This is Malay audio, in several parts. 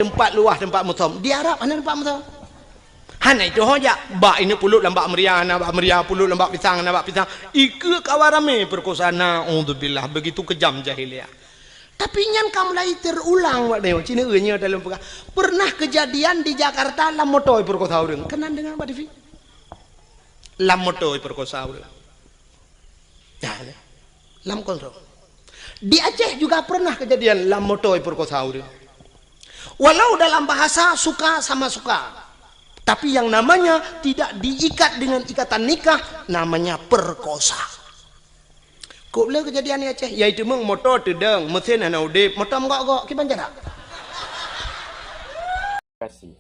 tempat luah tempat mutom di Arab mana tempat mutom hana itu hoja bak ini pulut lambak meriana bak meria pulut lambak pisang nambak pisang ike kawarame perkosana alhamdulillah begitu kejam jahiliyah. Tapi nyan kamu lagi terulang wak deo cina enya dalam pernah kejadian di Jakarta lam motoi perkosa urang kenan dengan Pak Devi lam motoi perkosa urang nah lam kontrol di Aceh juga pernah kejadian lam motoi perkosa urang walau dalam bahasa suka sama suka tapi yang namanya tidak diikat dengan ikatan nikah namanya perkosa. Kok boleh kejadian ni Aceh yaitu meng motor tedeng mesin ana udip motor gok ki banjara kasih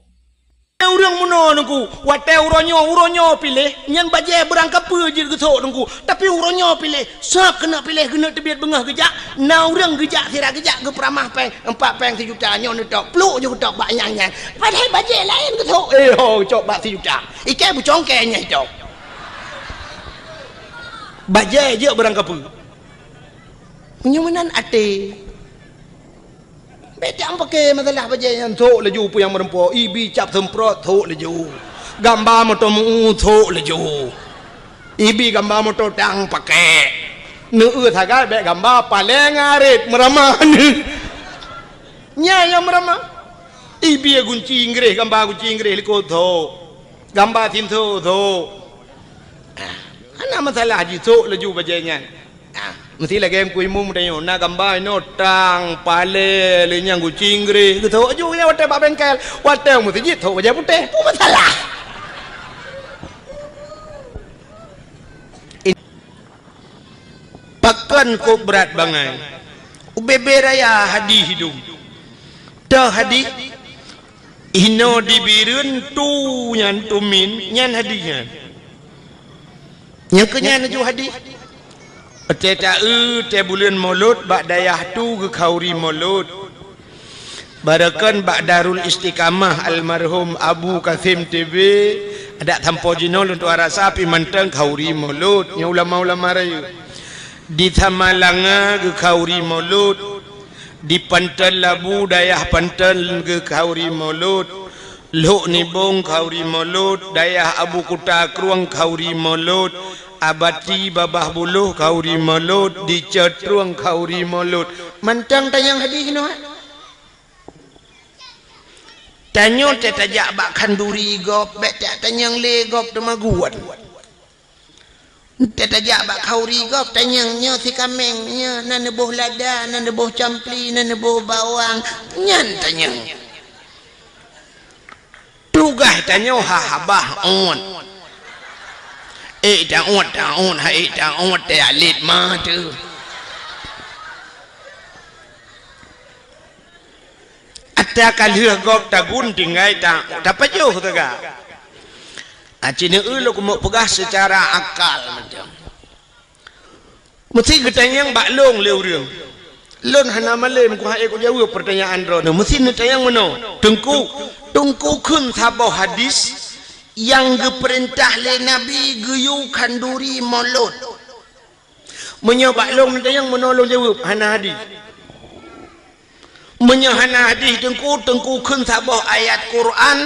urang mono nungku wate uronyo pilih nyan baje berangkap je getok nungku tapi uronyo pilih sak kena pilih kena tebiat bengah gejak na urang gejak sira gejak ke peramah peng 4 peng 1 juta nyon tok pluk je tok bak nyang padahal baje lain getok cok bak 1 juta ike bucong kenya tok baje je berangkap menyumanan ate beda pakai masalah baje yang thok laju pu yang merempo ibi cap semprot thok laju gambar motor mu thok laju ibi gambar motor tang pakai neu thaga be gambar paleng arit meramah nya yang meramah ibi gunci inggris gambar gunci inggris liko thok gambar tin thok ana masalah ji thok laju baje nya mesti lagi yang kuimu mudayo na gambar ino tang pale lenyang gucingre gitu aja ya wate bak bengkel wate mesti jit tho aja putih tu masalah pakan ko berat bangai ubebe raya hadi hidup dah hadi ino dibirun tu nyan tumin nyan hadinya yang kenyan ju hadi Teta te bulan Maulud bak dayah tu ke kauri Maulud barakan bak Darul Istiqamah almarhum Abu Kasim TV ada tampo jinol untuk arasa pi manteng kauri Maulud nya ulama-ulama raya di Tamalanga ke kauri Maulud di Pantal Labu dayah Pantal ke kauri Maulud Lok Nibong kauri Maulud dayah Abu Kuta Kruang kauri Maulud abati babah buluh kauri Maulud di Cetruang kauri Maulud mantang tanyang hadis no tanyo tetajak bak kanduri gop bet tanyang le gop temaguan tetajak bak kauri gop tanyang nyo si kameng nya nan boh lada nan boh campli nan boh bawang nyan tanyang tugah tanyo hahabah on daun hai daun te alit ma tu ada kalih gop tagun tinggai ta dapat jo taga acine lo ko pegah secara akal macam mesti ketanyang bak long le urang lon hana malem ko hae ko jawab pertanyaan ro mesti netayang meno tungku kun sabo hadis yang diperintah le Nabi geyu kanduri Maulud menyobak long yang menolong jawab hana hadis menyahana hadis tengku kun sabah ayat Quran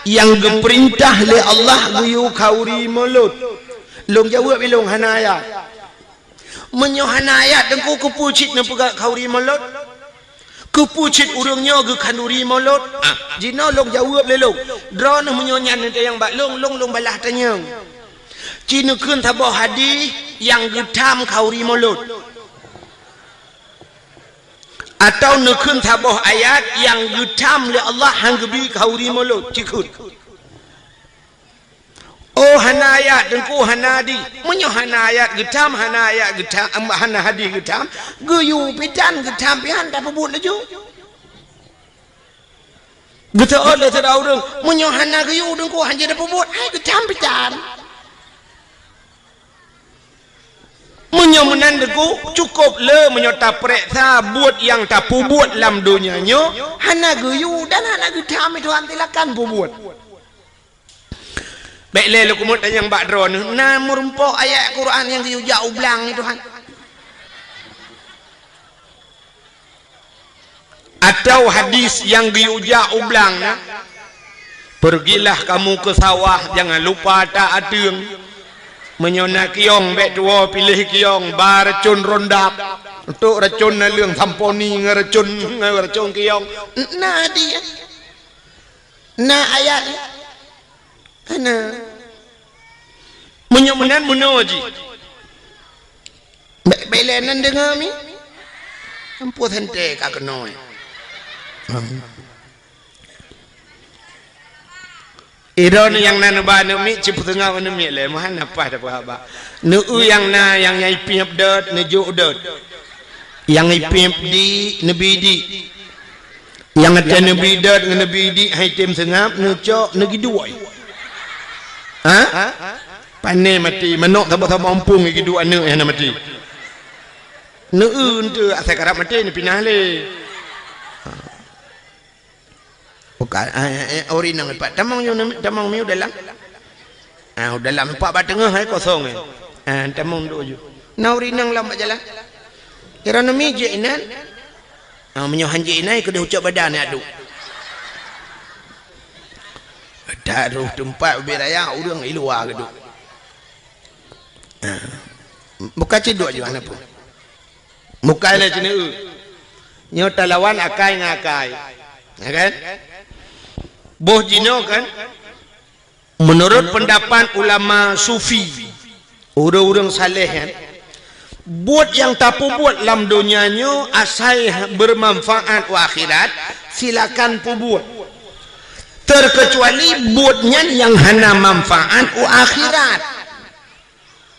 yang diperintah le Allah geyu kauri Maulud long jawab long hana ayat menyahana ayat tengku kepucit na pegak kauri Maulud kepucit urangnya ke kanduri Maulud jina long jawab le long drone menyonyan nanti yang bak long balah tanya cina kun sabah hadis yang getam kauri Maulud atau nekun sabah ayat yang getam le Allah hang gebi kauri Maulud cikut oh hana ayat dengku hana di menyo hana ayat getam hana ayat getam hana hadis getam geyu pitan getam pian tak pebut laju getak ada sedau deng menyo hana geyu dengku hanja dak pebut ai getam pitan menyo menan dengku cukup le menyo taprek sa buat yang tak pebut lam dunia nyo hana geyu dan hana getam itu antilakan pebut. Baiklah lu kumut yang bak drone na murmpok ayat Quran yang diujak ublang ni Tuhan Atau hadis yang diujak ublang na, pergilah kamu ke sawah, jangan lupa tak adeng menyona kiong bek tua pilih kiong bar racun rondap untuk racun na leung samponi ngeracun kiong na dia na ayat ana menyomenan munoji bek belenan dengar mi ampu hente ka kenoi Iron yang nana ba nu mi ci putengah nu mi le mahan apa dah apa nu yang na yang nyai piap dot nu ju dot yang nyai piap di nabi di yang ada nabi dot dengan nabi di hai tem sengap nu cok nu giduai ha pane mati menok tambah mampung gidu anu yang mati nu tu asal karap mati ni pinah le bukan ori nang pak tamang miu dalam dalam pak ba tengah hai kosong tamang do ju na ori nang lam jalan kira na mi je inan menyo hanje inai ke ucap badan adu daruh tempat beraya urang iluar ke duk buka ciduk je mana pun mukai le cina nyo talawan akai ngakai kan boh jino kan menurut pendapat ulama sufi orang-orang saleh kan buat yang tak buat dalam dunianya asal bermanfaat wa akhirat silakan buat terkecuali buatnya yang hana manfaat wa akhirat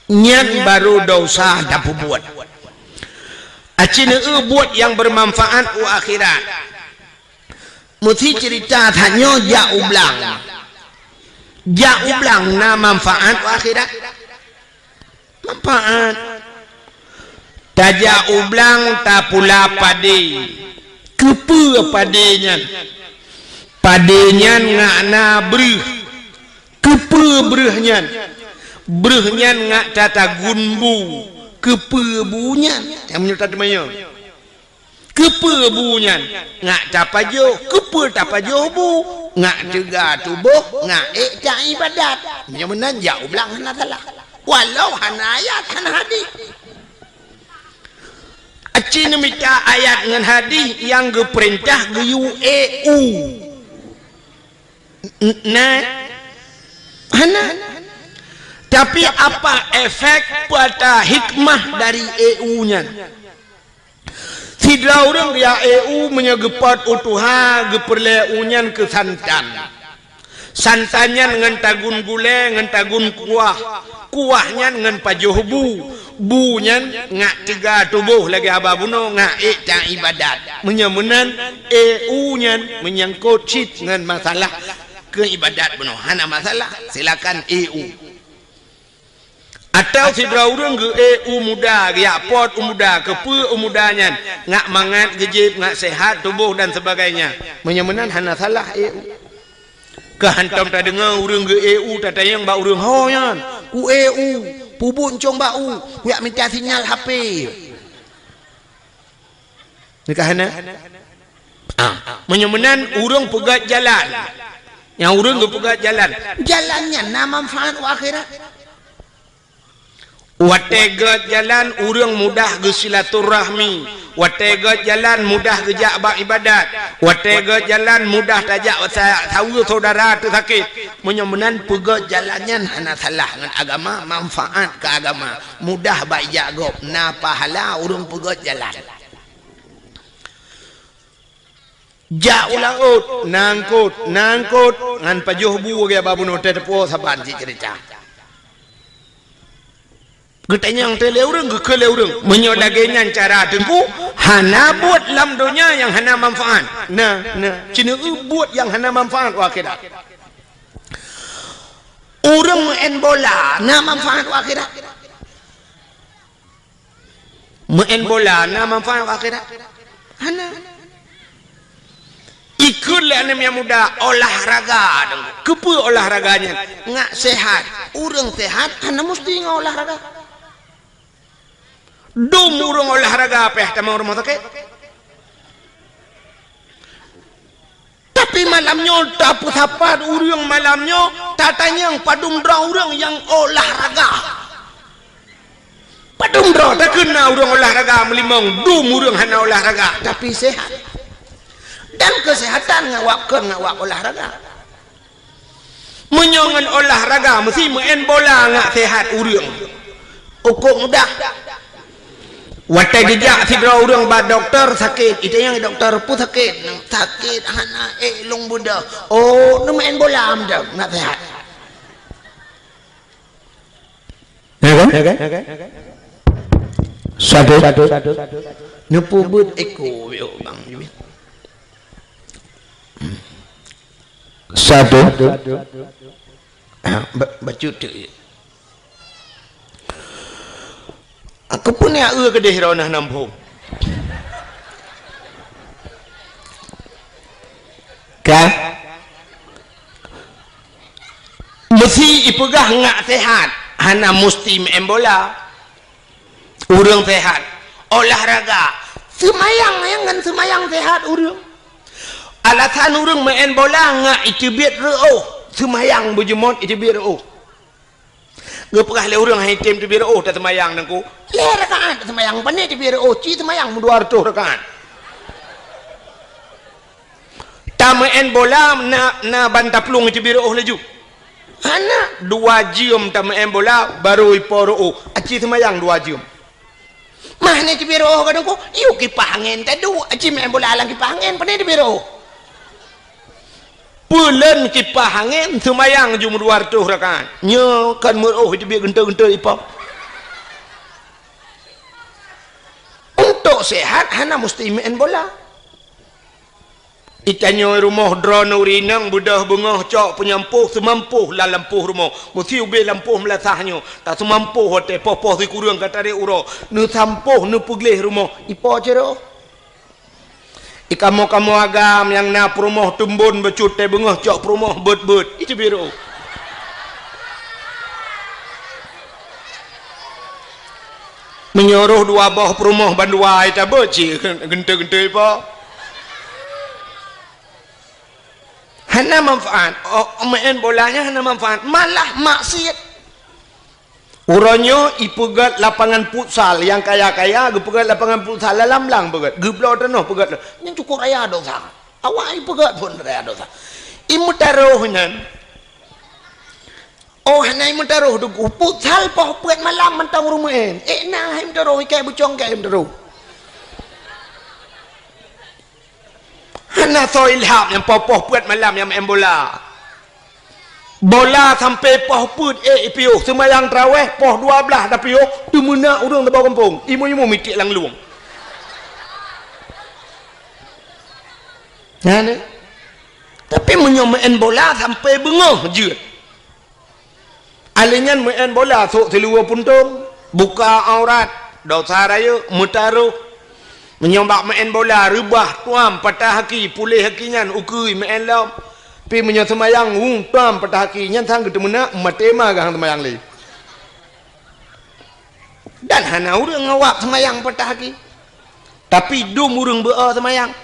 nyan baru dosa tak buat acina buat yang bermanfaat wa akhirat mesti cerita tanya ja ublang na manfaat akhirat manfaat taja ublang ta pula pade kepe padenya ngakna breuh kepe breuhnya ngak tata gunbu kepe bunyan yang menyerta temannya kepe bunyan ngak tapajo kepe tapajo bu ngak juga tubuh ngak tak ibadat yang menan jauh belang hana salah walau hana ayat hana hadis acina minta ayat dengan hadis yang geperintah geyu nah hana tapi apa efek pada hikmah dari nya sidra orang dia menyegepat utuha geperle unyan ke santannya dengan tagun gule dengan tagun kuahnya dengan pajohbu bunya ngak tiga tubuh lagi ababuno ngak tak ibadat menyemunan nya menyangkut cit dengan masalah keibadat beno hana masalah silakan atau sidra urang ge muda ge pot muda kepe mudanya ngak mangat gejib ngak sehat tubuh dan sebagainya menyemenan hana salah kehantam ta dengar urang ge ta tayang ba urang hoyan ku pubun cong bau yak minta sinyal HP nikahana menyemenan urang pegat jalan yang urang ge pegat jalannya na manfaat akhirat wategat jalan urang mudah ge silaturahmi wategat jalan mudah ge jak ibadat wategat jalan mudah tajak tahu saudara tu sakit menyemenan pegat jalannya hana salah dengan agama manfaat ke agama mudah baik jagop na pahala urang pegat jalan ja ulaut nangkut ngan pajuh bu ge babuno tepo saban si cerita getanya yang tele urang ke le urang menyodagenyan cara tengku hana buat lam dunia yang hana manfaat nah cina buat yang hana manfaat akhirat urang main bola na manfaat akhirat main bola na manfaat akhirat hana ikut le anem yang muda olahraga kepe olahraganya ngak sehat urang sehat hana mesti ngau olahraga dum urang olahraga apa tamang rumah sakit tapi malamnya tak apa urang malamnya tatanya yang padumdra urang yang olahraga padumdra tak kena urang olahraga melimang dum urang hana olahraga tapi sehat dan kesehatan ngawak olahraga menyongan olahraga mesti main bola ngak sehat urang ukur mudah watai jejak sidra urang ba doktor sakit itu yang doktor pun sakit hana long budak oh nu main bola amda nak sehat satu nu pubut eko yo bang satu bacut aku pun ya kedih ronah nampung kah mesti ipegah ngak sehat hana musti main bola urang sehat olahraga semayang yang kan semayang sehat urang alasan urang main bola ngak itu biar reuh semayang bujumot itu biar reuh gepegah le urang hitim tu biar reuh tak semayang nangku le rakaat semayang pane tu biar reuh ci semayang 200 rakaat ta main bola na bantaplung itu biar reuh laju hana 2 jam ta main bola baru ipo reuh aci semayang 2 jam mana tu biar reuh kadang ko iu kipas angin tadu aci main bola lang kipas angin pane tu biar reuh bulan kipas angin semayang jum 200 rakaat nya kan meroh itu biar gentar-gentar ipap untuk sehat hana mesti main bola itanya rumah drone urinang budah bengah cok penyampuh semampuh lah lampuh rumah mesti ubi lampuh melasahnya tak semampuh hote popoh si kurang kata dia uro nu sampuh nu puglih rumah ipo cero ikamu agam yang na perumah tumbun becut teh bengah cok perumah bet itu biru menyuruh 2 bawah perumah bandua itu beci genta-genta apa hana manfaat main bolanya hana manfaat malah maksiat urangnya ipegat lapangan futsal yang kaya-kaya gepegat lapangan futsal lalam-lang pegat geblau tanah pegat yang cukup raya dosa awak ipegat pun raya dosa imu taruh nan oh hana imu taruh dugu futsal poh pegat malam mentang rumah nah imu taruh ikai bucong kai imu taruh hana so ilham yang poh pegat malam yang main bola sampai poh put ipiu semayang terawih poh 12 dah piu tu menak urang dah bawa kampung imu mitik lang luang nah tapi main bola sampai bengah je alingan main bola sok seluar puntung buka aurat dosa raya mutaruh menyombak main bola rebah tuam patah haki pulih hakinyan ukui main lam pi menyo semayang tam patah haki nyan sang ketemu nak matema gang semayang li dan hana urang ngawak semayang patah haki tapi dum urang bea semayang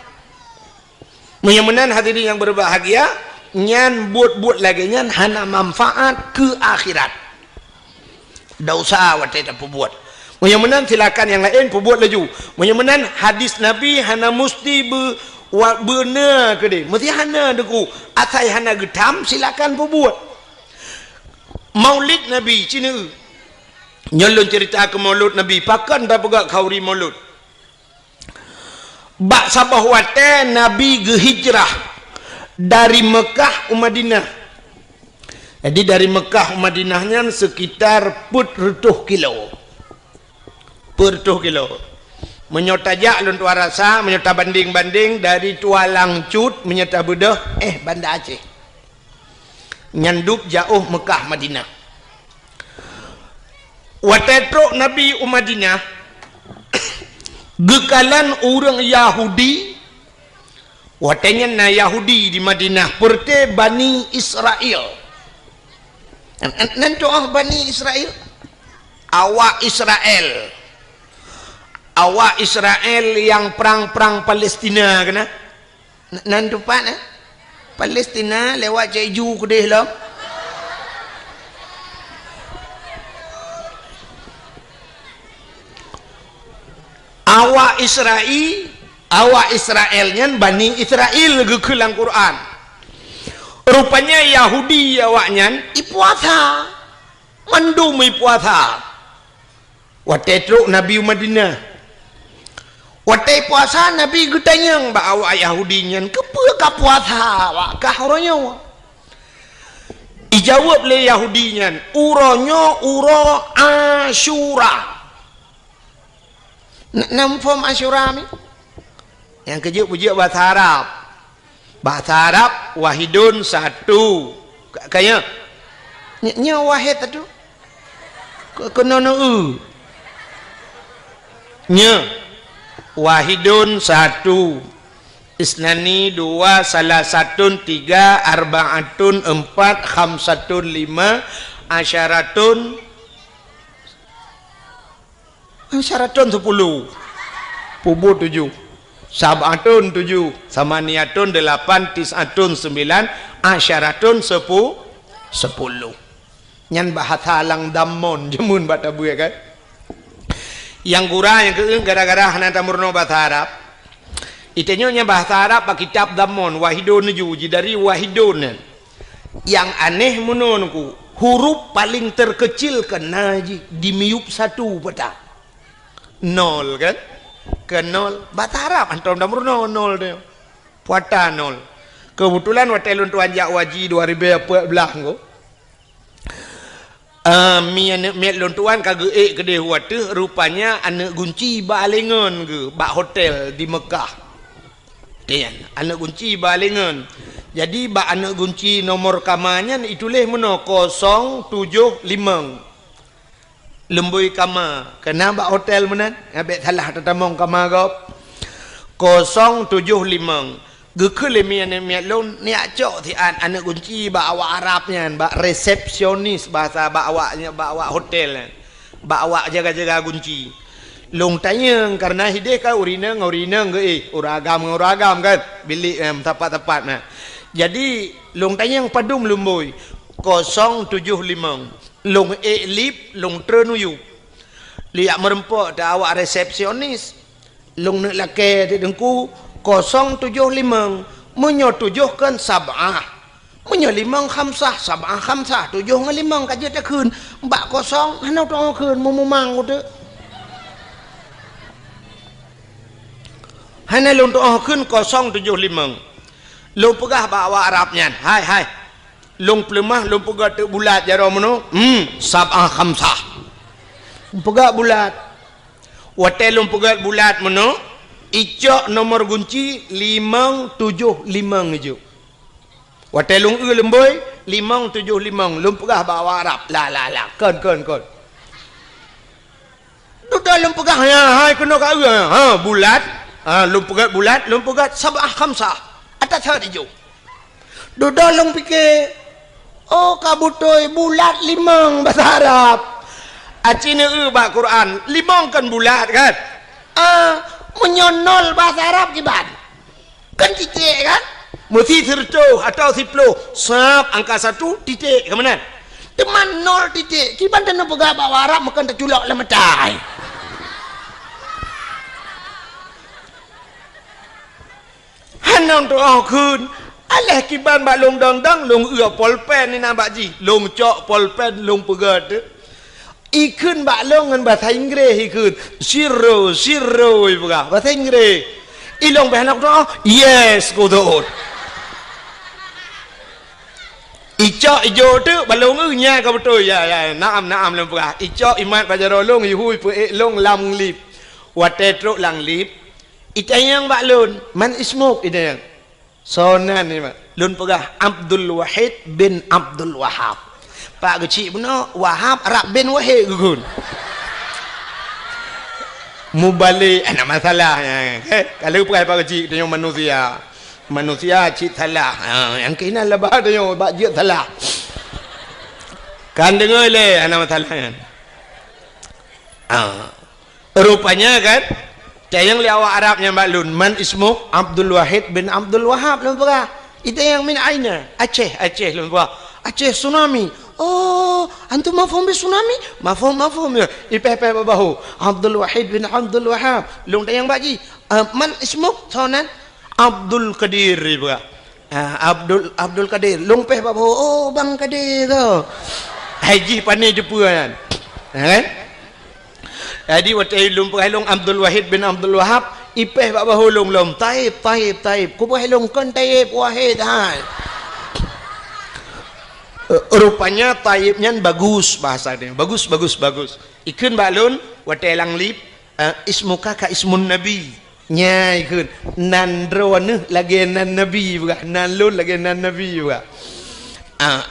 menyemenan hadirin yang berbahagia nyan buat lagi nyan hana manfaat ke akhirat dosa wate tak buat menyemenan silakan yang lain buat laju menyemenan hadis nabi hana musti benar ke dia mesti hana deku asai hana getam silakan buat maulid nabi cina nyolong cerita ke maulud nabi pakan dah pegak kauri maulud bak sabah wate nabi hijrah dari Mekah ke Madinah jadi dari Mekah ke Madinahnya sekitar 40 kilo menyotajak luntua rasa menyota banding-banding dari Tualang Cut menyota bedah Banda Aceh nyanduk jauh Mekah Madinah watetro Nabi Madinah gekalan orang Yahudi watenya na Yahudi di Madinah perte Bani Israel nanti Bani Israel awak Israel yang perang-perang Palestina kena nanti pak Palestina lewat Jeju kedih lah. Awak Israelnya Bani Israel ke kelang Quran. Rupanya Yahudi awaknya ipuasa. Mandum ipuasa. Watetruk Nabi Madinah. Watai puasa Nabi getanyang ba awak Yahudinya kepa ka puasa awak kah orangnya. Ijawab le Yahudinya uronyo uro Asyura. Nam form Asyura ni. Yang kejuk bahasa Arab. Bahasa Arab wahidun satu. Kayak nya wahid tu. Kena nya wahidun satu, isnani dua, salasatun tiga, arbaatun empat, khamsatun lima, asyaratun 10, pubu 7, sab'atun 7, samaniyatun 8, tis'atun 9, asyaratun 10. Nyan bahasa lang damon jemun batabu ya kan. Yang gurah yang keeng gara-gara hananta murno bahasa Arab. Itenyonya bahasa Arab pak kitab damon wahidun juji dari wahidun. Yang aneh menurutku huruf paling terkecil kena dimiup satu peta. 0 kan? Ke 0 bahasa Arab antum damurno 0 dia. Puata 0. Kebetulan watelun tuan jak waji 2014 ko. Mi anak met lontuan kage kedai wate rupanya anak gunci balengan ke bak hotel di Mekah. Dia anak gunci balengan. Jadi bak anak gunci nomor kamarnya itulah mana 075. Lembui kamar. Kena bak hotel mana? Abek salah tetamong kamar kau. 075. Gekele mi anak miat lon ni acok ti anak kunci ba awak Arabnya ba resepsionis bahasa ba awaknya ba awak hotel ba awak jaga-jaga kunci long tanya karena hideh ka urina ke uragam kan bilik tepat-tepat nah jadi long tanya yang padum lumboi 075 long lip long trenuyu liak merempok da awak resepsionis long nak lake di dengku 075 menyatujuhkan sab'ah menyelimang khamsah sab'ah khamsah 7 ngelimang kaje tak kun mbak kosong hanau tong kun mumang tu hana lung tu kun 075 lung pegah ba awak Arabnya hai lung plemah lung pegah tu bulat jaro meno sab'ah khamsah pegah bulat wate lung pegah bulat meno icok nomor kunci 575 je. Watelung lemboi 575 lumpegah bawa Arab. La kon. Tu dalam pegah ya hai kena ka bulat. Lumpegah lumpegah sab'ah khamsah. Atas hari jo. Tu dalam fikir oh kabutoi bulat 5 bahasa Arab. Acine ba Quran 5 kan bulat kan. Menyonol bahasa Arab kiban kan titik kan mesti serto atau siplo sab angka 1 titik ke mana teman 0 titik kiban dan pegah bawa Arab makan terculak lemetai hanong tu kun alah kiban bak long dang long polpen ni nampak ji long cok polpen long pegah ikun bak long dengan bahasa Inggeris ikun zero ibuka bahasa Inggeris ilong bahan aku yes kudu icok ijo tu balong nya ka betul ya naam lempah icok imat bajarolong yuhui pu long lam lip watetro lang lip itayang bak lun man ismuk idayang sonan ni lun pegah Abdul Wahid bin Abdul Wahab Pak kecil benar Wahab Arab bin Wahid gugun mubalik ada masalah kalau pakai Pak kecil dia manusia cik salah yang kena lebah dia bak je salah kan dengar le ada masalahnya rupanya kan yang li awak Arabnya maklun man ismu Abdul Wahid bin Abdul Wahab lu pernah Ita yang min aina? Aceh lupa. Aceh tsunami. Oh, antum mafhum bi tsunami? Mafhum ya. Ipeh babahu. Abdul Wahid bin Abdul Wahab. Long tayang baji. Man ismuk sonan? Abdul Qadir juga. Abdul Qadir. Long peh babahu. Oh, Bang Qadir tu. Haji pandai jumpa kan. Kan? Jadi waktu lumpur halong Abdul Wahid bin Abdul Wahab, ipeh babahu long taib. Ku halong kan taib Wahid hai. Rupanya taibnya bagus bahasa dia. Bagus. Ikun balun waktu elang lip ismuka ka ismun nabi. Nya ikun nandro ne lagi nan nabi juga. Nan lun lagi nan nabi juga.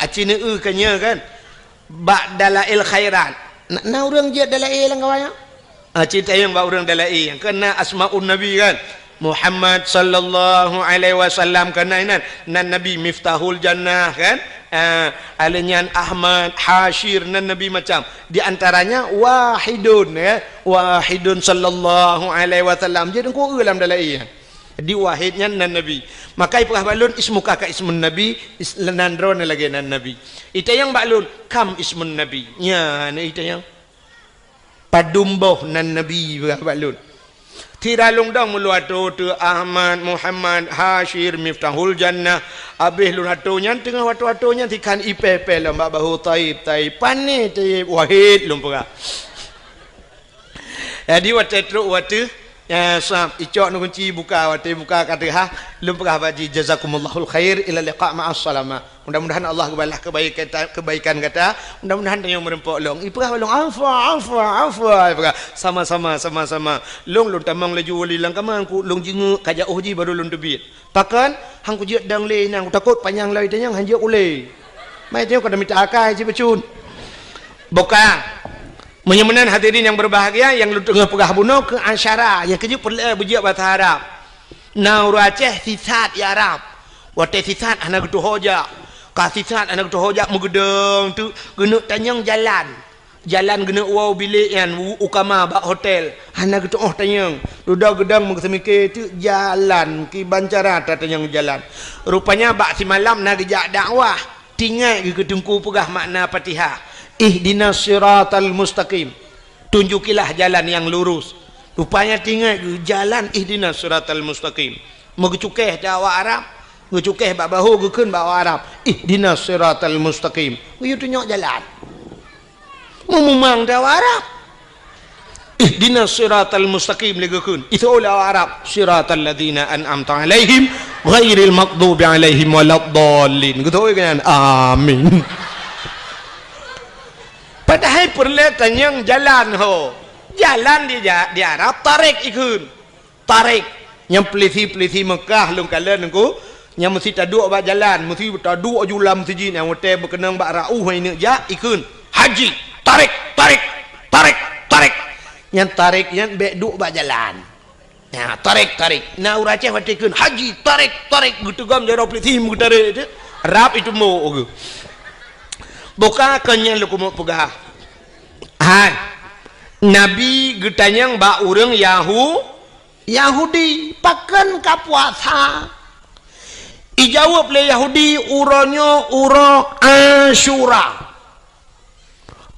Acine kanya kan. Ba'dalail khairat. Na urang je dalail lang kawaya. Cerita yang bak urang dalail yang kena asmaun nabi kan. Muhammad sallallahu alaihi wasallam kena nan nabi miftahul jannah kan. Alinyan Ahmad Hashir nan nabi macam di antaranya wahidun ya. Wahidun sallallahu alaihi wasallam. Jadi ku dalam dalail. Di wahidnya nan nabi. Maka ipah balun ismuka ka ismun nabi nandro lagi nan nabi. Ita yang balun kam ismun nabi. Ya, ni ita yang padumboh nan nabi balun. Tiralung dong meluatu tu Ahmad Muhammad Hashir miftahul jannah. Abih lun hatunya tengah watu-watunya tikan ipepe lembak bahu taib pani taib wahid lumpura. Jadi watu ya sahab icok nu kunci buka kata ha lumpurah baji jazakumallahul khair ila liqa ma'as salama. Mudah-mudahan Allah balas kebaikan kata, mudah-mudahan yang merempok long ipurah long afwa sama-sama long tamang laju wali lang kamang ku long jingu kaja uji baru long debit pakan hang ku jiat dang le nang takut panjang lai tanyang hang jiat ule mai tengok kada minta akai ji becun boka. Menyamanan hadirin yang berbahagia yang lu tengah pegah bunuh ke Asyara yang keju perlu bujiak bahasa Arab. Nauru Aceh sisat ya Arab. Wate sisat anak tu hoja. Ka sisat anak tu hoja mugedeng tu genu tanyang jalan. Jalan genu wow bilik yan ukama bak hotel. Anak tu tanyang. Ludah gedang mengsemike tu jalan ki bancara tanyang jalan. Rupanya bak si malam nak gejak dakwah. Tinggal ke tungku pegah makna Fatihah. Ihdinas siratal mustaqim. Tunjukilah jalan yang lurus. Rupanya tinggal jalan ihdinas siratal mustaqim. Megecukeh Jawa Arab, ngecukeh bak bahu gekeun bawa Arab. Ihdinas siratal mustaqim. Yu tunjuk jalan. Memang Jawa Arab. Ihdinas siratal mustaqim legekeun. Itu oleh Arab siratal ladzina an'amta alaihim ghairil maghdubi alaihim waladdallin. Gitu kan? Amin. Padahal perletan yang jalan jalan di Arab tarik ikun tarik yang peliti Mekah lung kalian nengku yang mesti taduk bak jalan mesti taduk julam masjid yang hotel berkenang bak rauh ini ja ikun haji tarik yang tarik yang beduk bak jalan ya tarik na urace ikun haji tarik gitu gam jaro peliti mutarik itu Arab itu mau buka kenyang lu kumuk pegah. Nabi getanyang ba urang Yahudi pakan ka puasa. Ijawab le Yahudi uronyo uro Asyura.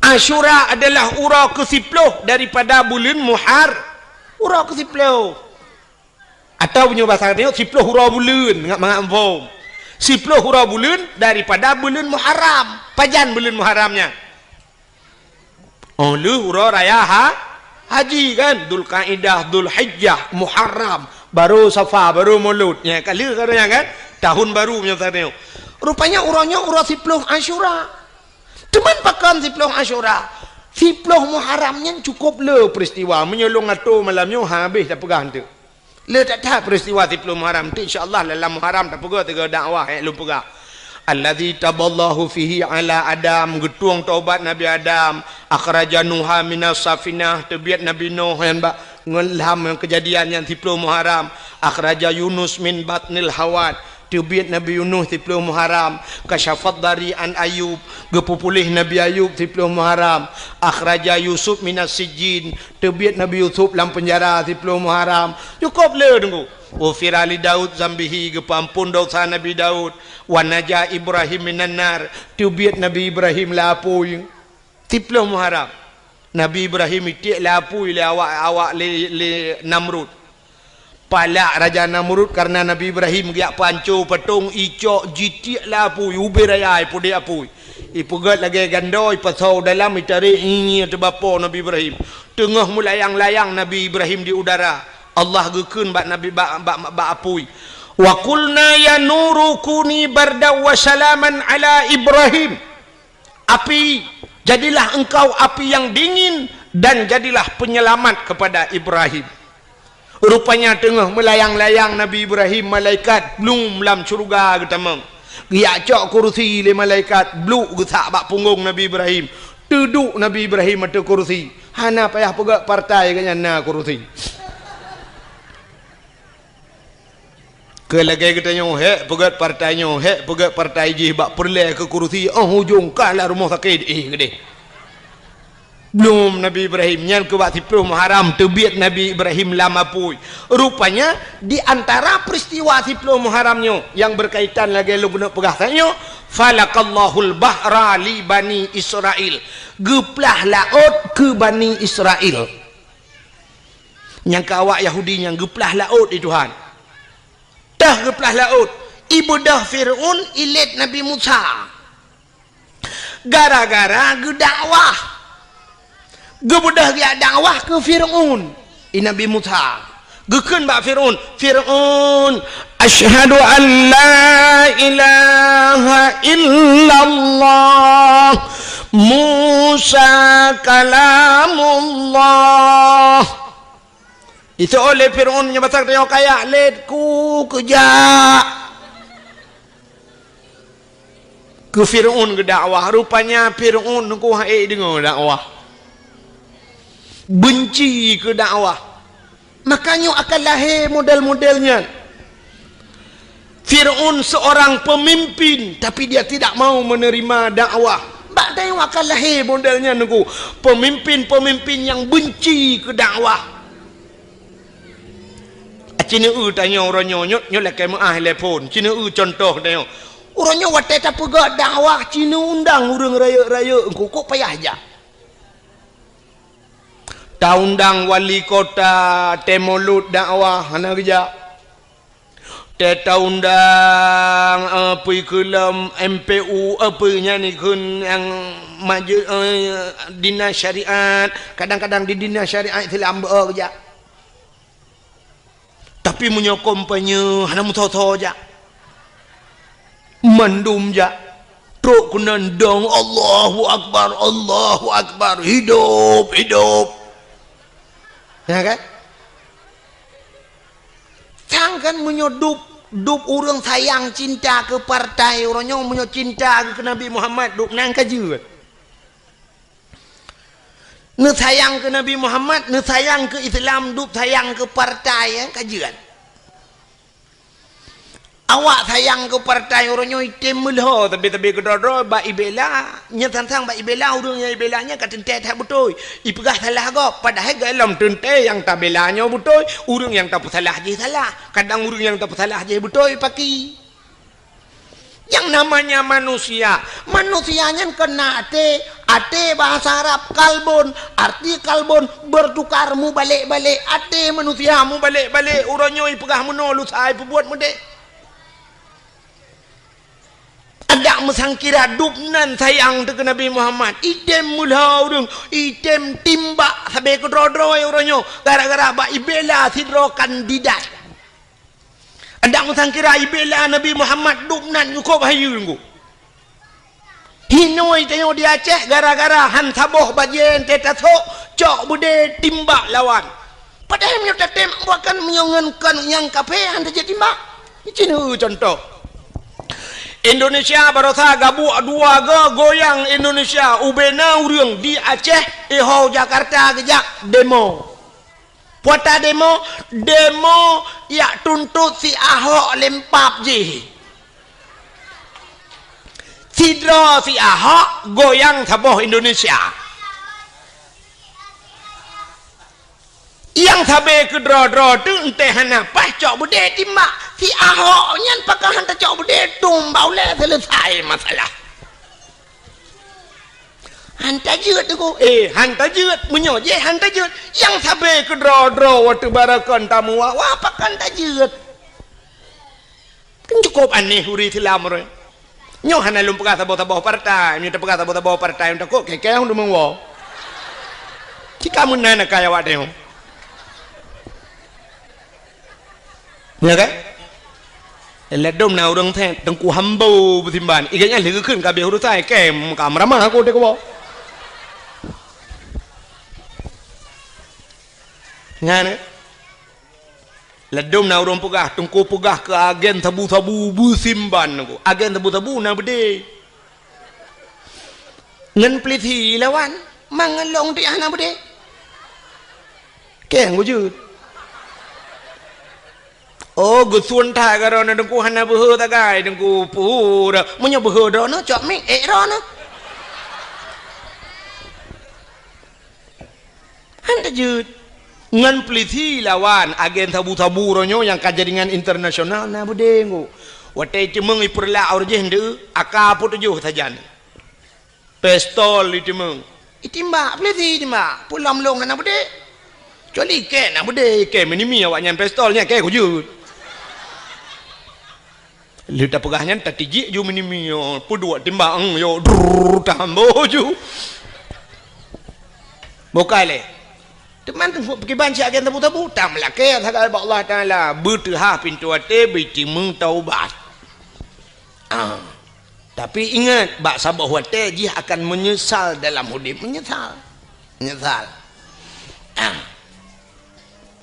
Asyura adalah uro ke-10 daripada bulan Muhar. Uro ke-10. Atau punya bahasa dia 10 uro bulan ngak mangam. 10 huruf bulan daripada bulan Muharram. Pajan bulan Muharramnya. Oh lu huruf raya haji kan. Dzul Qaidah, Dzul Hijjah, Muharram, baru Safar, baru Maulud. Ya kali katanya kan tahun baru punya tadi. Rupanya urangnya urang 10 Asyura. Teman pakan 10 Asyura. 10 Muharramnya cukup le peristiwa menyolong atau malamnya habis dah pegang tu. Le tak tahu peristiwa 10 Muharram tu insya-Allah dalam Muharram tak pegah tiga dakwah lu pegah. Alladzi taballahu fihi ala Adam getuang taubat Nabi Adam akhraja Nuha minas safinah tabiat Nabi Nuh yang ngelham yang kejadian yang 10 Muharram akhraja Yunus min batnil hawat Tiubiat Nabi Yunus 10 Muharram, kasyafat dari an Ayub, gepupulih Nabi Ayub 10 Muharram, akhraja Yusuf minas sijin, tiubiat Nabi Yusuf dalam penjara 10 Muharram. Cukup le tunggu. Wa firali Daud zambihi, gepampun dosa Nabi Daud, wa naja Ibrahim minan nar, tiubiat Nabi Ibrahim lapui 10 Muharram. Nabi Ibrahim itik lapui le awak le Namrud. Palak Raja Namrud karena Nabi Ibrahim giak pancur petung icok jitik lapui ubiraya ipudi apui. Ipugat lagi gandoi pasau dalam itari ini terbapa Nabi Ibrahim. Tengah melayang-layang Nabi Ibrahim di udara. Allah gekun bak Nabi bak apui. Wa qulna ya nuru kuni barda wa salaman ala Ibrahim. Api, jadilah engkau api yang dingin dan jadilah penyelamat kepada Ibrahim. Rupanya tengah melayang-layang Nabi Ibrahim, malaikat belum dalam syurga ketamam. Giak cok kursi le malaikat bluk gesak bak punggung Nabi Ibrahim. Duduk Nabi Ibrahim ada kursi. Hana payah pegat partai kanya na kursi. Ke lagi kita nyo hek pegat partai nyo, hek pegat partai je bak perle ke kursi. Oh hujung kalah rumah sakit gede. Belum Nabi Ibrahim nyan ke waktu 10 Muharram tebiat Nabi Ibrahim lama pui. Rupanya di antara peristiwa 10 Muharramnya yang berkaitan lagi lu guna pegasannya, falakallahul bahra li bani Israel. Geplah laut ke bani Israel. Yang ke awak Yahudi yang geplah laut di Tuhan. Dah geplah laut. Ibudah Fir'un ilit Nabi Musa. Gara-gara gedakwah. Gebudah dia dakwah ke Fir'un Nabi Musa gekun bak Fir'un asyhadu an la ilaha illallah Musa kalamullah. Itu oleh Fir'un yang besar dia kaya letku kejak ke Fir'un ke dakwah. Rupanya Fir'un ku hai dengar dakwah, benci ke dakwah, makanya akan lahir model-modelnya. Fir'un seorang pemimpin tapi dia tidak mau menerima dakwah. Bak tengok akan lahir modelnya nunggu pemimpin-pemimpin yang benci ke dakwah. Cina tanya orangnya nyok lekai maah telefon. Cina contoh tanya orangnya watai tak pegak dakwah. Cina undang orang raya-raya engkau kok payah aja. Undang wali kota temolut dakwah hana kerja. Undang apa kelam MPU apa ni kun yang maju dinas syariat. Kadang-kadang di dinas syariat itu lambat kerja. Tapi menyokong penye hana mutoto aja. Mandum aja. Truk kunandang Allahu Akbar, hidup. Ya kan? Jangan menyodup orang sayang cinta ke partai, orangnya menyo cinta ke Nabi Muhammad duk nang kaju. Ne sayang ke Nabi Muhammad, ne sayang ke Islam, duk sayang ke partai kajian. Awak sayang ke partai orangnya item melho tapi kedoro ba ibela nya tantang ba ibela urangnya ibelanya katente tak betul. Ipegah salah go padahal dalam tente yang tak belanya betul, urang yang tak salah je salah. Kadang urang yang tak salah je betul paki. Yang namanya manusianya kena ate bahasa Arab kalbon, arti kalbon bertukar mu balik-balik, ate manusia mu balik-balik, urangnya ipegah menolu sai buat mudek. Ada mesangkira dupnan sayang ke Nabi Muhammad. Item mulha urang, item timbak sampai ke drodro orangnya gara-gara ba ibela sidro kandidat. Ada mesangkira ibela Nabi Muhammad dupnan cukup hayu nggu. Hinoi tengok di Aceh gara-gara han saboh bajen tetaso cok bude timbak lawan. Padahal menyerta tembak bukan menyongankan yang kafe han saja timbak. Ini contoh. Indonesia barosa gabu dua goyang Indonesia ubena urang di Aceh ho Jakarta gejak demo. Puata demo ya tuntut si Ahok lempap je. Sidra si Ahok goyang taboh Indonesia. Yang tabe ke draw tu entah apa cok bude timbak si Ahok nyan pakai hantar cok bude tumbau le selesai masalah. Hantar jeut tu ko hantar jeut munyo je hantar jeut yang tabe ke draw waktu barakan tamu wa pakai hantar jeut. Kan cukup aneh huri tilam re. Nyo hana lum pakai taboh partai, ni pakai taboh partai untuk ko keke hon dumang wo. Jika munana kaya wa deh. Ya kan? Ledom na urang the tengku hambau betimban. Iganya lagi keun ka behuru sai kem ka marama aku de ko. Ngane. Ledom na urang pugah tengku pugah ke agen tabu-tabu betimban ko. Agen tabu-tabu na bede. Ngan pliti lawan mangalong ti ana bede. Keng go jut. Oh, gusun thai ka ron dengku hana behe ta gai dengku pu dah. Munyo behe dah no cok ming ron no. Handa jut ngan pliti lawan agen tabu-tabu ronyo yang kajaringan internasional na budengu. Watai cemeng iperla aurje hende aka putujuh tajan. Pistol itimeng. Itimba pliti timba pulam long na bude. Coli ke na bude ke menimi awak nyan pistolnya ke ku jut. Lita pegahnya tatiji ju menimi yo pudua timbang yo tambo ju. Bokale. Teman tu pergi banci agen tabu-tabu tam lah ke kata Allah Taala bertah pintu ate bitimeng taubat. Tapi ingat bak sabah wate dia akan menyesal dalam hidup menyesal.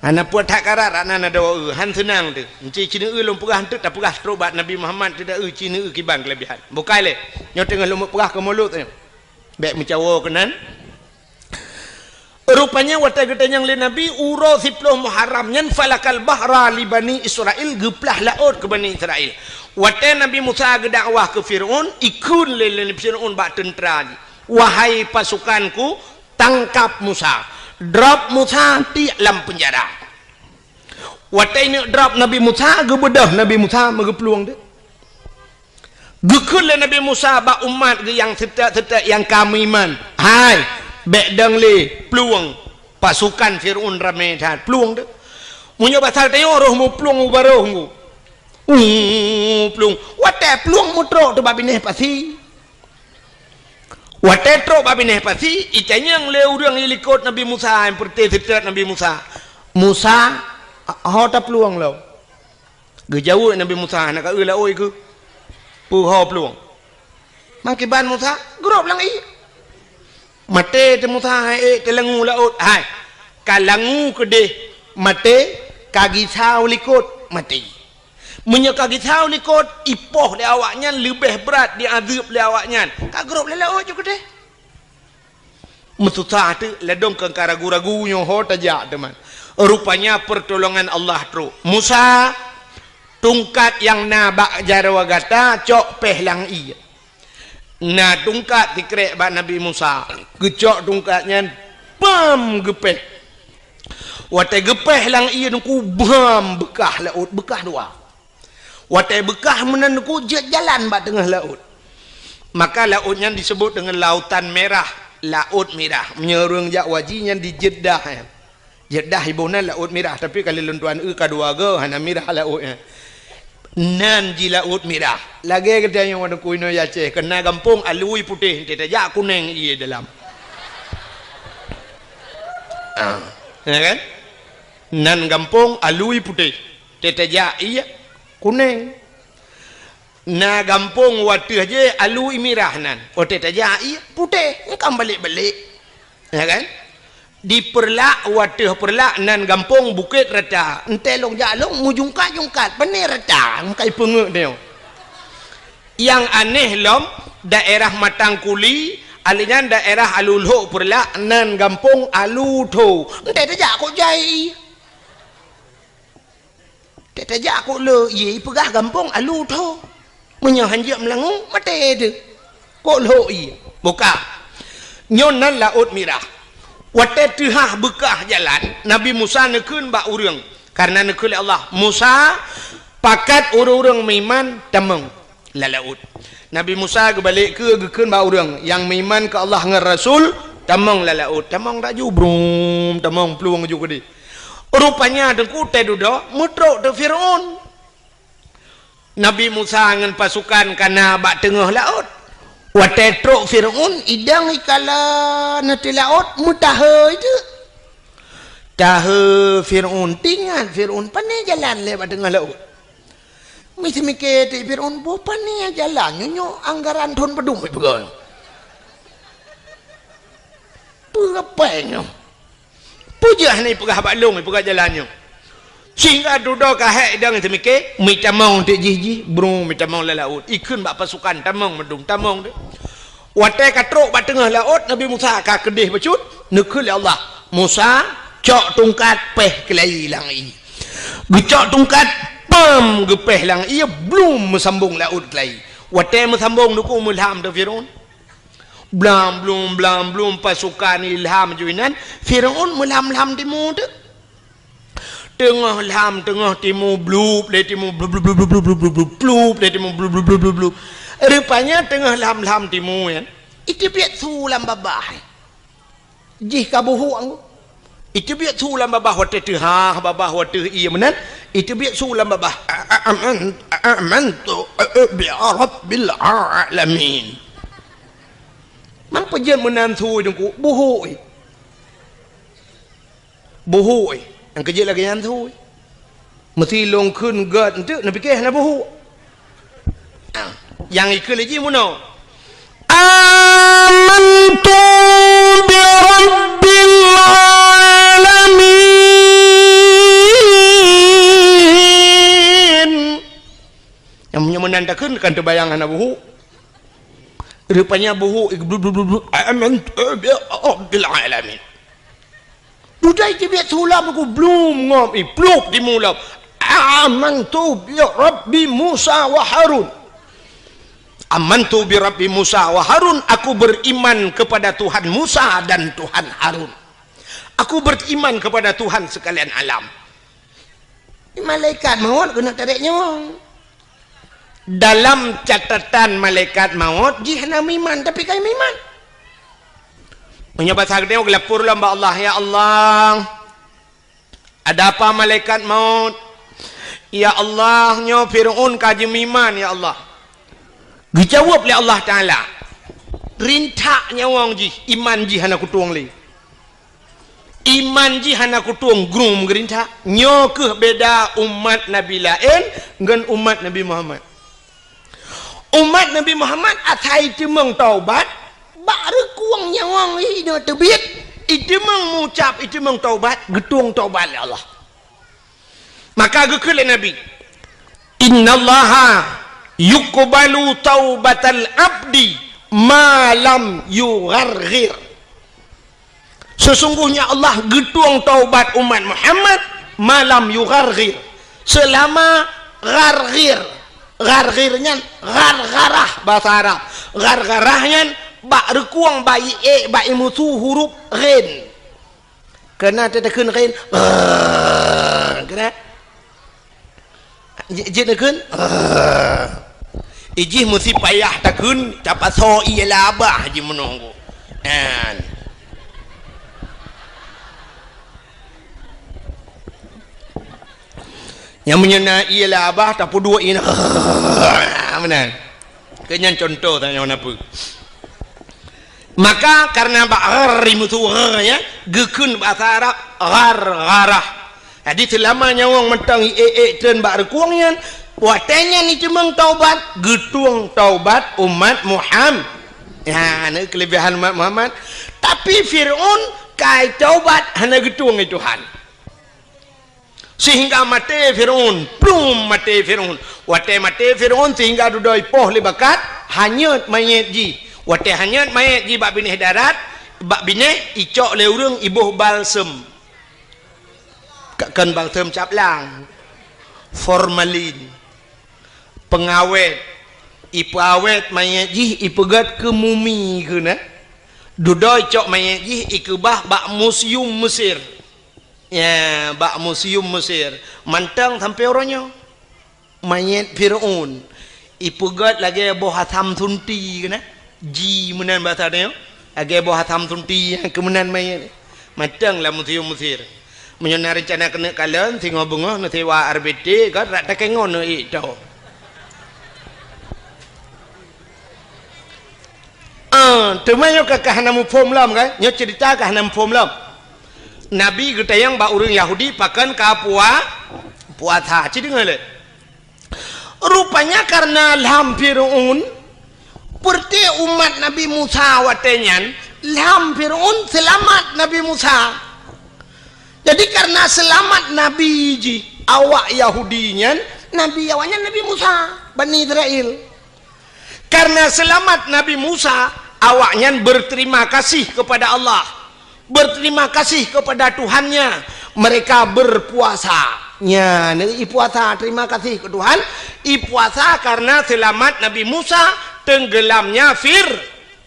Anak puat tak karat anak doa han senang tu. Encik cina lom perah tu tak perah terobat Nabi Muhammad tidak cina kiban kelebihan. Bukai le. Nyo tengah lom perah ke mulut tu. Baik mencawa kenan. Rupanya wata geta yang le Nabi uro 10 Muharram nyan falakal bahra li Bani Israel geplah laut ke Bani Israel. Wata Nabi Musa gedakwah ke Firaun ikun le Firaun bak tentera. Wahai pasukanku tangkap Musa. Drop Musa di dalam penjara. Watai ni drop Nabi Musa gebedah Nabi Musa megepeluang dia. Gekul Nabi Musa ba umat yang setak yang kami iman. Hai, bek dang le peluang pasukan Firaun ramai dah peluang dia. Munyo pasal tayo roh mu peluang baroh mu. Peluang. Watai peluang mutro tu babineh pasi. Watetro babineh pasti itanya yang leu urang ilikot Nabi Musa yang perti setat Nabi Musa. Musa hota peluang lau. Gejauh Nabi Musa nak ula oi ke. Pu ho peluang. Makiban Musa gerop lang i. Mate te Musa te langu laut. Hai. Kalangu ke de mate kagi sao likot mati. Menyeka kita likot ipoh le awaknya lebih berat diazab le awaknya. Kak grup le laut juga deh. Mesusah tu ledong ke ragu-ragu nyo ho tajak teman. Rupanya pertolongan Allah tu. Musa tungkat yang nabak jarwa gata cok pehlang iya. Na tungkat dikrek bak Nabi Musa. Gecok tungkatnya pam gepeh. Watai gepeh lang iya nungku bam bekah laut bekah dua. Watai bekah menenku jalan bak tengah laut. Maka lautnya disebut dengan lautan merah, laut merah. Menyerung jak wajinya di Jeddah. Jeddah ibuna laut merah, tapi kalau lentuan kedua go hana merah lautnya. Nan ji laut merah. Lagi kita yang ada kuino ya Aceh kena kampung alui putih, tidak jak kuning ia dalam. Ya kan? Nan kampung alui putih, tidak jak ia kuning. Na gampung waktu aja alui merah nan. Ote taja iya putih, ngam balik-balik. Ya kan? Di perlak waktu perlak nan gampung bukit rata. Ente long jalong mujungkat-jungkat benih rata, kai pengek dia. Yang aneh lom daerah Matangkuli, alinya daerah Alulho perlak nan gampung Alutho. Ente taja kok jai. Tetaja aku le ye pegah gampung alu tho. Munyo hanjak melangu mate tu. kok loi buka nyonan laut merah wate teuhah bekah jalan Nabi Musa nekeun ba urang karena nekeun Allah Musa pakat urang-urang meiman tamang la laut Nabi Musa gebalik ke gekeun ba urang yang meiman ke Allah ngan Rasul tamang la laut tamang dak jubrum tamang peluang ju gede rupanya dengku teh duda mutrok de Firaun Nabi Musa ngan pasukan kana ba tengah laut wate trok Firaun idang ikala na ti laut mutahe itu tahe Firaun tinggal Firaun pane jalan lewat tengah laut mesti mikir ti Firaun bo pane jalan nyo anggaran thon pedung pegang pengapanya pujah ni pegah balung pegah jalannya sehingga duduk kahek dang semike mi tamong te jiji bro mi tamong la laut ikun bak pasukan tamong medung tamong de wate katrok bak tengah laut Nabi Musa ka kedih becut nekeul Allah Musa cok tungkat peh kelai lang i gecok tungkat pam gepeh lang ia belum mesambung laut kelai wate mesambung nuku mulham de Firaun belum pasukan ilham juinan Firaun mulham timur de tengah lam tengah timur blub le timur blub le timur blub rupanya tengah lam timur kan itu biat sulam babah jih kabuhu ang itu biat sulam babah wate teuhah babah wate iya menan itu biat sulam babah amantu bi rabbil alamin mang pejen menan su dengku buhu yang kerja lagi yang tu mesti long kun god itu nak fikir nak buhu yang ikut lagi mana amantu bi rabbil alamin yang menandakan kan terbayangan nak buhu rupanya buhu amantu bi rabbil alamin budai je biat sulam aku belum ngom pluk di mulau amantu bi rabbi Musa wa Harun amantu bi rabbi Musa wa Harun aku beriman kepada Tuhan Musa dan Tuhan Harun aku beriman kepada Tuhan sekalian alam malaikat maut kena tarik nyawa dalam catatan malaikat maut jihna iman tapi kai iman menyebab sakitnya gelapur lamba Allah ya Allah ada apa malaikat maut ya Allah nyo Firaun kaji miman ya Allah dijawab oleh Allah Ta'ala rintaknya wong ji iman ji hana kutuang li iman ji hana kutuang grum gerintak nyo ke beda umat Nabi lain dengan umat Nabi Muhammad atai cemeng taubat baru kuang nyawang ini terbit itu mengucap itu taubat getung taubat ya Allah maka gekele Nabi innallaha yuqbalu taubatal abdi malam yugharghir sesungguhnya Allah getung taubat umat Muhammad malam yugharghir selama gharghirnya ghargharah bahasa Arab ghargharahnya bak rekuang bayi bayi mutu huruf ghin kena tetekeun ghin kena jedekeun ijih mesti payah takeun dapat so iya labah ji menunggu an yang menyena iya labah tapi dua ini benar kenyan contoh tanya apa maka karena ba'ar mutu ya gekun bahasa Arab gharah jadi selamanya wong mentang ten ba'ar kuangnya watenya ni cemeng taubat getung taubat umat Muhammad ya ini kelebihan umat Muhammad tapi Fir'aun kai taubat hanya getung Tuhan sehingga mati Fir'aun belum mati Fir'aun wate mati Fir'aun sehingga dudoi poh lebakat hanyut mayat ji wate hanyut mayat ji bak binih darat bak binih icok le urang ibuh balsem kan balsem caplang formalin pengawet ipa awet mayat ji ipegat ke mumi ke na dudoi cok mayat ji ikebah bak museum Mesir ya bak museum Mesir mantang sampai orangnya mayat Fir'aun ipegat lagi boh hatam tunti ke na ji menan bahasa dia lagi boh hatam tunti yang kemenan mayat mantang lah museum Mesir menyana rencana kena kalian tengok bunga nanti wa RBD kan rak tak kengon itu temannya ke kahanamu pom lam kan nyo cerita kahanam pom lam Nabi kita yang ba urang Yahudi pakan kapua puasa ci dengar le rupanya karena Fir'aun perti umat Nabi Musa watenyan Fir'aun selamat Nabi Musa jadi karena selamat Nabi ji awak Yahudinya Nabi awaknya Nabi Musa Bani Israel karena selamat Nabi Musa awaknya berterima kasih kepada Allah berterima kasih kepada Tuhannya mereka berpuasa nya puasa terima kasih ke Tuhan puasa karena selamat Nabi Musa tenggelamnya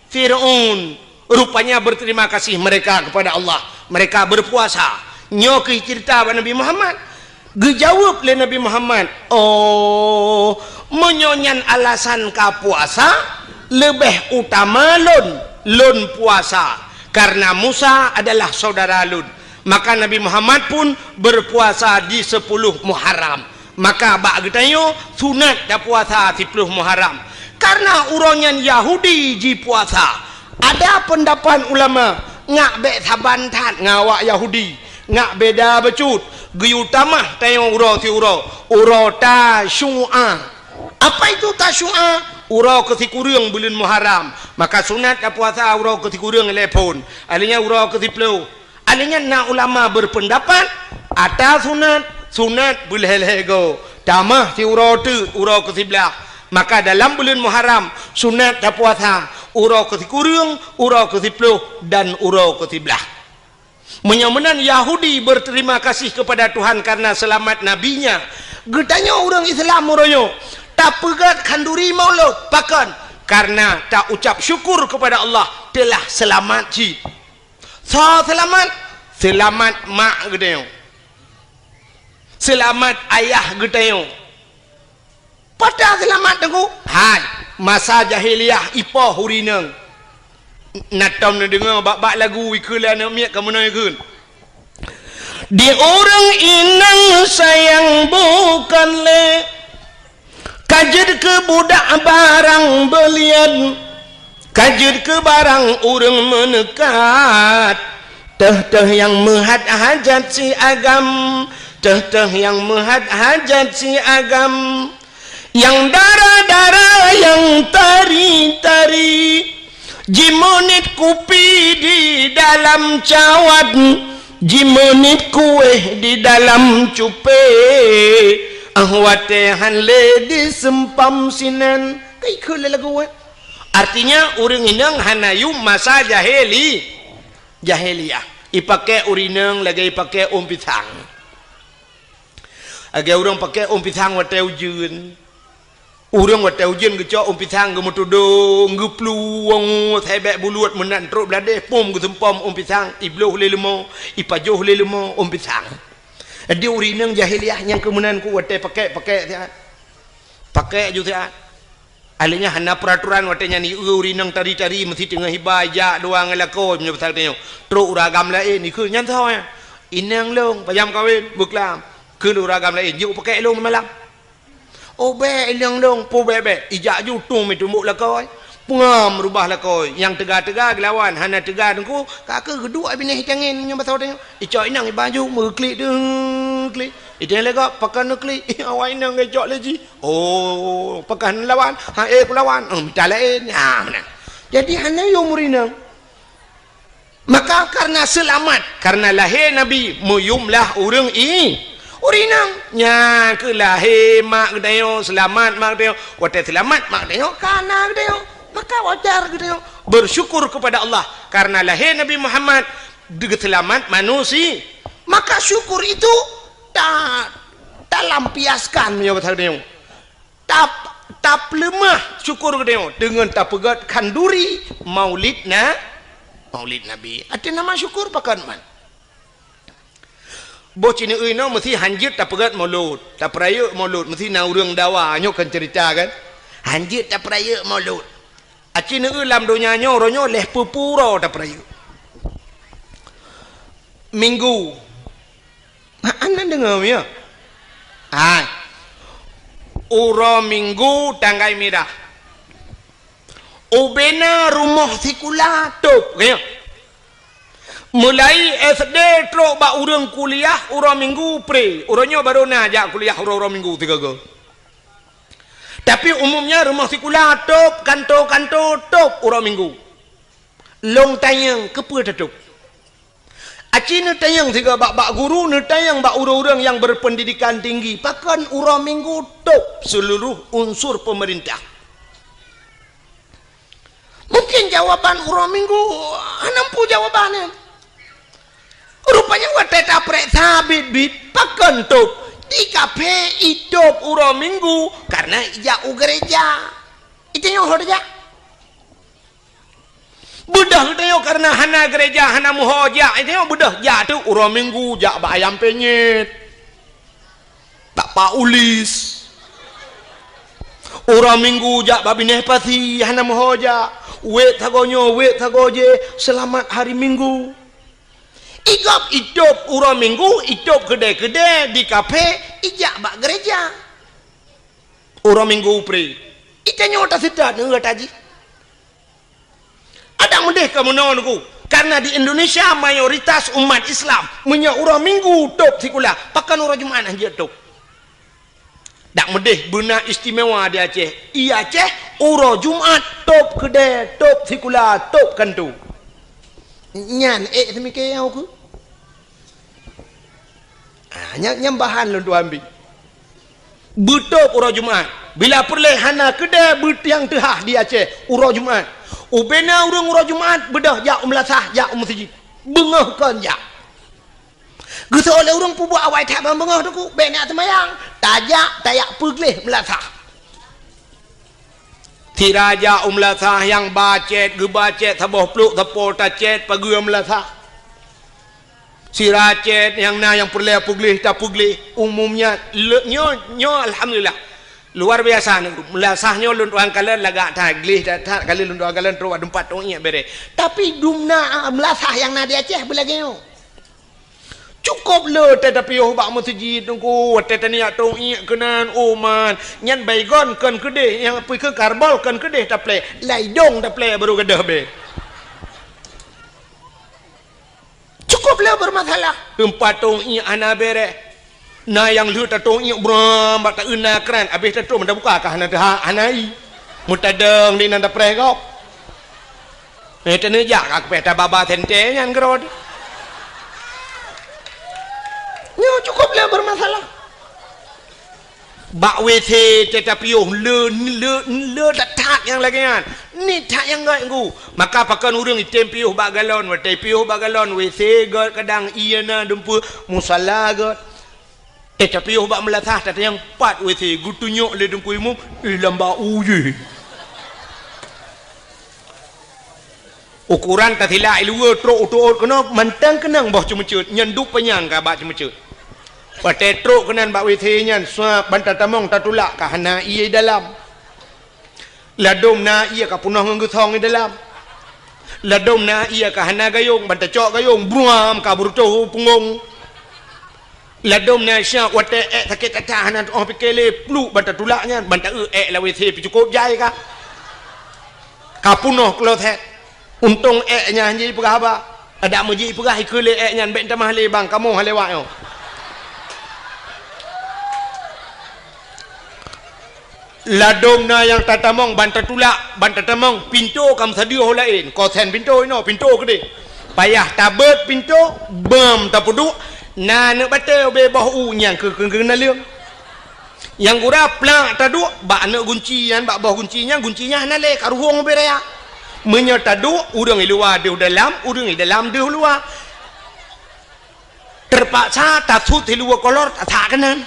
Fir'aun rupanya berterima kasih mereka kepada Allah mereka berpuasa nyoki cerita Nabi Muhammad gejawab oleh Nabi Muhammad oh menyonyan alasan ka puasa lebih utama lun puasa karena Musa adalah saudara lun maka Nabi Muhammad pun berpuasa di 10 Muharram maka bak getayo sunat dah puasa 10 Muharram karena uronyan Yahudi ji puasa ada pendapat ulama ngak be sabantat ngawak Yahudi ngak beda becut geyutamah tayo uro ti uro tasyu'a apa itu tasyu'a uro ketikurung bulan Muharram maka sunat dah puasa uro ketikurung lepon alinya uro ketiplu alinya na ulama berpendapat ada sunat bulhelego tamah ti uro tu uro ketiblah maka dalam bulan Muharram sunat dah puasa uro ketikurung uro ketiplu dan uro ketiblah menyamanan Yahudi berterima kasih kepada Tuhan karena selamat nabinya getanya orang Islam muroyo tak pegat kanduri maulud pakan karena tak ucap syukur kepada Allah telah selamat ji so selamat mak getanya selamat ayah getanya pada selamat tengku hai masa jahiliyah ipoh hurineng natam na dengar bak lagu ikulah nak miak kamu nak ikut di orang inang sayang bukan le kajir ke budak barang belian kajir ke barang orang menekat teh yang menghad hajat si agam teh yang menghad hajat si agam yang darah-darah yang tari-tari jimonit kupi di dalam cawat jimonit kue di dalam cupe ahwatehan le di sempam sinan kai kele lagu artinya urang inang hanayu masa jahiliyah ipake urinang lagi ipake pisang agak urang pakai pisang wate ujun urang wate ujun gecok pisang gemutudung gepluang thebek buluat menan truk belade pom gesempom pisang ibloh lelemo ipajoh lelemo pisang dia urinang jahiliyah yang kemudian ku wate pakai juga alinya hana peraturan watenya ni urinang tari-tari mesti tengah hibaya doang elako punya pasal tanya truk uragam lain ni ke nyantau ya inang long payam kawin buklam ke uragam lain juk pakai long malam oh be ilang long po bebe ijak ju tum itu muk lakoi pengam rubah lakoi yang tegak-tegak lawan hana tegak dengku kakak kedua bini hitangin punya pasal tanya icok inang baju meklik deng klik itu lega pakan klik awak inang ngejok lagi oh pakan lawan ha ku lawan minta lain ha mana jadi hana yo murinang maka karena selamat karena lahir nabi muyumlah urang urinang nya ke lahir mak gedayo selamat mak gedayo wate selamat mak gedayo kana gedayo maka wajar gedayo bersyukur kepada Allah karena lahir Nabi Muhammad selamat manusia maka syukur itu tak lampiaskan ya betul dia tap lemah syukur kedeo dengan tap pegat kanduri maulid nabi ada nama syukur pakan man bocin euy no mesti hanjit tap pegat maulud tap raya maulud mesti na urang dawa nyo kan cerita kan hanjit tap raya maulud acin euy lam donya nyo ronyo leh pupuro tap raya minggu mana dengar ya uro minggu tanggai merah ubena rumah sikula top kaya mulai SD teruk bak urang kuliah uro minggu pre uronyo baru najak kuliah uro minggu 3 go tapi umumnya rumah sikula top kanto top uro minggu long tayang kepa top aci ne tayang tiga bak guru ne tayang bak urang-urang yang berpendidikan tinggi pakan urang minggu top seluruh unsur pemerintah mungkin jawaban urang minggu nampu jawabannya rupanya watet aprek sabit bit pakan top di kafe hidup urang minggu karena jauh gereja itu nyohor aja budah itu karena hana gereja hana muhoja itu budah jatuh urang minggu jak bak ayam penyet tak paulis urang minggu jak bak bineh pati hana muhoja wet tagonyo wet tagoje selamat hari minggu igap hidup urang minggu hidup gede-gede di kafe ijak bak gereja urang minggu pre itu nyota sedat enggak taji ada mendeh kamu nonku karena di Indonesia mayoritas umat Islam punya urang minggu top sikula pakan urang Jumat aja top dak mendeh benar istimewa di Aceh iya Aceh urang Jumat top gede top sikula top kantu nyan semikir aku nyambahan lu tu ambil betul urang Jumat bila perleh hana kedai yang tehah di Aceh urang Jumat ubena urang Jumat bedah jak melasah jak masjid bengah kan jak geus oleh urang pubuh awai tak bengah tu ku benak semayang tajak tayak pegleh melasah tiraja melasah yang bacet gebacet saboh pluk tepo tacet pagi melasah si racet yang perleh pugleh tak pugleh umumnya nyo alhamdulillah luar biasa nih melasahnya lunduan kalian laga taglih tak kali lunduan kalian terus empat tongnya bere tapi dumna melasah yang nadi Aceh belageo cukup le tetapi oh bak masjid tungku tetania tongnya kenan oman nyan baygon kan kedeh yang pergi ke karbol kan kedeh taple laidong taple baru kedah be cukup le bermasalah empat tongnya ana bere na yang lu tatong iu bram bak ta una kran habis tatong mendak buka kah na dah anai mutadeng di nanda pregok tene jak ak peta baba tente nyan grod nyo cukup lah bermasalah bak WC tetapi le tak yang lagi kan ni tak yang gak ku maka pakan urang item piuh bak galon watai piuh bak galon WC god kadang iana dempu musalla god tapi ubak melatah tata yang pat WC gutunyok le dengku imum lamba uye ukuran tatila ilua trok utuot kena mantang kenang bah cemecut nyanduk penyang ka bak cemecut pate trok kenan bak WC nyan suap bantat tamong tatulak ka hana iye dalam ladom na iya ka punah ngengusong di dalam ladom na iya ka hana gayung bantat cok gayung buam ka burtoh pungong ladom na syak wate sakit tahan oh pikele plu banta tulaknya banta la WC pi cukup jai ka kapunoh klothet untung nya hanji pegah ada muji pegah ikule nya ben tamah le bang kamu halewak yo ladom na yang tatamong banta tulak banta tamong pintu kam sadio lain ko sen pintu ino pintu gede payah tabet pintu bam tapuduk na nak batal be bahu nyang ke na leung yang gura plak taduk bak nak guncian bak bawah guncinya na le karuhong be raya menya taduk urang luar di dalam urang dalam di luar terpaksa tatut di luar kolor tak kanan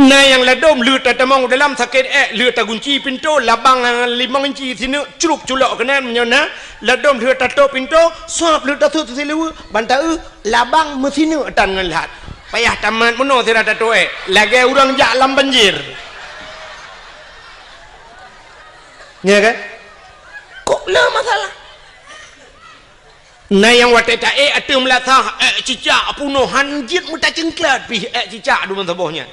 Nah yang ladom lut tatamong dalam sakit lut tagunci pintu labang 5 inci sini curuk culok kena menyona ladom lut tato pintu suap lut tato silu bantau labang mesinu atan ngelat payah tamat meno sira tato lagi urang jak lam banjir ya kan kok lah masalah nah yang wateta atu melatah cicak punuh hanjit muta cengklat pi cicak du mentobohnya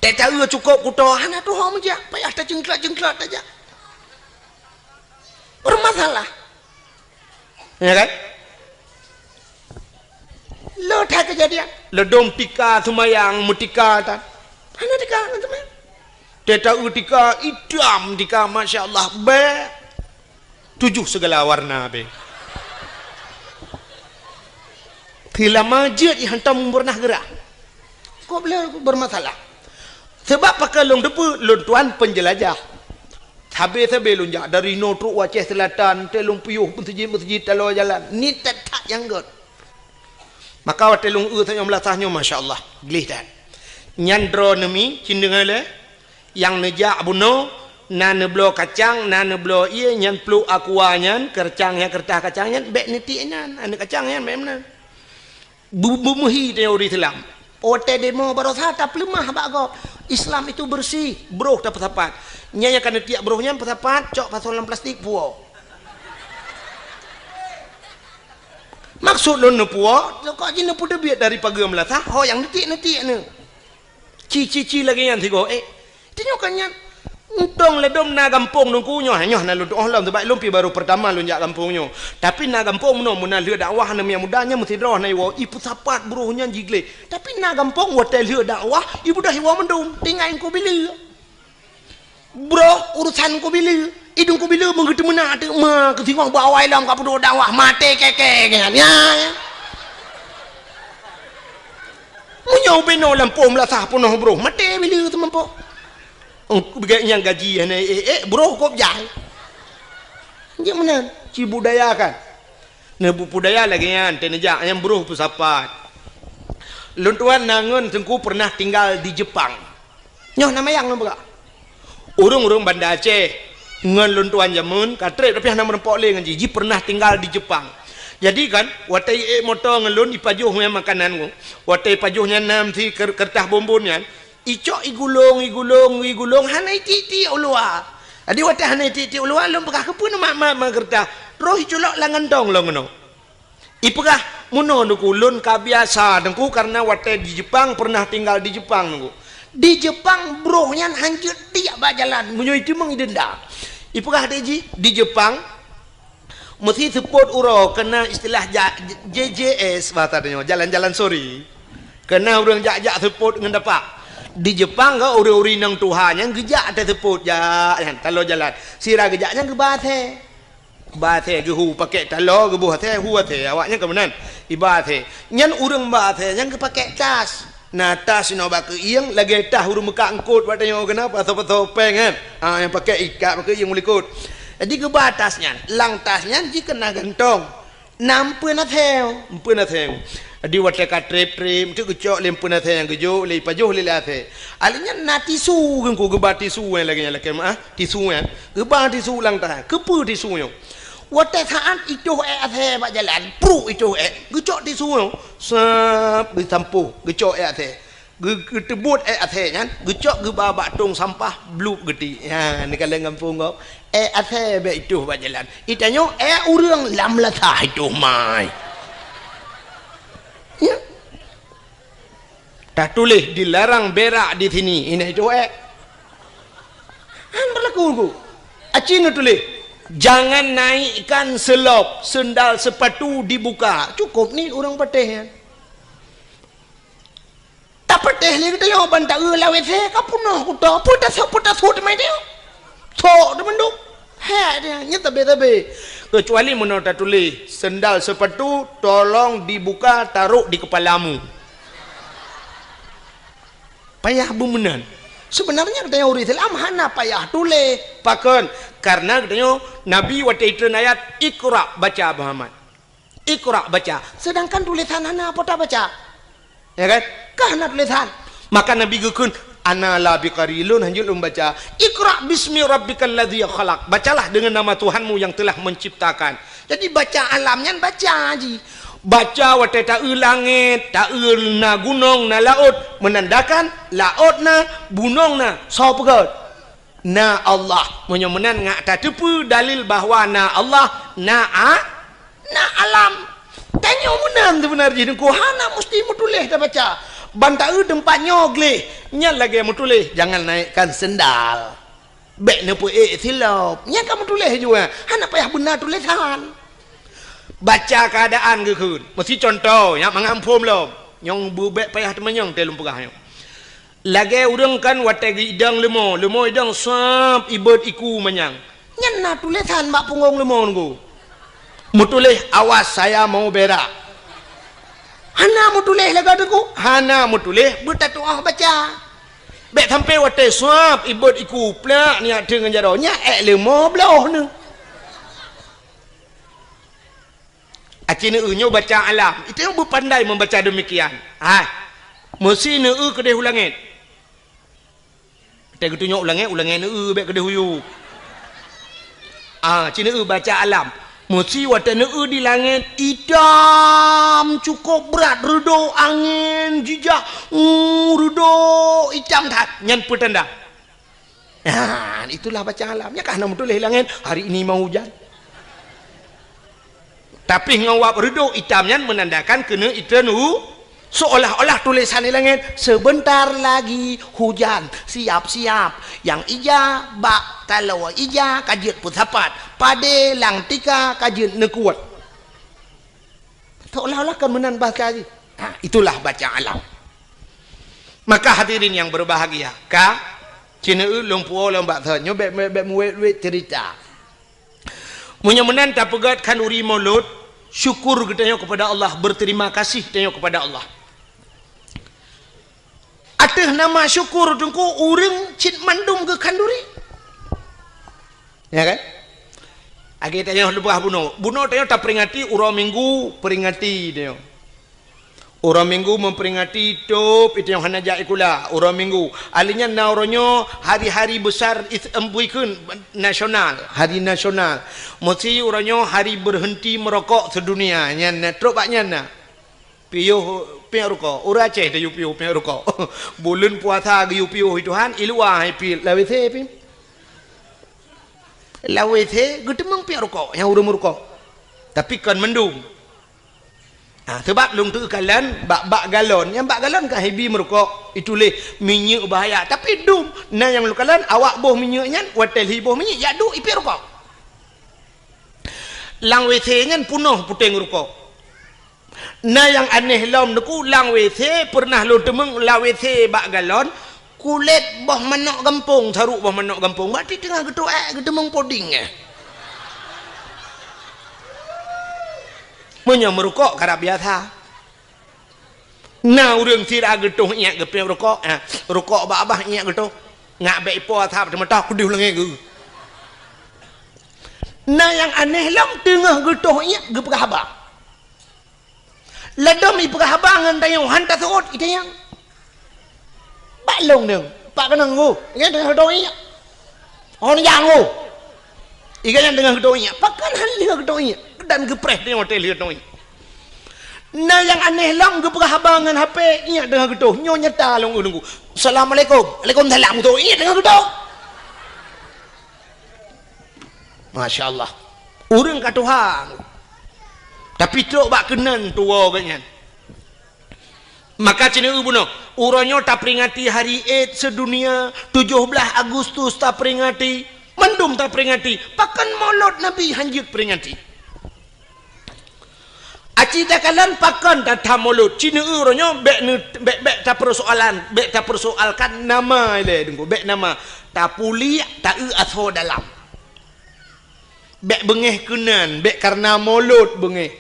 tak tahu cukup kutohan tu hom je payah tak jengklat aja bermasalah ya kan lo tak kejadian lo dom tika sumayang mutika tan mana tika teman tak tahu tika idam tika masya-Allah be 7 segala warna be bila majid hantam pernah gerak kok boleh bermasalah sebab pakai long depu long tuan penjelajah habis lonjak dari Notruk Aceh Selatan telung puyuh masjid talo jalan ni tak yang god maka telung saya melatahnya masya-Allah gelih dah nyandro nemi cindengale yang nejak buno nan blo kacang nan blo ia nyan plu akuanyan kercang yang kertah kacangnya bek niti nan ane kacangnya memang bumuhi teori Islam ote demo barosa tak lemah bago Islam itu bersih bro dapat tepat nyanya kan tiap brohnya tepat cok pasolan plastik puo maksud lo ne puo kok jine pu debiat dari pagi melatah ho yang netik ne ci lagi yang tigo tinyokannya Untong ledom na gampong nung kunyo hanyo na lu oh lam sebab lumpi baru pertama lu jak gampongnya tapi na gampong no mun leu dakwah na yang mudanya mesti droh na iwo ipu sapat buruhnya jigle tapi na gampong hotel leu dakwah ibu dah iwo mendum tingain ko bila bro urusan ko bila idung ko bila menggetu mena ate ma ke singong bawai lam ka pudo dakwah mate keke kan ya munyo beno lampom la sah punoh bro mate bila tempo begini yang gaji bro kok jahil dia mana ci budaya kan nebu budaya lagi yang tenejak yang bro pusapat luntuan nangun tengku pernah tinggal di Jepang nyoh nama yang nombor urung Banda Aceh ngan luntuan jamun katre tapi nama rempok le ngan ji pernah tinggal di Jepang jadi kan watai motor ngelun ipajuh makanan ko watai pajuhnya nam si kertas bombonnya icok igulung hanai titi ulua adi wata hanai titi ulua lom pekah kepun mak kerta roh icolok langan dong lo ngono ipekah muno nuku lun kabiasa dengku karena wata di Jepang pernah tinggal di Jepang nunggu di Jepang brohnya hancur tiap bajalan munyo itu meng denda ipekah deji di Jepang mesti support uro kena istilah JJS bahasanya jalan-jalan sorry kena urang jak support dengan dapat di Jepang ke uri-uri nang Tuhan yang gejak ada teput ya kalau jalan sira gejaknya ke bathe gehu pakai talo ke buah teh huate awaknya kemenan ibathe nyan urang bathe yang ke pakai tas nah tas no bak ieng lagi tah urang meka angkut padanya kenapa topeng kan yang pakai ikat pakai yang mulikut jadi ke batasnya lang tasnya jika kena gantong nampu na theo di wate ka trip tu gecok lempun athe yang gejo le pajuh le athe alinya na tisu ku geba tisu lagi lagi tisu geba tisu lang ta kepu tisu yo wate saat itu athe ba jalan pru itu gecok tisu yo sap ditampu gecok athe getebut athe nyan gecok geba batung sampah bluk geti ya ni kala ngampung go athe be itu ba jalan itanyo urang lam latah itu mai ya. Tak tulis dilarang berak di sini. Ini itu berlaku. Acing tulis jangan naikkan selop sendal sepatu dibuka. Cukup ni orang pateh ya. Tak pateh lagi tu yang bantah lawe saya kapunah kuda putas hut mai dia. Sok de menduk. Ha dia nya tabe kecuali menurut tulis sendal sepatu tolong dibuka taruh di kepalamu payah bumenan sebenarnya katanya uri Islam hana payah tulis pakon karena katanya Nabi waktu itu ayat Iqra baca Muhammad Iqra baca sedangkan tulisan hana apa tak baca ya kan kahana tulisan maka Nabi gukun ana la biqarilun hanjul baca iqra bismi rabbikal ladzi khalaq, bacalah dengan nama Tuhanmu yang telah menciptakan. Jadi baca alamnya baca haji, baca wate ta'u langit ta'u na gunung na laut, menandakan laut na gunung na sapa na Allah, menyemenan ngak ta tepu dalil bahawa na Allah na alam. Tanya menang tu benar je ku hana mesti mutulih dah baca. Bantau tempatnya gleh, nya lagi mutulih jangan naikkan sendal. Bek ne pu silap. Nya kamu tulis juga. Hana payah benar tulisan. Baca keadaan ke kun. Mesti contoh ya mangampum lo. Nyong bu bek payah temenyong telum pegah. Lagi urang kan wategi idang lemo idang sap ibad iku manyang. Nya na tulisan mak punggung lemo ngku. Mutulih awas saya mau berak. Hana mutulih laga deku. Hana mutulih bertatuah baca. Bek sampai wate suap ibad iku plak ni dengan jaronya lemo belah ni. Acina unyo baca alam. Itu yang berpandai membaca demikian. Mesti ne kedeh ulangit. Kita tunjuk ulangit ne bek kedeh huyu. Cina baca alam. Mesti wate ne di langit hitam cukup berat, redo angin jijak, redo hitam tak nyan petanda. Itulah baca alamnya kan nama tulis langit hari ini mau hujan. Tapi ngawap redo hitamnya menandakan kena itenu seolah-olah tulisan di langit sebentar lagi hujan, siap-siap. Yang ija bak kalau ija kajian putapat pade lang tika kajian nekuat. Seolah-olah kan menan bahasa lagi. Itulah baca alam. Maka hadirin yang berbahagia, cina lumpuo lombak tanya bek muwet cerita. Munya menan tak pegat kan uri mulut syukur kita kepada Allah, berterima kasih kita kepada Allah. Ada nama syukur tungku urang cit mandum ke kanduri. Ya kan? Agi tanya lebah buno tanya tak peringati urang minggu peringati dia. Urang minggu memperingati hidup itu yang hana jai kula urang minggu. Alinya nauronyo hari-hari besar embuikeun nasional, hari nasional. Mesti uranyo hari berhenti merokok sedunia. Nya truk baknya na. Piuh rokok. Ura Aceh dah piuh rokok. Bulan puasa ge piuh Tuhan ilua pi lawethe pi. Lawethe gedemang piuh rokok yang urang rokok. Tapi kan mendung. Sebab lung tu kalan bak galon, yang bak galon kan hebi merokok itu leh minyak bahaya. Tapi dum na yang lu kalan awak boh minyaknya watel hiboh minyak ya du ipi rokok. Lang WC nya punuh puteng rokok. Na yang aneh lom deku lang WC pernah lu temeng la WC bak galon kulit boh manok gampung, saruk boh manok gampung. Berarti tengah gedemong poding Munya merokok karena biasa. Nah urang sira getuh nyak gepe rokok, rokok abah nyak getuh. Ngak bek ipo thap temata kudih lenge ge. Nah yang aneh lam tengah getuh nyak gepe habang. Ladom ipo habang ngan tayong hanta suot itayang. Pak long deng, pak kenang go. Ngan tengah getuh nyak. On yang go. Ikan yang tengah getuh nyak, pak kan hal getuh nyak. Dan gepres dia hotel lihat noi. Nah yang aneh lang geprah habangan HP nya dengan gedoh nyo nyata long nunggu. Assalamualaikum. Waalaikumsalam tu. Iya dengan gedoh. Masya-Allah. Urang ka Tuhan. Tapi tok bak kenan tua ganyan. Maka cina buno, uranyo tak peringati hari Eid sedunia 17 Agustus tak peringati, mendum tak peringati, pakan maulud Nabi hanjut peringati. Acita kalan pakan tata mulut cina uronyo bek tak persoalkan nama ile dengku bek nama tak puli tak aso dalam bek bengeh kenan bek karena mulut bengeh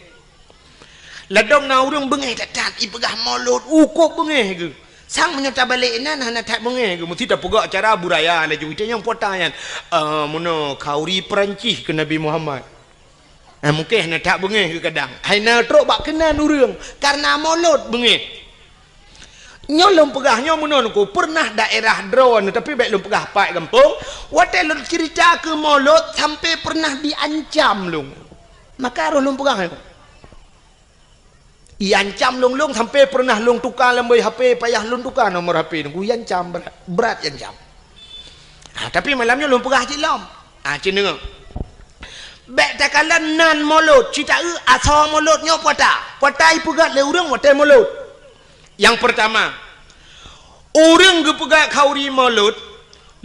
ladong na urang bengeh tak ipegah mulut ukuk bengeh ke sang menyata balik nan hana tak bengeh ke mesti tak pegak acara buraya la ju yang potangan mono kauri Perancis ke Nabi Muhammad. Mungkin nak tak bengeh ke kadang. Haina truk bak kena urang karena mulut bengeh. Nyolong pegahnya menonku pernah daerah drone tapi baik lom pegah pai kampung. Watel lom cerita ke mulut sampai pernah diancam lom. Maka roh lom pegah. Iancam long sampai pernah long tukar lembai HP payah long tukar nomor HP nunggu iancam berat iancam. Tapi malamnya long pegah cilom. Cina dengar. Baik takalan nan mulut cerita asal mulutnya puata. Puata ipegat le urang watai mulut. Yang pertama, orang gepegat kauri mulut,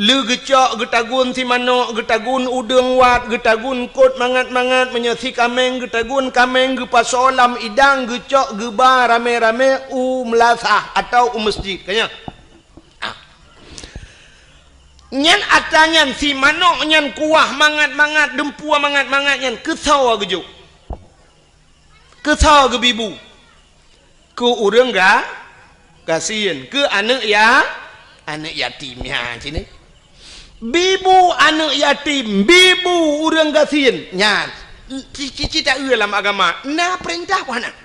le gecak getagun si manok, getagun udang wat, getagun kot mangat-mangat menyesi kameng, getagun kameng gepasolam idang gecak geba rame-rame melasah atau masjid kayaknya. Nyan atanyan si manok nyan kuah mangat-mangat dempua mangat-mangat nyan kesau gejuk. Kesau ge bibu. Ke urang ga kasihan ke anak yatim ya sini. Bibu anak yatim, bibu urang kasihan. Nyan cici tak dalam agama. Nah perintah apa nak?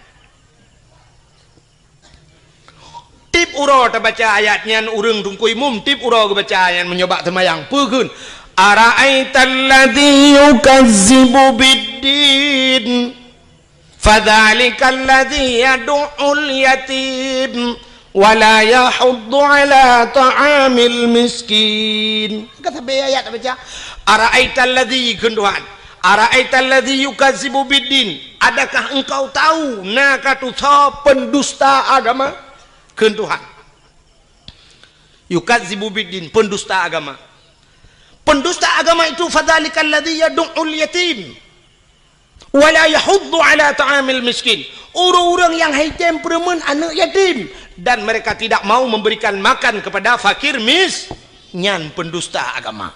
Tip uro ta baca ayatnya urang tungkui mum tip uro ke baca ayat menyoba temayang pegun ara'aital ladzi yukazzibu biddin fadzalikal ladzi yad'ul yatim wala yahuddu ala ta'amil miskin. Kata ayat baca ara'aital ladzi kenduhan ara'aital ladzi yukazzibu biddin, adakah engkau tahu nakatu pendusta agama? Keun Tuhan. Yukadzibu biddin, pendusta agama. Pendusta agama itu fadzalikal ladzi yad'ul yatim wala yahuddu ala ta'amil miskin. Orang-orang yang haitem peremen anak yatim dan mereka tidak mau memberikan makan kepada fakir nyan pendusta agama.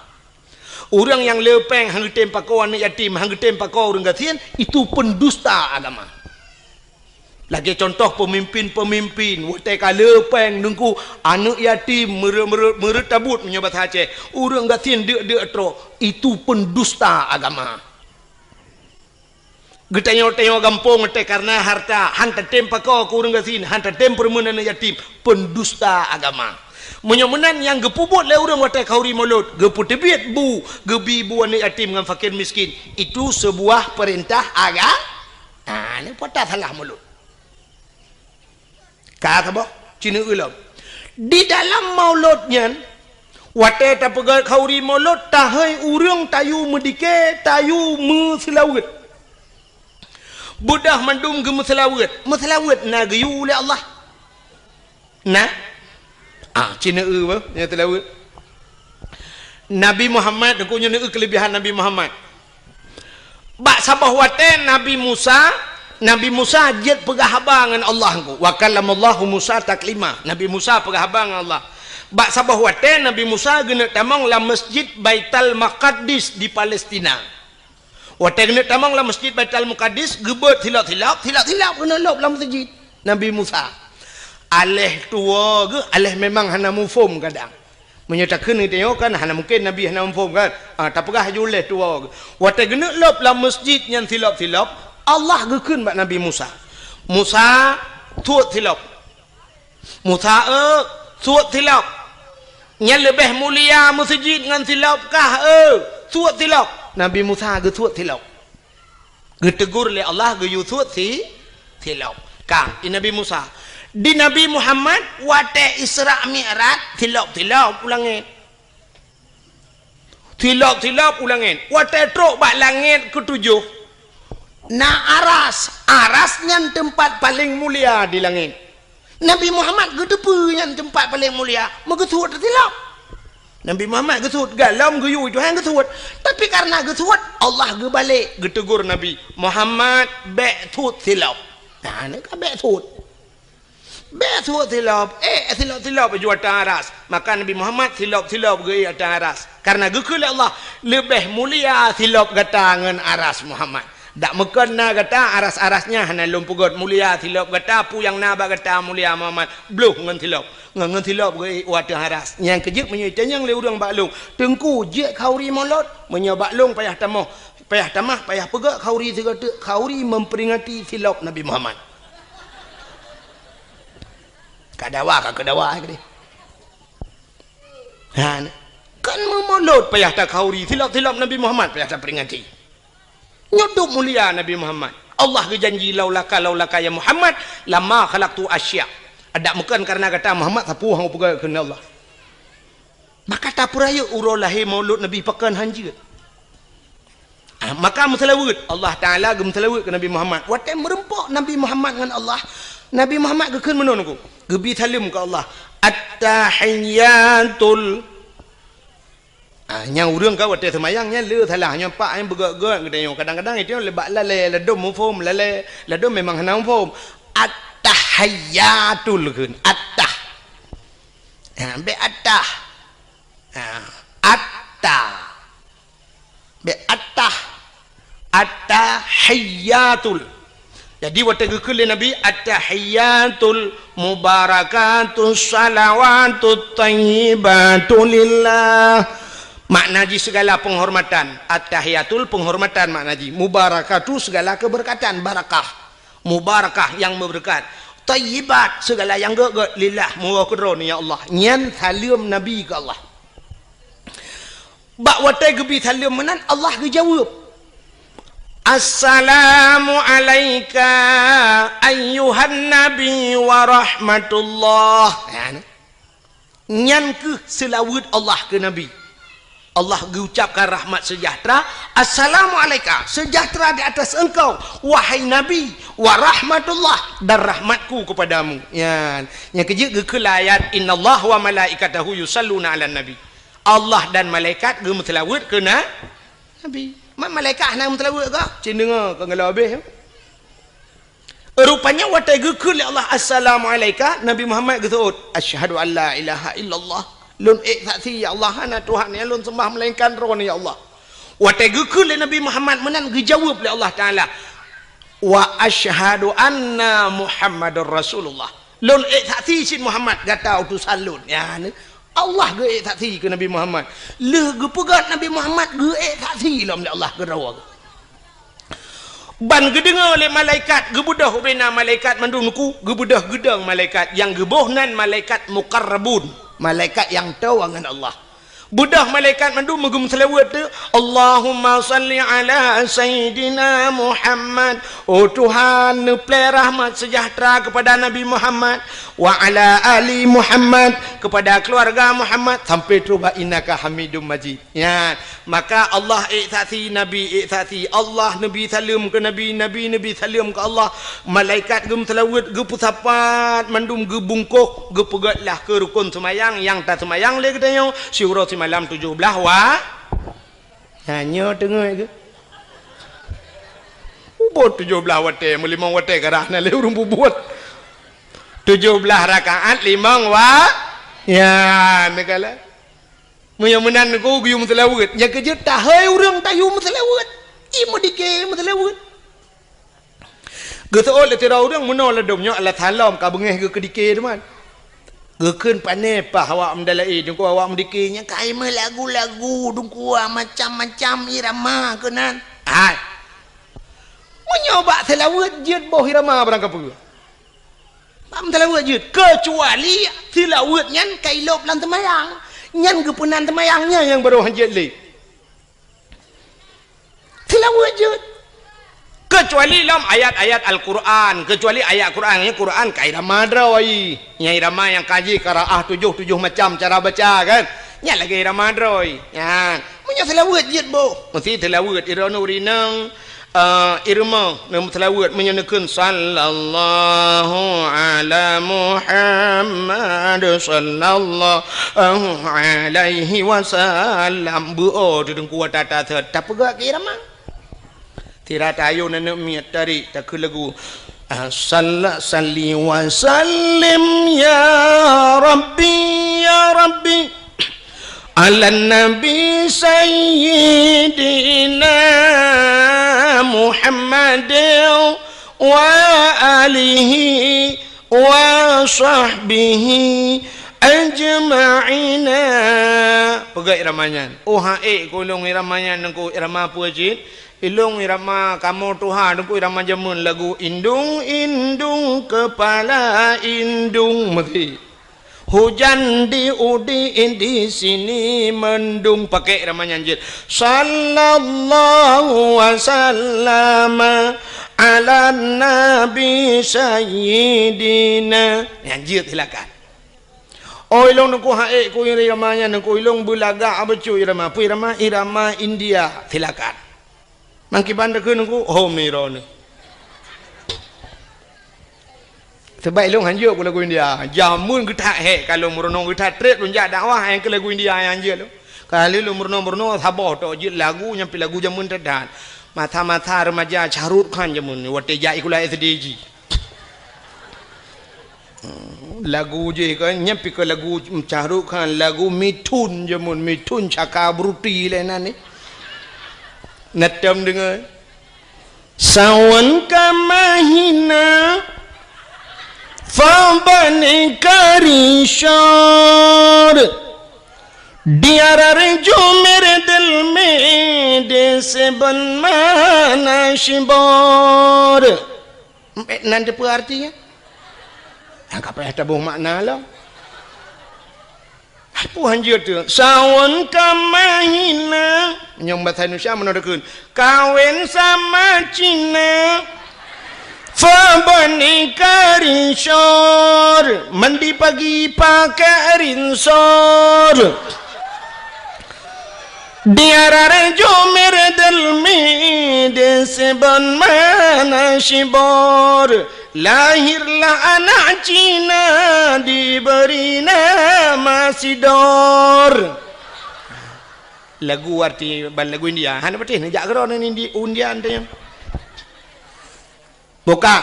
Orang yang lepeng hanggetem pakau anak yatim, hanggetem pakau orang gatian itu pendusta agama. Lagi contoh pemimpin-pemimpin watai kala peng nungku anak yatim meretabut menyobat Aceh urang gatin dek tro itu pendusta agama. Getanyo-tanyo gampung te karena harta hanta tempa kau urang gatin hanta tem permenan yatim pendusta agama. Menyomenan yang gepubut le urang watai kauri mulut gepu tebiat bu gebi bu anak yatim dengan fakir miskin itu sebuah perintah agama. Ni patah salah mulut. Kata bah, Cina ulam. Di dalam mauludnya, watai tak pegat kauri maulud, tahai urang tayu medike, tayu meselawat. Budah mandum ke meselawat. Meselawat na gayu oleh Allah. Nah, Cina bah, yang telawat. Nabi Muhammad, aku nyana kelebihan Nabi Muhammad. Bak sabah watai Nabi Musa jet pegahaba dengan Allah ku. Wa kallamallahu Musa taklima. Nabi Musa pegahaba dengan Allah. Bak sabah wate Nabi Musa gena tamang la masjid Baitul Maqdis di Palestina. Wate gena tamang la masjid Baitul Maqdis gebet hilap gena lop la masjid Nabi Musa. Aleh tua ke aleh memang hana mufum kadang. Menyatakan itu kan hana mungkin Nabi hana mufum kan. Tak pegah juleh tua ke. Wate gena lop la masjid yang hilap Allah gekun bak Nabi Musa. Musa tuat tilap. Musa tuat tilap. Yang lebih mulia masjid dengan tilap kah tuat tilap. Nabi Musa ge tuat tilap. Getegur le Allah ge yu tuat tilap. Kang di Nabi Musa. Di Nabi Muhammad wate Isra Mi'raj tilap ulangin. Tilap ulangin. Wate truk bak langit ketujuh. Nah arasnya tempat paling mulia di langit. Nabi Muhammad gedepu yang tempat paling mulia megetut tilap. Nabi Muhammad getut galam geyu itu hang getut. Tapi karena getut Allah gebalik getegur Nabi Muhammad betut tilap. Nah ni kan betut. Betut tilap. Tilap jual aras. Maka Nabi Muhammad tilap ge atas aras. Karena gekul Allah lebih mulia tilap gatangan aras Muhammad. Tak makan na kata aras-arasnya hana lumpugot mulia tilap kata pu yang naba kata mulia Muhammad bluh ngan tilap ge wadah aras yang kejip menyita yang le urang baklung tengku je kauri molot menyobaklung payah tamah payah pegak kauri segata kauri memperingati tilap Nabi Muhammad. Kadawa ke dia. Kan memulut payah tak kauri tilap-tilap Nabi Muhammad payah tak peringati. Nyudup mulia Nabi Muhammad. Allah berjanji laulaka ya Muhammad lama khalaqtu asya. Ada bukan karena kata Muhammad sapu hang pegang kena Allah. Maka tak peraya urau lahir maulud Nabi pakan hanji. Maka mutalawud Allah Taala mutalawud ke Nabi Muhammad. Watai merempok Nabi Muhammad dengan Allah. Nabi Muhammad kekan menon ku. Gebi talim ke Allah. At-tahiyyatul yang urang kau watai semayangnya le salah nyampak yang bergerak kita kadang-kadang itu lebak lale ledom mufum lale ledom memang henang mufum at-tahiyyatul kun at-tah be at-tah at-tah be at-tah at-tahiyyatul. Jadi watai gekul Nabi at-tahiyyatul mubarakatus salawatut thayyibatul lillah. Makna ji segala penghormatan. At-tahiyatul penghormatan makna ji. Mubarakatu segala keberkatan, barakah. Mubarakah yang berberkat. Tayyibat segala yang gak lillah muwakadron ya Allah. Nyan salim Nabi ke Allah. Bak watai gebi salim menan Allah dijawab. Assalamu alayka ayyuhan nabi wa rahmatullah. Nyan ke selawat Allah ke Nabi. Allah mengucapkan rahmat sejahtera. Assalamualaikum, sejahtera di atas engkau wahai Nabi, wa rahmatullah, dan rahmatku kepadamu. Yang kejut ke ayat innallah wa malaikatahu yusalluna ala nabi. Allah dan malaikat ge mutlawat kena Nabi. Malaikat nak mutlawat ke? Cin dengar ke ngala habis. Rupanya watai ge ke Allah assalamualaikum Nabi Muhammad ge taut asyhadu an la ilaha illallah. Lun saksi ya Allah hana Tuhan ya lun sembah melainkan roh ya Allah. Wa tegekul Nabi Muhammad menan dijawab oleh Allah Taala. Wa asyhadu anna Muhammadur Rasulullah. Lun saksi sin Muhammad gata utusan lun. Ya Allah ge saksi ke Nabi Muhammad. Le ge pegat Nabi Muhammad ge saksi oleh Allah ge rawa. Ban gedengar oleh malaikat gebudah bina malaikat mandungku gebudah gedang malaikat yang gebohnan malaikat muqarrabun. Malaikat yang tahu dengan Allah. Budah malaikat mandu megum selawat tu Allahumma salli ala sayyidina Muhammad. Oh Tuhan play rahmat sejahtera kepada Nabi Muhammad wa ala ali Muhammad, kepada keluarga Muhammad sampai tuba innaka Hamidum Majid. Ya, maka Allah iktasi Nabi iktasi Allah Nabi salam ke Nabi salam ke Allah. Malaikat gem selawat ge pusapat mandum ge bungkuk ge pegatlah ke rukun semayang yang tak semayang le katanya syura malam 17 wa hanya tengah ke buat 17 wate melimang wate karana le urung buat 17 rakaat limang wa ya negala mun menan ku guyum selawat nya kerja tahai urang tayu selawat imu dike selawat geto le tira urang menol domnya Allah taala ka bengeh ke dike teman gekeun pane pah awak mendalai dungku awak mendikirnya kai lagu-lagu dungku macam-macam irama kenan ai menyoba selawat jid boh irama barang apa pam selawat jid kecuali selawat nyan kai lop lan temayang nyan gepunan temayangnya yang baru hanjit le selawat jid kecuali dalam ayat-ayat Al-Quran, kecuali ayat Quran, Quran kairah madroi, nya irama yang kaji qiraah 7 macam cara baca kan, nya lagi irama madroi, ya, punya selawat jid bo, mesti selawat irana urinang, irama, nam selawat menyenekan sallallahu ala Muhammad sallallahu alaihi wasallam, buo dengku tata tak pegak irama. Tidak tahu nak miat dari tak lagu salli wa sallim ya Rabbi ala nabi sayyidina Muhammad wa alihi wa sahbihi ajma'ina pegai iramanyan oh hae ko ilong iramanyan nengku irama puajit ilong irama kamu Tuhan nengku irama jamun lagu indung indung kepala indung mati hujan di sini mendung pakai iramanyan jit sallallahu wasallam ala nabi sayyidina yang jit silakan oh ilong nengku hae ku iramanya nengku ilong bulaga abecu irama pu irama India silakan mangki banda ke nengku oh mirone sebab ilong hanjur ku lagu India jamun kita he kalau murno kita trek lunja dakwah yang ke lagu India yang hanjur kalau lu murno sabah to jit lagu nyampi lagu jamun tedan mata-mata remaja Charut Khan jamun wate jai kula SDG lagu je kan nyampi ke lagu Charut Khan lagu mitun jamun mitun Chakabruti lena ni natam dengar sawan ka mahina fabani karishar diarar jo mere dil mein dese banmana shibor nanti apa artinya angka apa ada buah makna lah apa hanjir tu sawan kamahina yang bahasa Indonesia menurutkan kawin sama Cina fabani karishor mandi pagi pakai rinsor diarar jo mere dil mein dese banmana shibor lahirlah anak Cina diberi nama Sidor lagu arti ban lagu India hana patih ni jak keron ni undian tu yang buka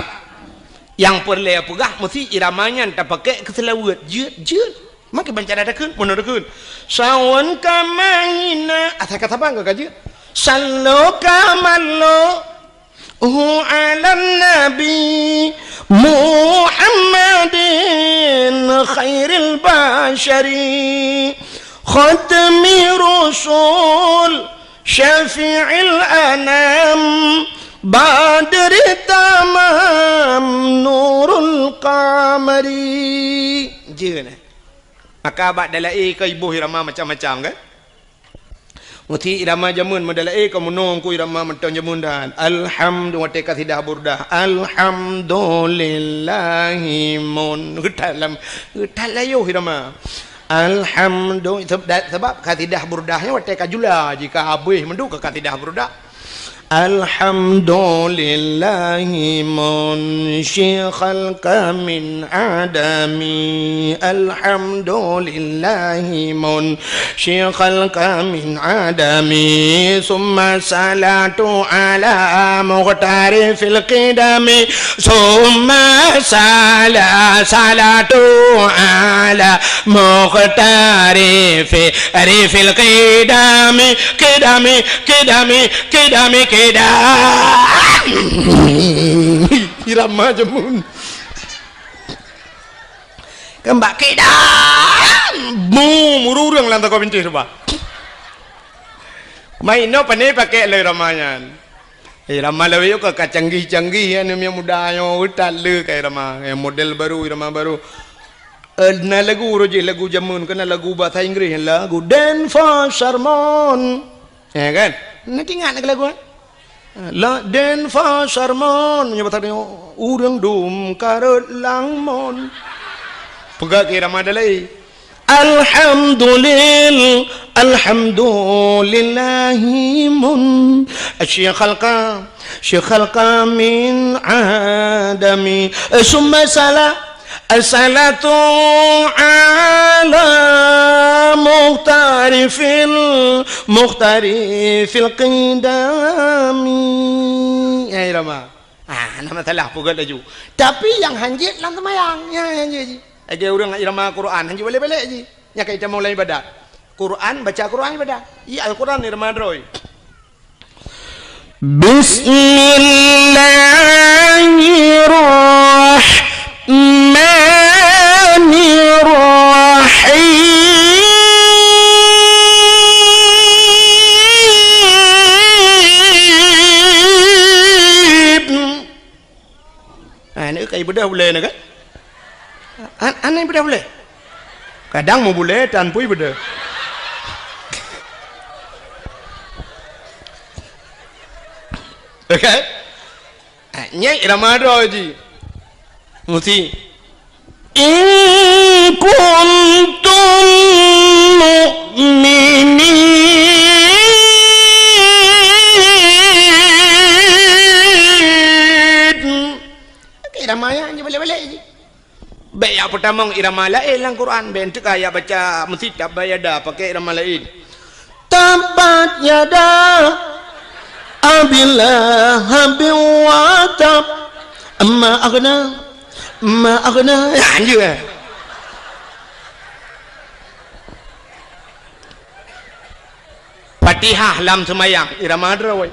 yang perle pegah mesti iramanya tak pakai keselawat jeut maka bancana dakun menurutkan sawan kamahina asal kata apa enggak kaji sallu kamallo ala nabi Muhammadin khairil bashari khatmi rusul syafi'il anam badri tamam nurul qamari jeuna maka abad dalai ke ibu irama macam-macam kan muti irama jamun madalai ke menong ku irama mentong jamun dan alhamdulillah te kasidah burdah alhamdulillahi mun getallayo irama alhamdulillah sebab kasidah burdahnya wate kajula jika habis mendu ke kasidah burdah alhamdulillahi munshi khalqa min adami alhamdulillahi munshi khalqa min adami summa salatu ala muqtari fil qidami summa salatu ala muqtari fil qidami irama jamun kembak kedam mururang lantak kau binti sebab main no pane pakai le ramanyan irama lewe yo ke canggih-canggih anu yang muda yo utal le kai irama model baru irama baru na lagu roje lagu jamun kena lagu bahasa Inggris lagu Dan for Sermon ya kan nanti ingat lagu la den fa sarmon nyebut tadi urang dum karut langmon pegak kira madalai alhamdulillahi mun syekh khalqa min adami summa salatu ala muhtari fil qidami ya irama nama salah pugat laju tapi yang hanjit lang temayang ya hanjit aja orang irama Quran hanjit balik-balik aja nya kita mau lain ibadat Quran baca Quran ibadat ya Al-Quran irama droy Bismillahirrahmanirrahim bedah boleh nak kan? Anai bedah boleh. Kadang mau boleh tanpa bedah. Okay? Nyai Ramadan ji. Mesti in kuntum mu'minin. Irama je boleh-boleh je. Baik yang pertama irama lain dalam Quran. Bentuk ayat baca mesti tabat yada pakai irama lain. Tabat yada abillah biwatab amma aghna ya anjir Fatihah dalam semayang irama drawai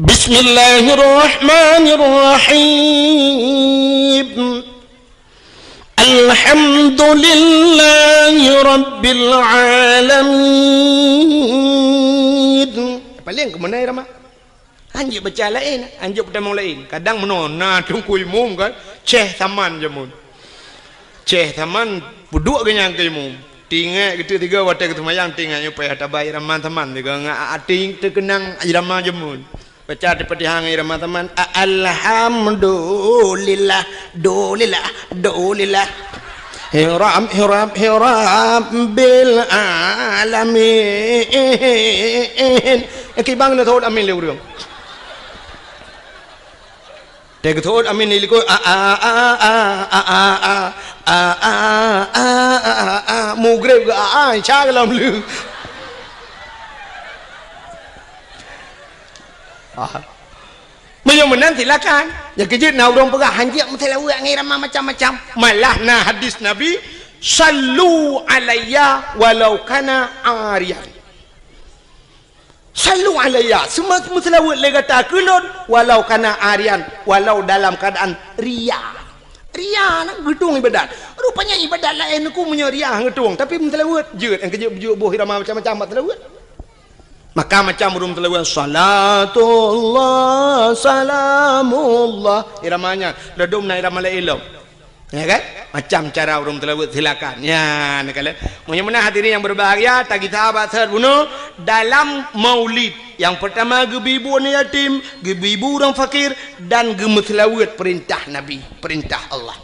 Bismillahirrahmanirrahim Alhamdulillahi rabbil alamin. Paling ke mana irama? Anjir baca lain, anjir pertama lain. Kadang menona tungku imum kan, ceh taman je mun. Ceh taman buduk kenyang ke imum. Tinggal kita tiga watak kita mayang tinggal supaya tabai irama taman juga ngak ating terkenang irama je mun. Baca seperti hang irama taman. Alhamdulillah, dolillah. Hiram bil alamin. Kibang na thod amin lewrung. Teg thod amin niliko mugre chaglam lu. Menyamanan silakan. Ya kejut na urang pegah hanjak mutelawa ngirama macam-macam. Malah na hadis Nabi sallu alayya walau kana ariyan. Sallu alayya semua selawat le kata kulun walau kana arian walau dalam keadaan ria nak gedung ibadat rupanya ibadat lain aku punya ria gedung tapi selawat jeut yang kerja bujuk buh irama macam-macam selawat maka macam urung selawat salatullah salamullah iramanya redum na irama lain ya kan macam cara urung telawat silakan ya nak kalian munya-munya hadirin yang berbahagia tak kita bahas bunuh dalam maulid yang pertama gebibu ni yatim gebibu orang fakir dan gemetelawat perintah Nabi perintah Allah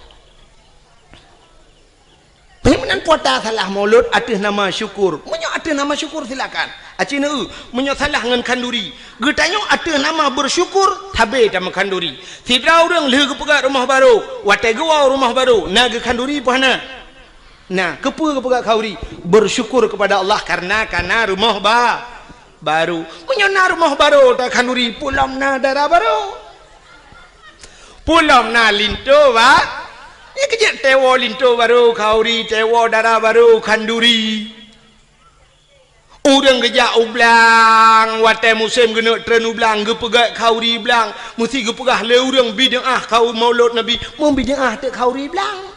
munya puasa salah maulud atas nama syukur munya atas nama syukur silakan acina munya salah ngan kanduri getanyo atas nama bersyukur tabe sama kanduri tidak orang leh kepegat rumah baru watai gua rumah baru naga kanduri pahana nah kepegat kauri bersyukur kepada Allah karena rumah baru munya na rumah baru tak kanduri pulam na darah baru pulam na linto ba ya kejap tewo linto baru kauri tewo darah baru kanduri orang kejap ublang watai musim kena tren ublang gepegak kauri blang mesti gepegah le orang bid'ah kau maulud Nabi mau bid'ah tak kauri blang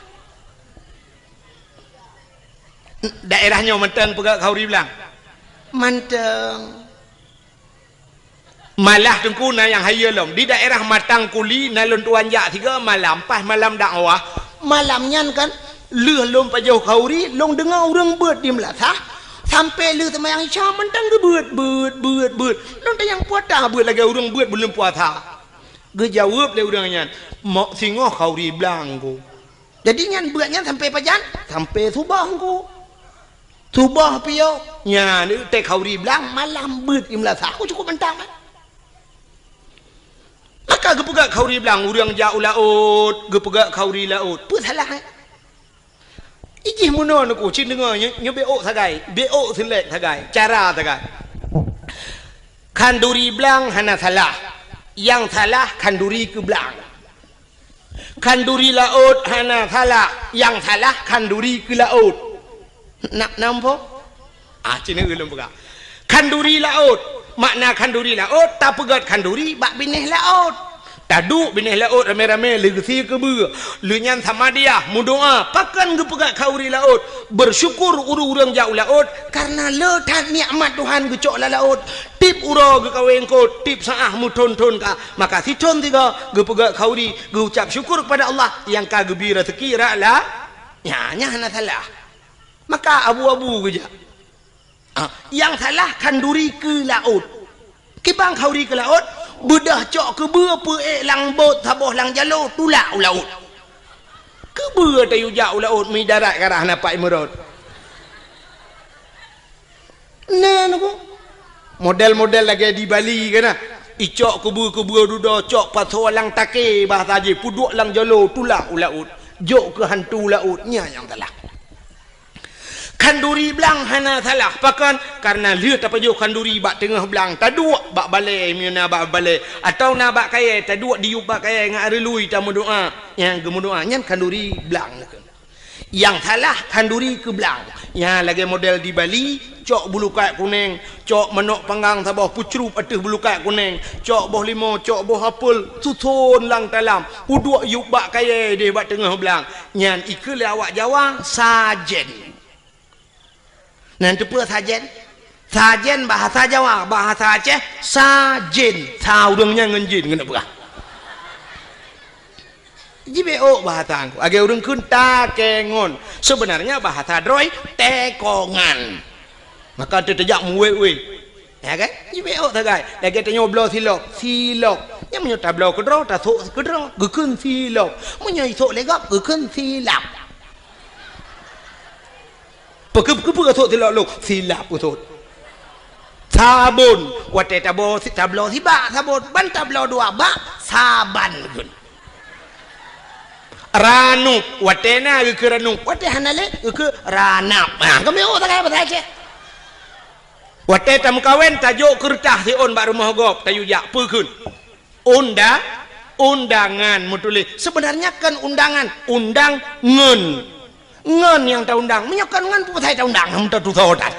daerahnya mentang pegak kauri blang manteng malah tengku na yang hayalom di daerah Matang Kuli nalon tuan jak tiga malam pas malam dakwah malamnya kan leh lom pajau kauri long dengar orang beut di melatah sampai leh temayang isya mentang ke beut long tayang puasa beut lagi orang beut belum puasa ge jawab le orangnya mak singoh kauri blang ko jadi nyan beutnya sampai pajan sampai subah ko subah piau nya ni tek kauri blang malam beut di melatah aku cukup mentang maka gepegak kauri belang urang jauh laut gepegak kauri laut pun salah ijih muno aku cin dengar nyo beok sagai beok selek sagai cara sagai kanduri belang hana salah yang salah kanduri ke belang kanduri laut hana salah yang salah kanduri ke laut nak nampak cina belum pegak kanduri laut makna kanduri laut tak pegat kanduri bak binih laut Taduk binih laut rame-rame legasi ke ber. Lunyan sama dia mu doa pakan ge pegat kauri laut. Bersyukur urang jauh laut karena letak nikmat Tuhan ge cok la laut. Tip ura ge kaweng ko tip saah mu ton-ton ka. Maka si ton tiga ge pegat kauri ge ucap syukur kepada Allah yang ka ge bi rezeki ra la. Ya hana salah. Maka abu-abu ge ja. Yang salah kanduri ke laut. Kibang kauri ke laut bedah cok ke ber lang bot taboh lang jalo tulak laut ke ber tayu jauh laut mi darat karah napak merot nah aku model-model lagi di Bali kan icok ke ber duda cok pasal lang take bahasa je puduk lang jalo tulak laut jok ke hantu lautnya yang salah. Kanduri belang hana salah pakan karena lihat apa jo kanduri bak tengah belang taduk bak balai miuna bak balai atau na bak kaya taduk diup bak kaya ngak relui tamu doa yang gemu doa nyan kanduri belang yang salah kanduri ke belang yang lagi model di Bali cok bulu kat kuning cok menok panggang sabah pucrup atas bulu kat kuning cok boh limo cok boh apel susun lang dalam uduk yup bak kaya dia bak tengah belang nyan ikut awak Jawa sajen. Nanti apa sajen? Sajen bahasa Jawa, bahasa Aceh sajen. Saudangnya ngenjin kenapa? JBO bahasa aku. Agak urang kun takengon. Sebenarnya bahasa Droi tekongan. Maka terjak muwe. Ya kan? JBO tagai. Lagi tanya blo silok. Yang menyuta blo kedro, tak sok kedro, gekun silok. Menyai sok legap, gekun silap. Kepu kasut silap lu silap kasut sabun wate tablo sibak sabun ban tablo dua bak saban gun ranuk wate na ke ranuk wate hanale ke ranap kami tak kaya bahasa Aceh wate tam kawen tajuk kertas si on bak rumah gop tayu jak pekun undangan mutuli sebenarnya kan undangan ngen yang tak undang menyakan ngan pun saya tak undang namun tak tutotan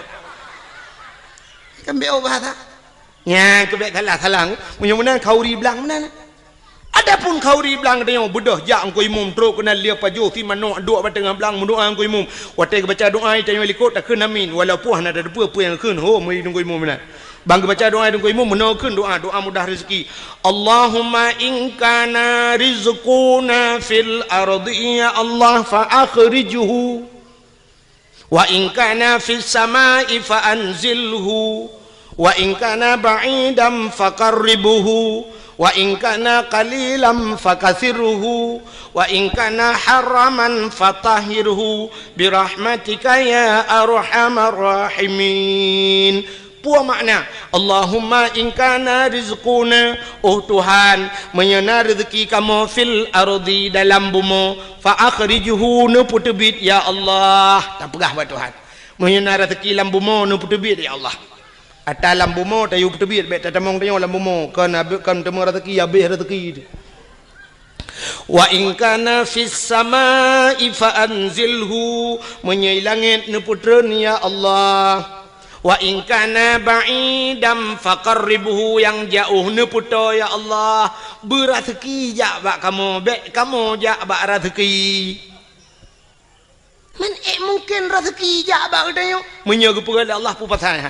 kan beo bahasa ya kebek salah mudah-mudahan kauri belang mana adapun kauri belang dia bedah jak angko imum teruk kena lia pajo si manok duk pada tengah belang mendoa angko imum watai baca doa tanya likut tak kena amin walaupun ada apa yang keun ho mai dungko imum mana bangga baca doa dungko imum menakeun doa mudah rezeki Allahumma in kana rizquna fil ardi ya Allah fa akhrijhu wa in kana fis samai fa anzilhu wa in kana ba'idan faqarribhu wa in kana qalilan fakathirhu wa in kana haraman fatahhirhu birahmatika ya arhamar rahimin. Puas makna Allahumma in kana rizquna Tuhan menyana rezeki kamu fil ardi dalam bumi fa akhrijhu nu putubit ya Allah tak pegah buat Tuhan menyana rezeki dalam bumi nu putubit ya Allah atas dalam bumi tayu putubit bet tamong tayo dalam bumi kan temu rezeki habis rezeki wa in kana fis samai fa anzilhu menyilangit nu putreun ya Allah wa in kana ba'idam faqarribhu yang jauh ne puto ya Allah berazeki jak bak kamu bek kamu jak bak rezeki man mungkin rezeki jak bak dayo menyaga kepada Allah pu pasal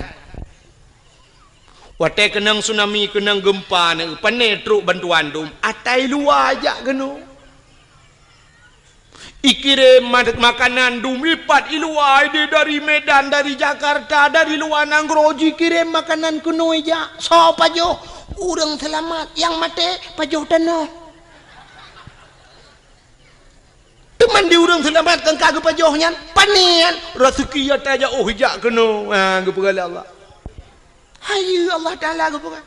wate kenang tsunami kenang gempa ne pane truk bantuan dum atai luar jak geno ikirim makanan dumipat iluai dari Medan, dari Jakarta, dari luar Nangroji kirim makanan kuno aja. So pajo, urang selamat yang mati pajo tanah. Teman di urang selamat kan kagak pajohnya panian rezeki ya taja oh hijak kuno. Ah gepegala Allah. Hayu Allah Taala gepegala.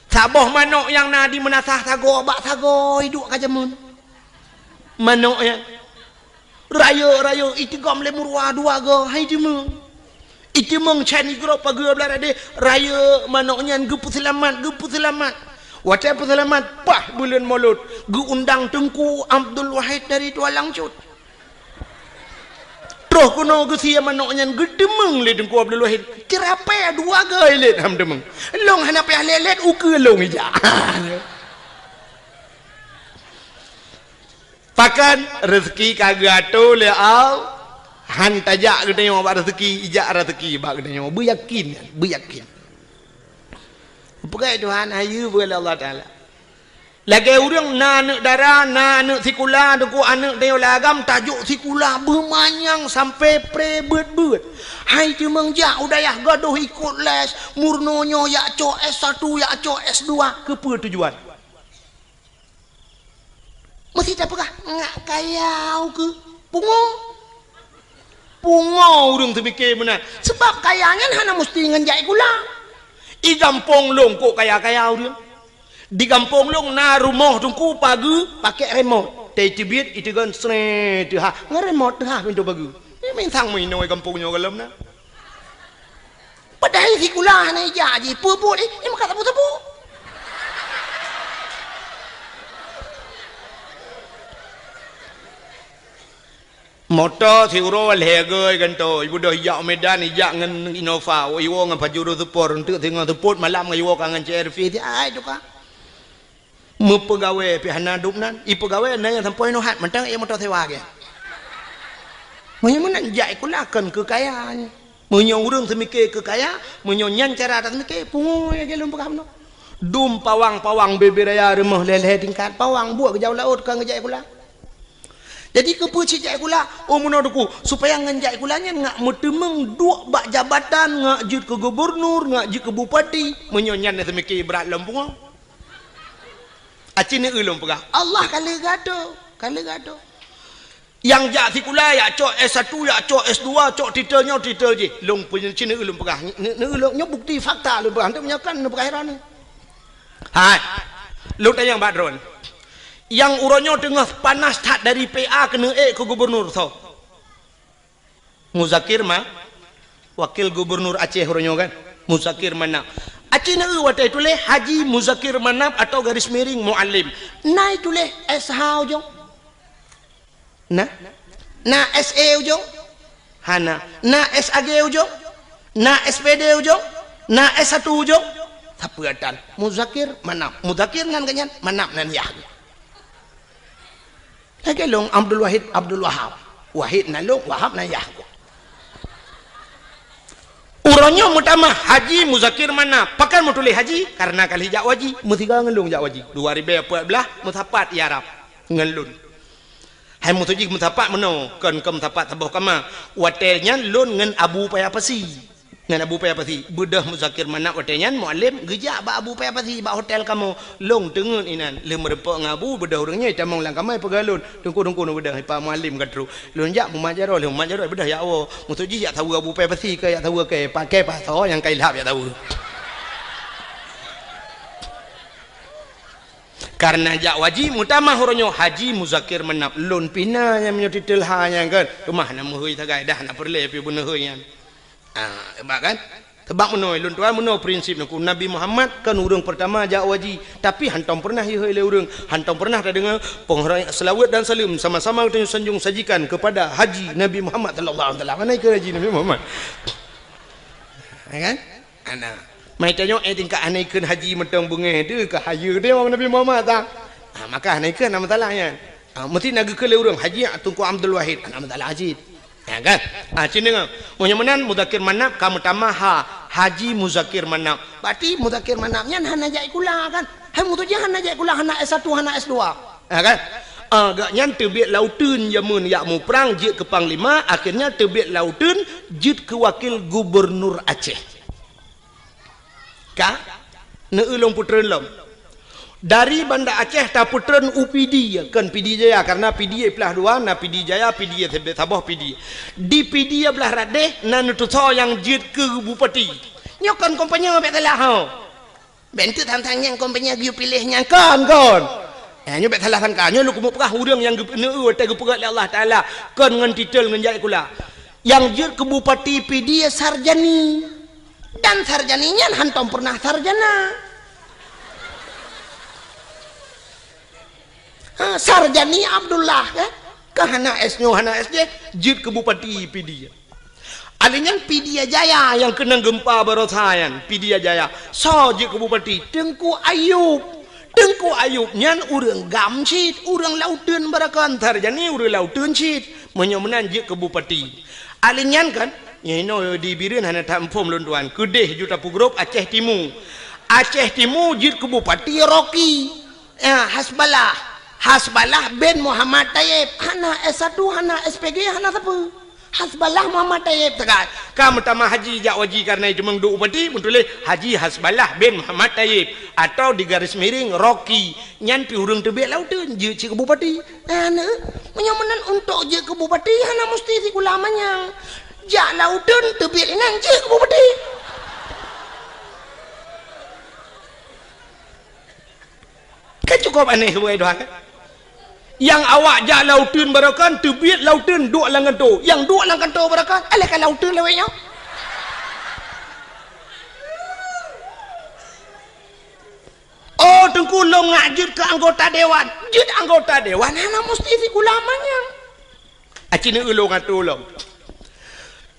Saboh manok yang nadi menasah sago bak sago hidup kajamun. Manok ya raya itigam le murwa dua go hai dimung itimung chani gro pagua belarade raya manoknya gepu selamat wate selamat pah bulan Maulud gu undang Tengku Abdul Wahid dari Tua Langcut troh kuno gu sia manoknya gedemeng le Tengku Abdul Wahid kira apa ya dua go le ham demeng long hana pe lelet uke long ija pakan rezeki kagak tu le au han tajak ke tengok bak rezeki ijak rezeki bak ke tengok beryakin pegai Tuhan ayu boleh Allah Taala lagi orang nak darah nak sikula deku anak dia lagam tajuk sikula bermanyang sampai prebet-bet hai cemang jak udayah gaduh ikut les murnonyo yak cok S1 yak cok S2 kepa tujuan mesti tak pegah ngak kayau ke pungo orang terfikir benar sebab kayanya hana mesti ngenjai kula i gampong long kok kaya-kaya dia di kampung long na rumah tungku pagi pakai remote tebit itu kan sre tu ha ngeremote ha pintu pagi ni main sang main noi kampungnya kalam na padahal si kula na jaji pupu ni maka tapu motor si uro lehgai kan to ibu dah yak Medan yak ngan Innova iwo ngan pajuro support untuk tengok support malam ngan iwo kangen CRV ti ai tu ka mepegawai pihana dupnan i pegawai na yang sampai no hat mentang ia motor sewa ke mun nak jai kulakan kekayaan munyo urang semikir kekaya munyo nyan cara tak semikir pungo ya gelum pekam no dum pawang beberaya rumah leleh tingkat pawang buat ke jauh laut kan ngejai kula jadi kepuci jai kula munoduku supaya ngenjai kulanya ngak mutemeng duk bak jabatan ngak jut ke gubernur ngak jut ke bupati munyo nyan semikir berat lempung acini ulum pegah Allah kali gado yang jak sikula ya cok S1 ya cok S2 cok titel je long punya cini ulum pegah ne ulum bukti fakta lu pegah untuk menyakan ne pegah ni hai lu tanya badron yang uronyo tengah panas tak dari PA kena ke gubernur so Muzakir mah wakil gubernur Aceh uronyo kan Muzakir mana Aceh nak watai tulis Haji Muzakir Manap atau garis miring Muallim. Nai tulis SH ujung. Na SE ujung. Hana. Na SAG ujung. Na SPD ujung. Na S1 ujung. Tapatan. Muzakir Manap. Muzakir nan kanyan Manap nan yah. Lagi long Abdul Wahid Abdul Wahab. Wahid nan long Wahab nan yah. Uronyo mutama Haji Muzakir mana pakan mutuli haji karena kali jak waji mutiga ngelung jak waji 2014 mutapat ya Arab ngelun hai mutuji mutapat meno kan ke mutapat tabuh kama watelnya lun ngen Abu Payapasi ngan Abu Payapasi bedah Muzakir mana watelnya muallim gejak ba Abu Payapasi ba hotel kamu long tengen inan le merepok ngabu bedah orangnya tamang lang kamai pegalun tungku bedah pa muallim katru lun jak mumajaro le mumajaro bedah ya Allah mutuji ya tahu Abu Payapasi ke ya tahu ke pakai pasal yang kailap ya tahu karena jak waji mutama horonyo Haji Muzakir Manap lun pina yang menyo titel hanya kan rumah nama hui tagai dah nak perle pi buna hui yan sebab kan sebab menoi lun tuan menoi prinsip naku Nabi Muhammad kan urang pertama jak waji tapi hantam pernah ye le urang hantam pernah tak dengar penghormatan selawat dan salim sama-sama kita sanjung sajikan kepada Haji Nabi Muhammad sallallahu alaihi wasallam naik ke Haji Nabi Muhammad kan ana mai tanya tingkat anaikeun haji mentang bunga tu ke hayu dia orang Nabi Muhammad tak maka anaikeun nama talahnya mesti naga ke le urang haji Tunku Abdul Wahid nama talah haji ya kan cini ngah menyamanan Muzakir Manap kamu tamaha Haji Muzakir Manap berarti Muzakir Manapnya hana jai kula kan hai mutuja hana jai kula hana S1 hana S2 ya kan agaknya terbit lautun jamun yak mu perang jit ke panglima akhirnya terbit lautun jit ke wakil gubernur Aceh ka ne ulung putren lom dari Banda Aceh ta putren UPD kan PD Jaya karena PD belah dua na PD Jaya PD Sabah PD di PD belah radeh na nutuso yang jit ke bupati nyokan kompanya bet telah ho bentu tantang yang kompanya giu pilihnya kan nyo bet salah sangka nyo lu kumu pekah urang yang ne te gepegat Allah Taala kan ngan titel ngan jai kula yang jit ke bupati PD sarjani dan sarjaninya hantam pernah sarjana sarjani Abdullah ke hana S-nya hana S-nya jid ke bupati PD alingan PD Jaya yang kena gempa barosayan PD Jaya so jid ke bupati Tengku Ayub Tengku Ayub nyan urang gamsit, urang lauteun barakan tarjani urang lauteun sit, menyomenan je ke bupati. Alinyan kan, nyino di bireun hana tampom lun tuan, kedeh juta pugrop Aceh Timur. Aceh Timur je ke bupati Rocky. Hasbalah bin Muhammad Tayyib, hana S1, hana SPG, hana apa? Hasbalah Muhammad Tayyib tegas. Kamu tamah haji jak waji karena cuma duk upati muntulih Haji Hasbalah bin Muhammad Tayyib atau di garis miring Rocky nyan pi urang tebek lauteun je ci ke bupati. Ana menyomenan untuk je ke bupati hana mesti si ulamanya. Jak lauteun tebek nan je ke bupati. Kan cukup aneh buai doang. Yang awak jak lauteun barakan tebit lauteun duk langan tu. Yang duk langan tu barakan alih kan lauteun lewenya. Oh tengku long ngajut ke anggota dewan. Jut anggota dewan hana mesti si ulamanya. Acina ulung atu ulung.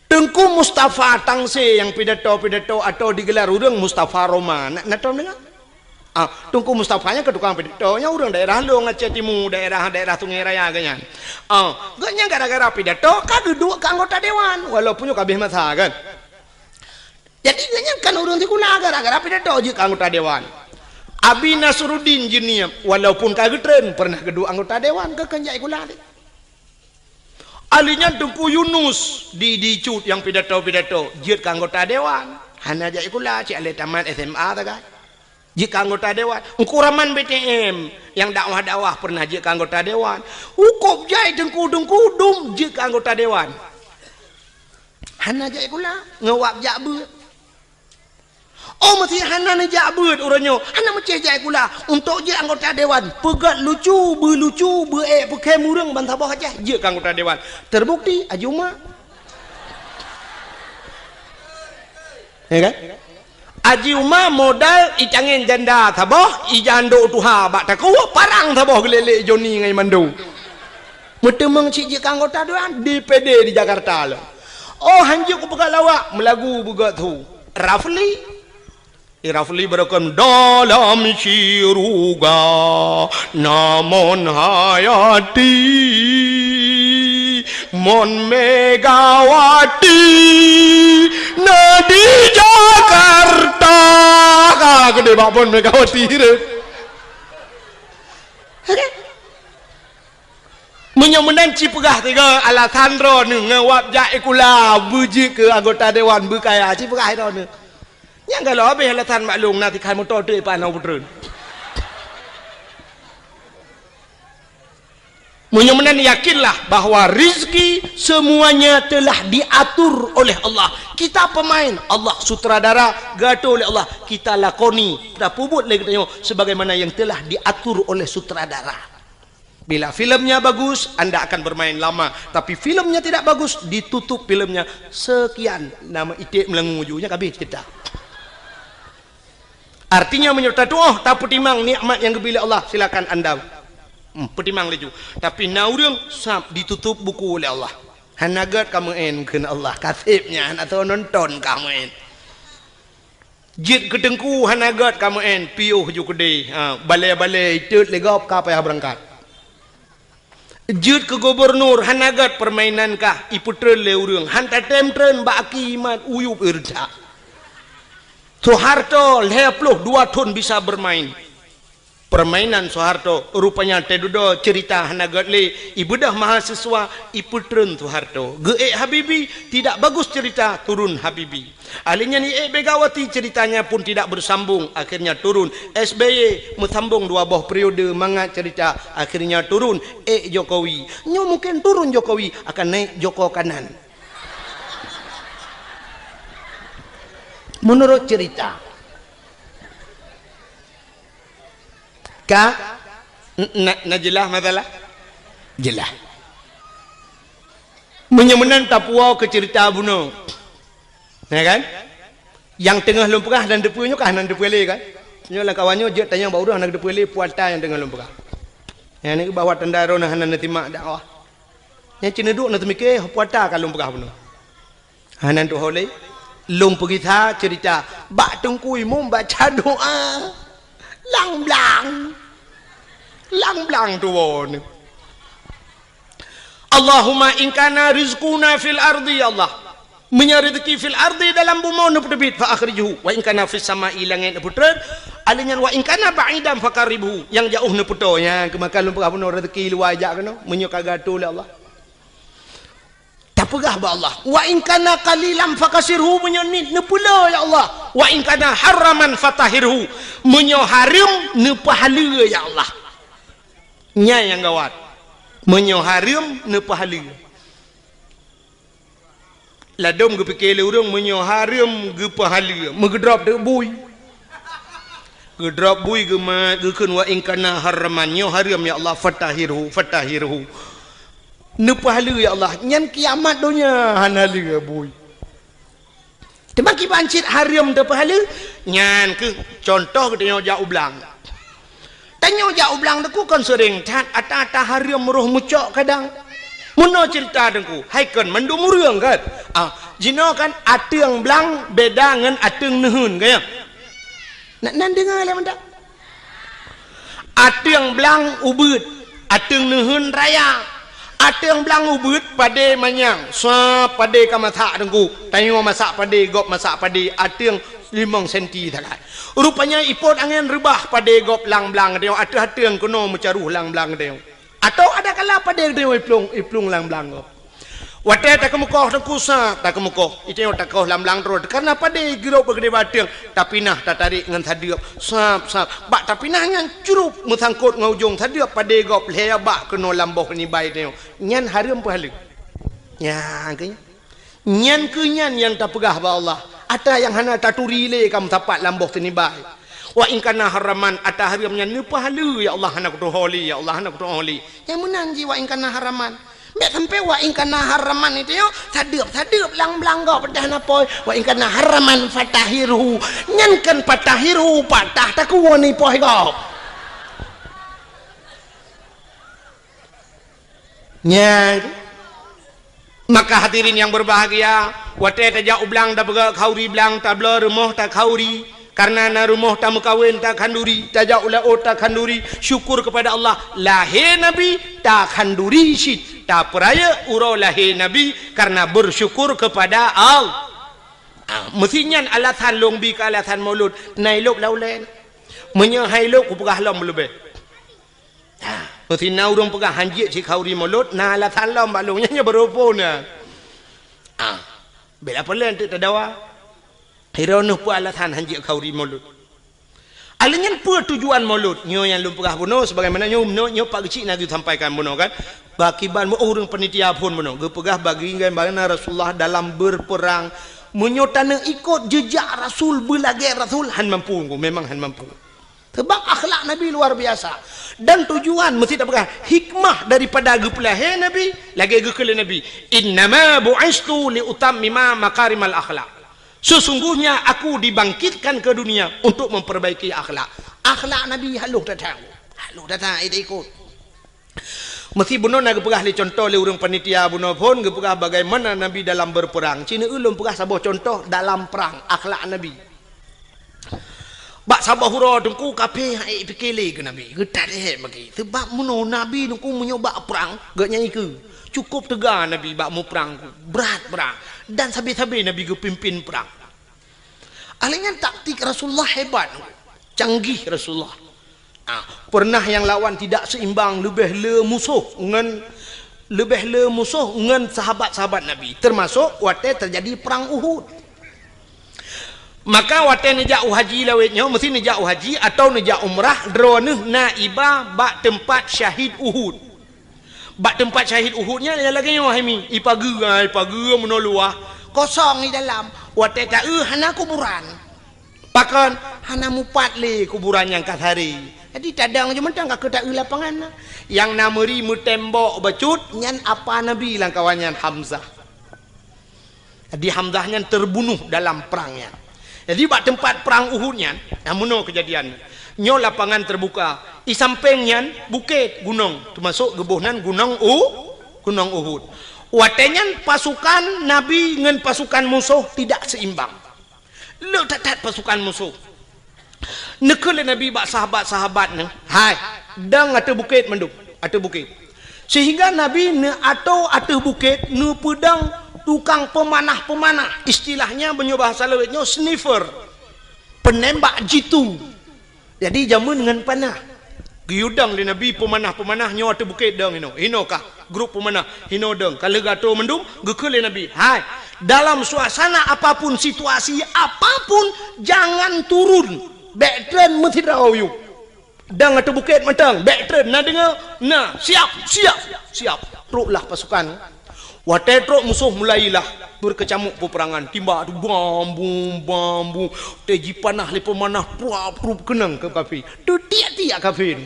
Tengku Mustafa Tangse yang pidato atau digelar urang Mustafa Roma. Nak tahu dengar? Tungku Mustafanya ke tukang pidatonya orang daerah lu Aceh Timur, daerah Sungai Raya ganyan. Ganyan gara-gara pidato kagak dua ke anggota dewan walaupun kabeh masa kan. Jadi ganyan kan orang tikula gara-gara pidato je ke anggota dewan. Abi Nasruddin Jenia walaupun kagak tren pernah kedua anggota dewan ke kanjai kula. Alinya Tungku Yunus di cut yang pidato je ke anggota dewan. Hana jai kula cik ale tamat SMA ta kan. Jika anggota dewan, Ukuraman BTM yang dakwah pernah jika anggota dewan, Ukop jai dengku dum jika anggota dewan. Hana jai kula ngawak jak beut. Oh mesti hana jak beut uranyo. Hana mesti jai kula untuk je anggota dewan. Pegat lucu, pakai murang bantabah aja jika anggota dewan. Terbukti Ajuma. Ya kan? Aji Umar modal icangin janda taboh ijando tuha bak taku parang taboh gelele Joni ngai mandu. Mutemeng cik anggota dewan DPD di Jakarta lo. Oh hanjuk ku pekat lawak melagu bugat tu. Rafli berakan dalam siruga namun hayati mon Megawati nadi Jakarta gede bakpon Megawati deh. Menyomenan cipegah tiga alasan ro ngewap jak ikula buji ke anggota dewan berkaya cipegah ro ne. Yang kalau habis alasan maklum nanti kan motor tu panau putren. Menyomenan yakinlah bahwa rizki semuanya telah diatur oleh Allah. Kita pemain, Allah sutradara, gato oleh Allah. Kita lakoni, kita pubut lagi tanya sebagaimana yang telah diatur oleh sutradara. Bila filmnya bagus, anda akan bermain lama. Tapi filmnya tidak bagus, ditutup filmnya. Sekian nama itik melengung ujungnya habis kita. Artinya menyertai oh tak petimang nikmat yang diberi Allah, silakan anda petimang leju. Tapi naurang sab ditutup buku oleh Allah. Hanagat kamu kena Allah kasibnya atau nonton kamu jit ketengku hanagat kamu piuh ju kede balai-balai tut legop ka payah berangkat. Jit ke gubernur hanagat permainan kah iputren le urang hanta temtren baki iman uyup irja. Soeharto 22 tahun bisa bermain. Permainan Soeharto rupanya tedudo cerita hanagat le ibudah mahasiswa iputren Soeharto. Ge Habibi tidak bagus cerita turun Habibi. Alinya ni Megawati ceritanya pun tidak bersambung akhirnya turun. SBY mesambung 2 buah periode mangat cerita akhirnya turun. Jokowi nyo mungkin turun Jokowi akan naik Joko kanan. Menurut cerita jelas masalah jelas menyemenan Papua ke cerita bunuh ya kan yang tengah lumpurah dan depunya kah nan depule kan nyolah kawannya je tanya baru anak depule puata yang tengah lumpurah yang ni bawa tendaro nah nan timak dakwah yang cina duk nak mikir puata kan lumpurah bunuh hanan tu holei lung pergi cerita bak tengku imum baca doa lang blang tu won. Allahumma in kana rizquna fil ardi ya Allah. Menyarezeki fil ardi dalam bumi nu pedebit fa akhrijuhu wa in kana fis sama'i langit nu putra alinyan wa in kana ba'idan fakaribuhu yang jauh nu putonya kemakan lumpah puno rezeki luar ajak kena menyo kagatu oleh Allah. Tak pegah ba Allah. Wa in kana qalilan fakasirhu menyo ni nu pula ya Allah. Wa in kana haraman fatahirhu menyo haram nu pahala ya Allah. Nya yang gawat. Menyo haram nu pahala. Ladom ge pikir urang menyo haram ge pahala. Megedrop de bui. Gedrop bui ge ma ge keun wa in kana haraman nyo haram ya Allah fatahirhu. Nu pahala ya Allah. Nyan kiamat dunia hanala bui. Temaki bancit haram de pahala. Nyan ke contoh ke tanya jauh belang. Tanya jauh belang deku kan sering tat ata haram roh mucok kadang. Muno cerita dengku. Hai kan mendum urang kan. Jino kan ateung belang beda ngan ateung neuheun kaya. Nak dengar lah mendak. Ateung belang ubeut, ateung neuheun raya. Ateung belang ubeut pade manyang. Sa pade ka masak dengku. Tanya masak pade gop masak pade ateung 5 cm takai. Rupanya ipot angin rebah pada gop lang-belang dia atu-atu yang kuno mencaruh lang-belang dia. Atau ada kala pada dia iplung lang-belang gop. Wate tak kemukoh tak kusa tak kemukoh. Itu yang tak kau lang-belang terus. Karena pada girau bergede batang tapi nah tak tarik dengan thadiap sap. Bak tapi nah yang curup mesangkut ngaujung thadiap pada gop leya bak kuno lamboh ni baik dia. Nyan haram pahala. Ya kanya. Nyan kenyan yang tak pegah ba Allah. Ada yang hana taturi le kam tapat lamboh tenibai. Wa in kana haraman ata haramnya ni pahala ya Allah hana kutu holi ya Allah hana kutu holi. Yang menanji wa in kana haraman. Mek sampai wa in kana haraman itu yo sadeup lang-lang go pedah napoi wa in kana haraman fatahiru. Nyan kan fatahiru patah tak kuwani poh go. Nyan maka hadirin yang berbahagia, wate tajak ublang dah bergerak khauri belang tabla rumah tak khauri karena na rumah tak mukawin tak khanduri tajak ula tak khanduri syukur kepada Allah lahir Nabi tak khanduri syit tak peraya urau lahir Nabi karena bersyukur kepada Allah. Mestinya alatan longbi ke alatan maulud nailuk laulen menyahailuk kupegah lom lebih. Mesti na urang pegah hanjik si khauri maulud na alatan lom balungnya berupuna. Bela pelan tu tadawa. Hironuh pu alatan hanjik khauri maulud. Alenyan pu tujuan maulud nyo yang lum pegah buno sebagaimana nyo pak kecil nak sampaikan buno kan. Bakiban urang panitia pun buno ge pegah bagi bagaimana Rasulullah dalam berperang menyotana ikut jejak Rasul belage Rasul han mampu memang han mampu. Sebab akhlak Nabi luar biasa. Dan tujuan mesti tak berkah hikmah daripada gepelahe Nabi lagi gekele Nabi innama bu'istu li utammima makarimal akhlak. Sesungguhnya aku dibangkitkan ke dunia untuk memperbaiki akhlak. Akhlak Nabi haluh datang ikut. Mesti buno nak gepegah li contoh le urang panitia buno pun gepegah bagaimana Nabi dalam berperang. Cina ulun pegah sabah contoh dalam perang akhlak Nabi. Bak sabah hura dengku kape hai pikele ke Nabi. Getat bagi. Sebab muno Nabi dengku menyoba perang gak nyai ke. Cukup tegar Nabi bak mu perang ku. Berat perang. Dan sabi-sabi Nabi ke pimpin perang. Alingan taktik Rasulullah hebat. Canggih Rasulullah. Pernah yang lawan tidak seimbang lebih le musuh dengan sahabat-sahabat Nabi. Termasuk waktu terjadi perang Uhud. Maka waktu nejak haji lawetnya mesti nejak haji atau nejak umrah droneh naibah bak tempat syahid Uhud. Bak tempat syahid Uhudnya dia lagi nyo hemi ipagu menoluah kosong di dalam. Waktu tak hana kuburan. Pakan hana mupat le kuburan yang kat hari. Jadi tadang je mentang kak tak lapangan. Yang nameri mu tembok becut nyan apa Nabi lang kawannya Hamzah. Jadi Hamzahnya terbunuh dalam perangnya. Jadi bak tempat perang Uhudnya, amuno kejadian. Nyo lapangan terbuka, di sampingnya bukit gunung, termasuk gebuhnan gunung Uhud. Watenyan pasukan Nabi dengan pasukan musuh tidak seimbang. Letak pasukan musuh. Nekul Nabi bak sahabat-sahabat ne. Hai, dang ate bukit mendung, ate bukit. Sehingga Nabi ne atau ate bukit ne pedang tukang pemanah-pemanah. Istilahnya banyo bahasa lewetnya sniffer. Penembak jitu. Jadi jamu dengan panah. Giudang li Nabi pemanah-pemanah nyo ate bukit dang ino. Ino kah grup pemanah hino dang. Kalau gato mendung gekul li Nabi. Hai, dalam suasana apapun, situasi apapun, jangan turun. Backtrain mesti rayu. Dang ate bukit matang. Backtrain na dengar. Nah, siap. Teruklah pasukan. Watai teruk musuh mulailah berkecamuk peperangan. Timba tu bambu. Teji panah li pemanah pruap kenang ke kafir. Tu tiak kafir.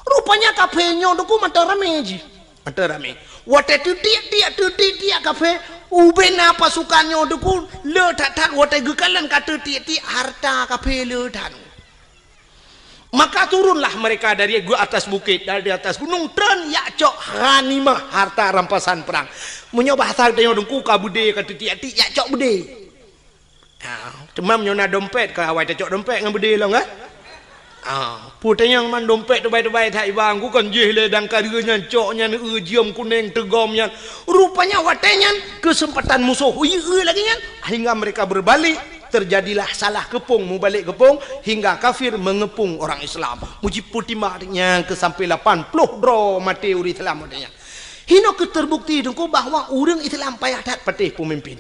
Rupanya kafirnya tu mata rame ji. Mata rame. Watai tu tiak kafir. Ubena pasukannya tu le tak watai gekalan kata tiak harta kafir le tak. Maka turunlah mereka dari atas bukit, dari atas gunung, tren yakcok ghanimah, harta rampasan perang. Menyoba bahasa tengok dengku ka bude kata tiak yakcok bude. Cuma menyona dompet ka awai cok dompet dengan bude lah kan? Putanya man dompet tu baik-baik tak ibang ku kan jeh le dang karenya coknya jiam kuning tegomnya. Rupanya watenya kesempatan musuh lagi kan hingga mereka berbalik. Terjadilah salah kepung, mau balik kepung hingga kafir mengepung orang Islam. Muji putimahnya ke sampai 80 dro mati uri Islam adanya. Hino ke terbukti dengku bahwa orang Islam payah dat patih pemimpin.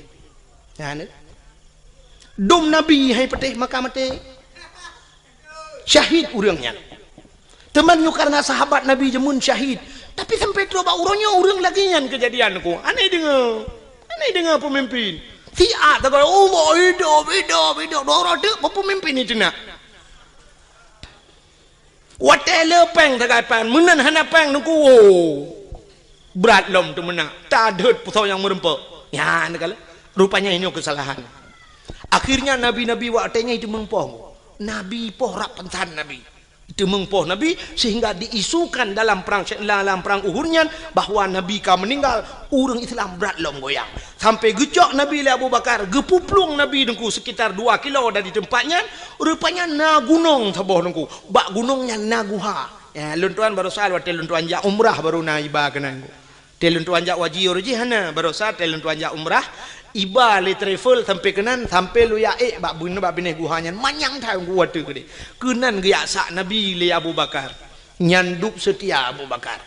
Ya ne. Dom Nabi hai patih maka mati. Syahid urangnya. Temannya karena sahabat Nabi jemun syahid. Tapi sampai coba urangnya urang lagi nyan kejadian ku. Aneh dengar pemimpin. Tiak tak kalau hidup dorong tu pemimpin itu nak. Watai lepeng tak apa, menan hana peng nunggu. Berat lom tu menang. Tak ada pusau yang merempak. Ya, nak rupanya ini kesalahan. Akhirnya nabi-nabi watainya itu mengpoh. Nabi poh rak pentan Nabi. Itu mengpoh Nabi sehingga diisukan dalam perang Uhudnya bahwa Nabi ka meninggal, orang Islam berat lom goyang. Sampai gejok Nabi le Abu Bakar, gepuplung Nabi dengku sekitar 2 kilo dari tempatnya, rupanya na gunung taboh dengku. Bak gunungnya Naguha. Ya, luntuan baru sal watel luntuan jak umrah baru na iba kenang. Tel luntuan jak waji orjihana baru sal tel luntuan jak umrah. Iba le travel sampai kenan sampai lu ya bak bune bak bineh guhanya manyang thai gua tu gede kenan ge sak Nabi le Abu Bakar nyanduk setia Abu Bakar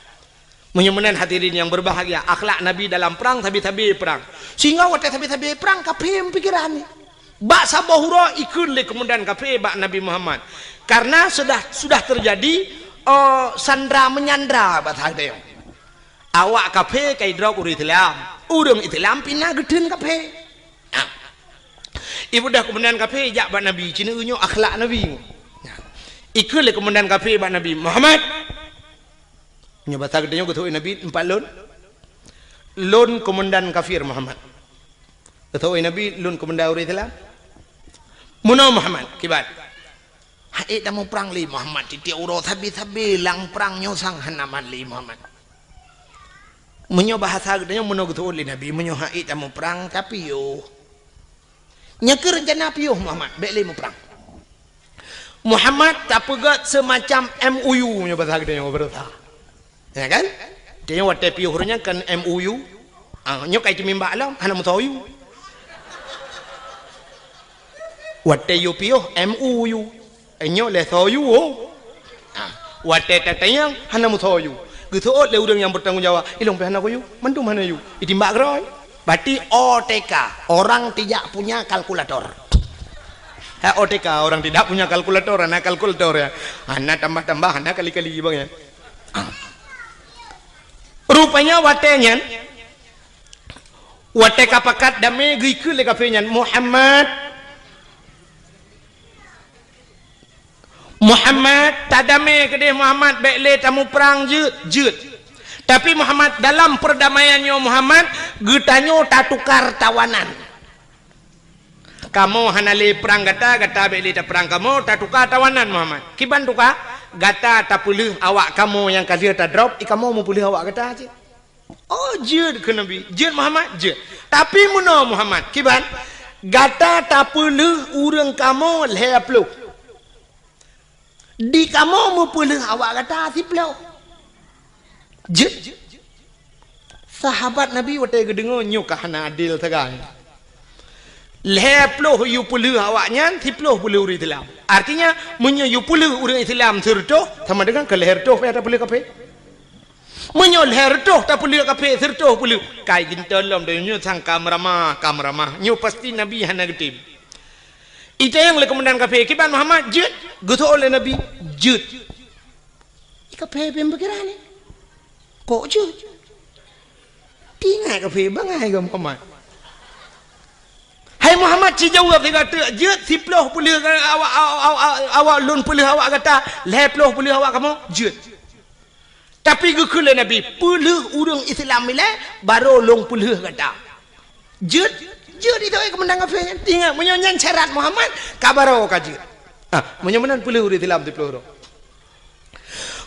menyemenan hadirin yang berbahagia akhlak Nabi dalam perang tabi-tabi perang sehingga waktu tabi-tabi perang kapem pikiran ni bak sabahura ikun le kemudian kape bak Nabi Muhammad karena sudah terjadi sandra menyandra bak hadeu awak kape kai drog uri Islam urang Islam pindah geden kape. Ibu dah kemudian kape jak bak Nabi cina unyo akhlak Nabi. Ikut le kemudian kape bak Nabi Muhammad. Nya bahasa gedenya ketui Nabi 4 lon. Lon komandan kafir Muhammad. Ketui Nabi lon komandan uri Islam. Muno Muhammad kibat. Hai dah mau perang li Muhammad titik uro sabi-sabi lang perang nyosang hanaman li Muhammad. Menyo bahasa gedenya menurut oleh Nabi menyo haid mau perang tapi yo nyakir rencana piuh Muhammad beli mau perang Muhammad tak pegat semacam MOU menyo bahasa gedenya berita ya kan dia waktu piuhnya kan MOU nyo kai timimba alam hana mutayu waktu yo piuh MOU nyo le soyu waktu tatayang hana mutayu gitu le urang yang bertanggung jawab ilong pehana ko yu mendum hana yu itimbak groy berarti OTK orang tidak punya kalkulator OTK orang tidak punya kalkulator anak kalkulator ya anak tambah-tambah anak kali-kali bang ya rupanya watenya wateka pakat dame gikul le kafenya Muhammad tadame kedeh Muhammad baikle tamu perang jut tapi Muhammad dalam perdamaiannya Muhammad getanyo tak tukar tawanan kamu hanale perang gata baikle tak perang kamu tak tukar tawanan Muhammad kiban tukar gata tak pulih awak kamu yang kali tak drop kamu mau pulih awak gata aja oh jut ke Nabi jut Muhammad jut tapi muno Muhammad kiban gata tak pulih urang kamu lehaplu di kamu mu pulih awak kata siplo jet sahabat Nabi wate gedengo nyukah na adil tagai leploh yu pulih awaknya siplo pulih uri Islam artinya munyo yu pulih uri Islam serto sama dengan ke leher toh ada pulih kape munyo leher toh tak pulih kape serto pulih kai gintelom de nyu sang kamrama nyu pasti Nabi hana getib itu yang rekomendan kafe kiban Muhammad jet gitu oleh Nabi jet kafe pembekiran ni kok jet tinggal kafe bangai ke Muhammad hai Muhammad ci jawab dia kata jet siploh pulih awak lun pulih awak kata leploh pulih awak kamu jet tapi gekule Nabi pulih urang Islam ile baru long pulih kata jet jet itu kemenang kafe tinggal menyanyi syarat Muhammad kabaro kaji menyaman pulih urang Islam siploh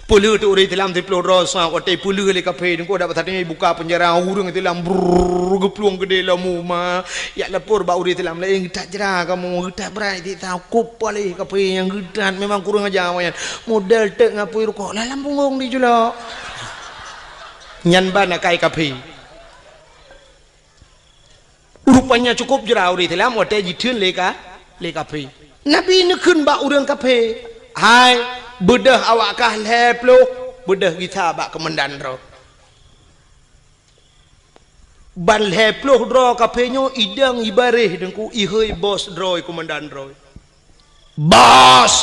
puluh tu orang Islam di Pulau Rosa, waktu puluh le kafe, ni kau dapat tadi buka penjara orang Islam bergeplung gede lah muma, ya lapor bau orang Islam le yang tak jerah kamu, tak berani tahu kupal kafe yang gedan memang kurang aja awan, model tek ngapui rukuk, lalam punggung di jula, nyan ban kai kafe, rupanya cukup jerah orang Islam, waktu jitun le kafe, Nabi nekun bau orang kafe, hai bedah awak kah leplo bedah kita bak kemendan ro ban leplo ro kapenyo idang ibareh dengku ihoi bos droi kemendan ro bos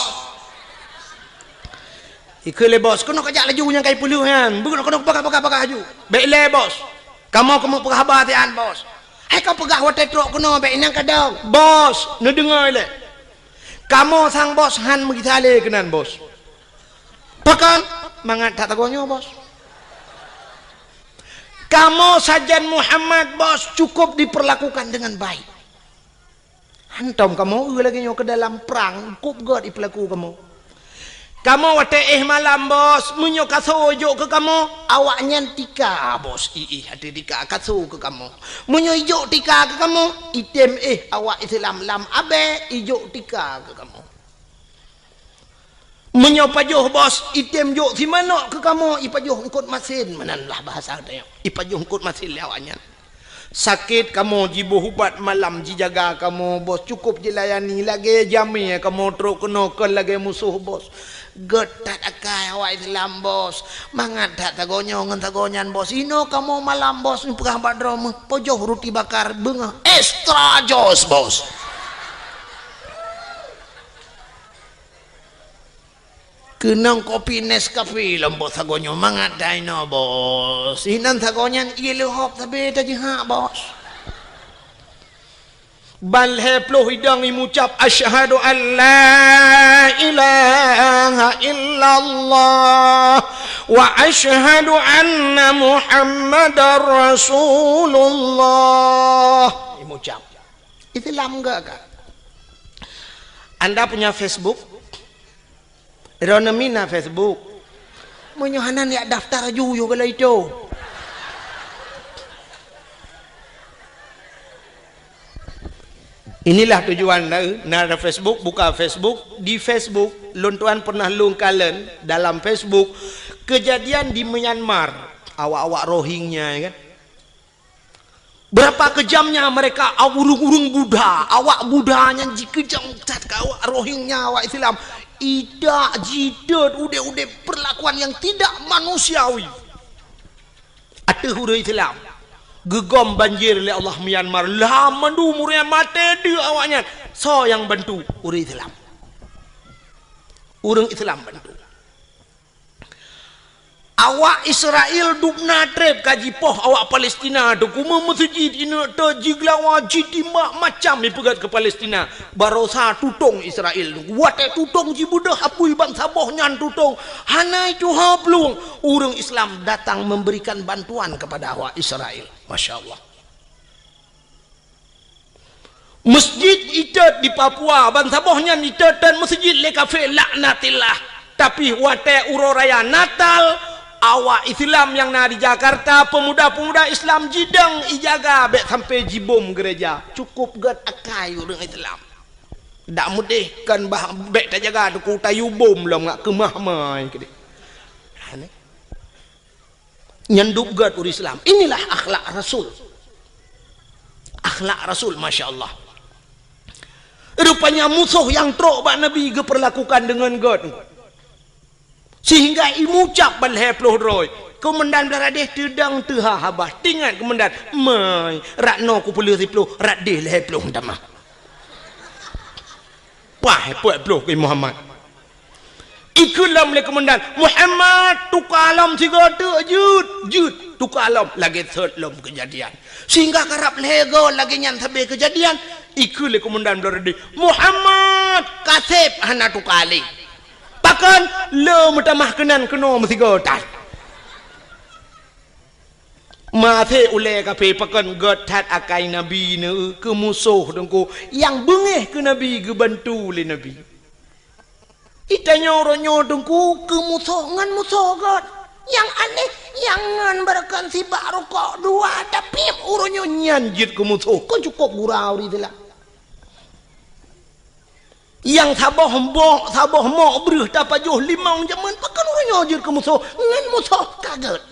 ikele bos kono kajak laju yang kai puluh kan bukan kono pakak aju baik le bos kamu perhabatian bos hai kau pegah wate trok kono baik nang kadang bos ne dengar le kamu sang bos han mengitale kenan bos pakan mangat tak tagonyo bos kamu sajan Muhammad bos cukup diperlakukan dengan baik hantam kamu lagi nyo ke dalam perang kup god diperlaku kamu wate malam bos munyo kasojo ke kamu awaknya tika bos hati tika kaso ke kamu munyo ijo tika ke kamu item awak Islam lam abe ijo tika ke kamu menyopajuh bos item jo si mana ke kamu ipajuh engkut masin mananlah bahasa dia ipajuh engkut masin lawanya sakit kamu jibu hubat malam jijaga kamu bos cukup dilayani lagi jami kamu teruk kena ke lagi musuh bos getat akai awak Islam bos mangat tak tagonyo ngan tagonyan bos ino kamu malam bos ni perah badrom pojoh roti bakar bengah extra jos bos kenang kopi Nescafe lembut sagonyo mangat daino bos inan sagonyan ilu hop tapi tadi ha bos bal heplo hidang imucap asyhadu an la ilaha illallah wa asyhadu anna muhammadar rasulullah imucap Islam enggak kak anda punya Facebook Rona mina Facebook. Menyohanan ya daftar aja kalau itu. Inilah tujuan nara Facebook, buka Facebook. Di Facebook, lontuan pernah lungkalen dalam Facebook kejadian di Myanmar. Awak-awak Rohingya kan. Berapa kejamnya mereka urung-urung Buddha, awak Buddhanya kejam cat awak Rohingya, awak Islam. Tidak jidat udah perlakuan yang tidak manusiawi. Ada huruf Islam gegom banjir oleh Allah Myanmar lah mandu murnya mati dia awaknya so yang bantu huruf Islam urang Islam bantu awak Israel dukna trep kaji poh awak Palestina tu kuma masjid ina ta jiglawa jidimak macam dipegat ke Palestina barosa tutong Israel wate tutong jibudah apui bangsa boh nyan tutong hanai tu hablung urang Islam datang memberikan bantuan kepada awak Israel masya-Allah masjid itat di Papua bangsa boh nyan itat dan masjid le kafe laknatillah tapi wate uroraya Natal awak Islam yang na di Jakarta pemuda-pemuda Islam jidang ijaga bet sampai jibom gereja cukup gat akai orang Islam dak mudih kan bah bek tak jaga tu ku tayu bom lam ngak kemah mai ke nyanduk gat ur Islam. Inilah akhlak Rasul. Akhlak Rasul, Masya Allah. Rupanya musuh yang teruk bak Nabi ke perlakukan dengan gat. Sehingga imucap balhe puluh roy. Komandan beladeh tedang teha habah. Tingat komandan. Mai. Rakno ku puluh ripuluh. Radeh lehe puluh damah. Wah, puak puluh ke Muhammad. Ikulam le komandan. Muhammad tukalam tiga tu jut tukalam lagi third lom kejadian. Sehingga karap lego lagi nyan tabe kejadian. Ikul le komandan beladeh. Muhammad kasep hana tukali. Pakan le mutamah kenan keno mesiga tat. Mathe ule kape pakan god tat akai Nabi ne ke musuh dengku yang bengeh ke Nabi ke bantu le Nabi. Itanya oronyo dengku ke musuh ngan musuh god. Yang aneh yang ngan berakan si baru kok dua tapi oronyo nyanjit ke musuh. Kau cukup gurau itulah. Yang sabah mok berih dapat juh limau zaman pakan orang nyojir ke musuh ngan musuh kaget.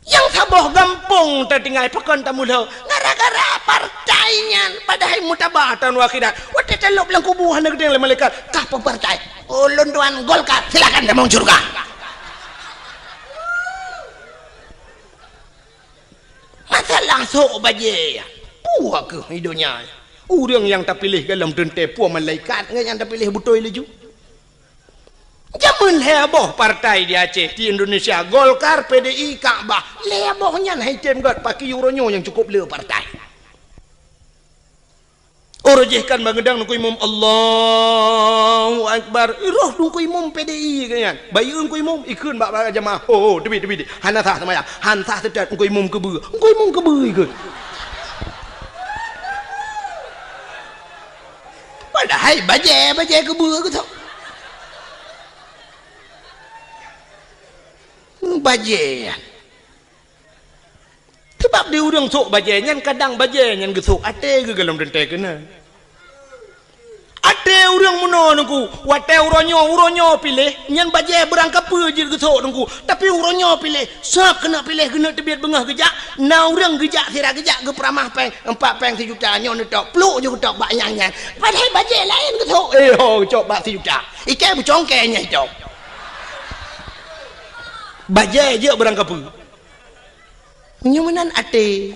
Yang sabah gampung tertinggal pakan tamulah gara-gara partainya padahal mutabatan wakidat waktu telok bilang kubuhan negeri yang malaikat kah partai ulun tuan Golkar silakan demong surga. Masalah sok baje puak ke hidupnya. Orang yang tak pilih dalam dente puan malaikat yang tak pilih betul leju. Jaman heboh partai di Aceh di Indonesia Golkar PDI Kaabah hebohnya haitem god pakai euronyo yang cukup le partai. Orojehkan bangedang nungku imam Allahu Akbar. Roh nungku imam PDI kan. Bayi nungku imam ikun bak jamaah. Oh debi hana sah sama ya. Han sah sedat nungku imam kebe. Nungku imam kebe ikut. Padahal baje kebua ke tak? Baje. Sebab dia orang sok baje nyan kadang baje nyan gesok ate ke dalam dente kena. Ate orang muno nungku, wate uronyo pilih nyan baje berangkap je gesok nungku. Tapi uronyo pilih, sak kena pilih kena tebiat bengah gejak. Na orang gejak sira gejak ke peramah peng 4 peng 1 juta nyon tok pluk je tok bak nyan. Padahal baje lain gesok. Cok bak 1 juta. Ikai bucongkenya cok. Baje je berangkap. Nyamanan ate.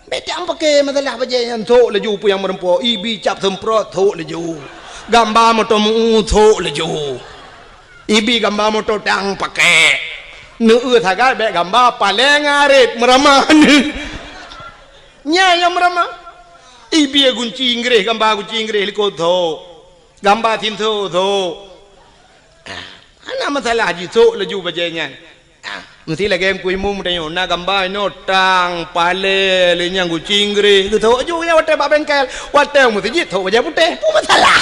Beta pakai masalah baje yang thok leju pu yang merempo ibi cap semprot thok leju. Gambar motor mu thok leju. Ibi gambar motor tang pakai. Nu thaga be gambar paleng arit meramah ni. Nya yang meramah. Ibi gunci Inggris gambar gunci Inggris liko thok. Gambar tin thok. Ana masalah ji thok leju baje nya. Mesti lagi yang kui mum tanya nak gambar no tang pale lenyang kucing gre lu tahu aja yang hotel bak bengkel hotel mesti jit tahu aja putih pun masalah.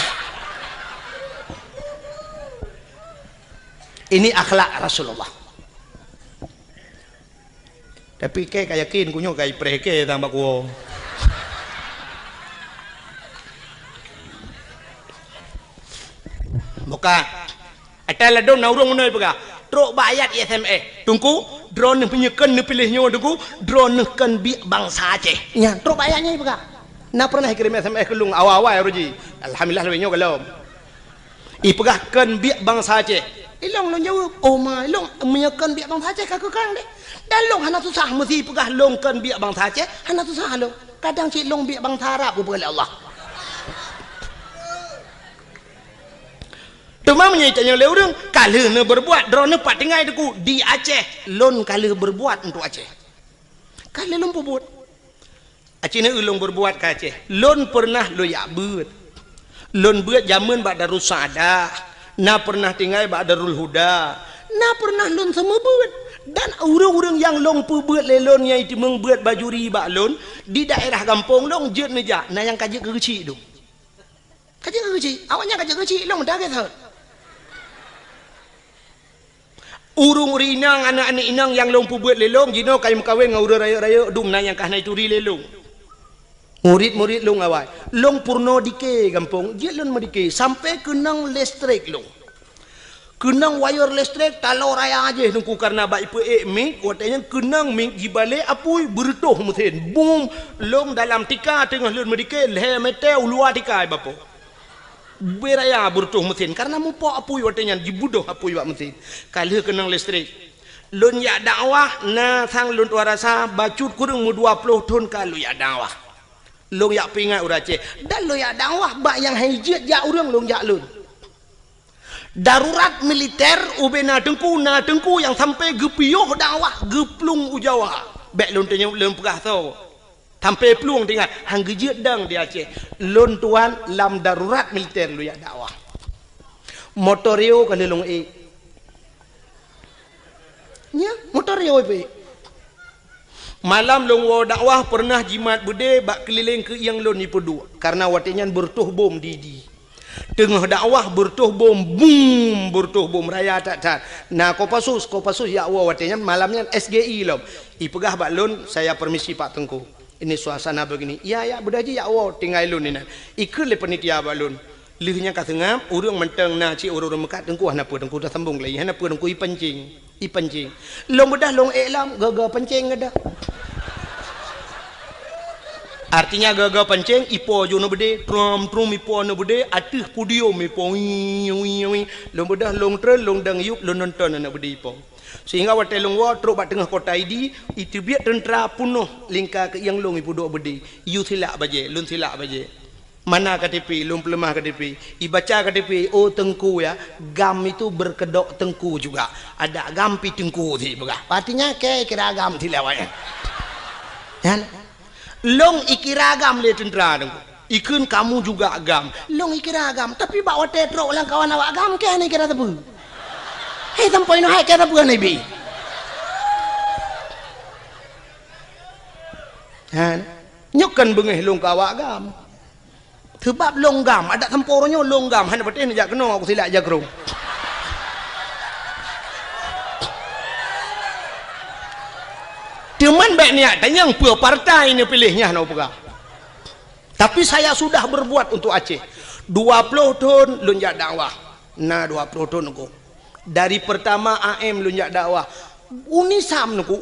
Ini akhlak Rasulullah. Tapi kayak yakin kunyo kayak preke tambah kuo. Bukan. Ada ladon naurung munai pega. Trok bayat SMS. Tunggu drone penyekan ni pilihnya tunggu drone kan bi bangsa Aceh. Nya trok bayatnya pega. Na pernah kirim SMS ke lung awal-awal ya Roji. Alhamdulillah lebihnya kalau. I pegah kan bi bangsa Aceh. Ilong long jawab. Oh ma ilong menyekan bi bangsa Aceh kakak kang deh. Dan long hana susah mesti pegah long kan bi bangsa Aceh hana susah lo. Kadang cik long bi bangsa Arab boleh Allah. Cuma menyitanya oleh orang kalau ne berbuat drone pak tinggal deku di Aceh lon kalau berbuat untuk Aceh kalau lon berbuat Aceh ne ulung berbuat ke Aceh lon pernah lo ya buat lon buat zaman bak Darul Saadah na pernah tinggal bak Darul Huda na pernah lon semua buat dan orang-orang yang long buat lelon yang itu membuat bajuri bak lon di daerah kampung long jet neja na yang kajik kecil tu kajik kecil awaknya kajik kecil long dah kata urung rinang anak-anak inang yang long buat lelong jino kayu kawin ngau raya-raya dum na yang kah nai turi lelong Murid-murid long awal. Long purno dike kampung. Dia long medike sampai kenang listrik long. Kenang wire listrik talau raya aja nungku karena baik pe ming katanya kenang ming di balik apui bertuh mesin. Boom long dalam tika tengah long medike le metel luar tika bapo. Beraya bertuh mesin karena mupo apui katanya dibudoh apui wak mesin. Kalau kenang listrik. Lun ya dakwah na sang lun warasa bacut kurang mu 20 ton kalau ya dakwah. Long ya pingat urace. Dan lo ya dakwah bak yang hijit ya urang long ya lun. Darurat militer ubena dengku yang sampai gepioh dakwah geplung ujawa. Bek lun tanya lun pegah tau. Sampai pelung tinggal hang gejit dang di Aceh. Lun tuan lam darurat militer lu ya dakwah. Motorio kalau long nya motorio pe. Malam long wa dakwah pernah jimat bude bak keliling ke yang lun ni pedu karena watinyan bertuh bom di. Tengah dakwah bertuh bom boom bertuh bom raya tak. Nah kopasus ya Allah watenya malamnya SGI lom. Ipegah bak lun saya permisi Pak Tengku. Ini suasana begini. Ya bedaji ya Allah tinggal lun ini. Ikut le panitia bak lun. Lihnya kata ngam urang menteng na ci urang mekat Tengku hana pe Tengku dah sambung lagi. Hana pe Tengku i pancing. Long bedah long elam gaga pancing ada. Artinya gagal pancing ipo jono bede trum ipo no bede atih pudio ipo long bedah long tren long dang yup long nonton na bede ipo sehingga wate long wa truk bat tengah kota idi itu biak tentera punuh lingka ke yang long ipo do bede yu silak baje lun silak baje mana KTP long pelemah KTP ibaca KTP oh Tengku ya gam itu berkedok Tengku juga ada gampi Tengku sih begah artinya kayak kira gam silawanya kan. Long ikiragam le tentera dengku. Ikun kamu juga agam. Long ikiragam. Tapi bawa tetrok lang kawan awak agam ke ni kira tepu. Hei sampai no hai kira tepu ni bi. Han. Nyokan bengeh long kawak agam. Sebab long gam ada tempornya long gam. Han betul ni jak kena aku silak jagrong. Cuman baik niat dan yang pua partai ini pilihnya no pegah. Tapi saya sudah berbuat untuk Aceh. 20 tahun lunjak dakwah. Nah 20 tahun aku. Dari pertama AM lunjak dakwah. Unisam nuku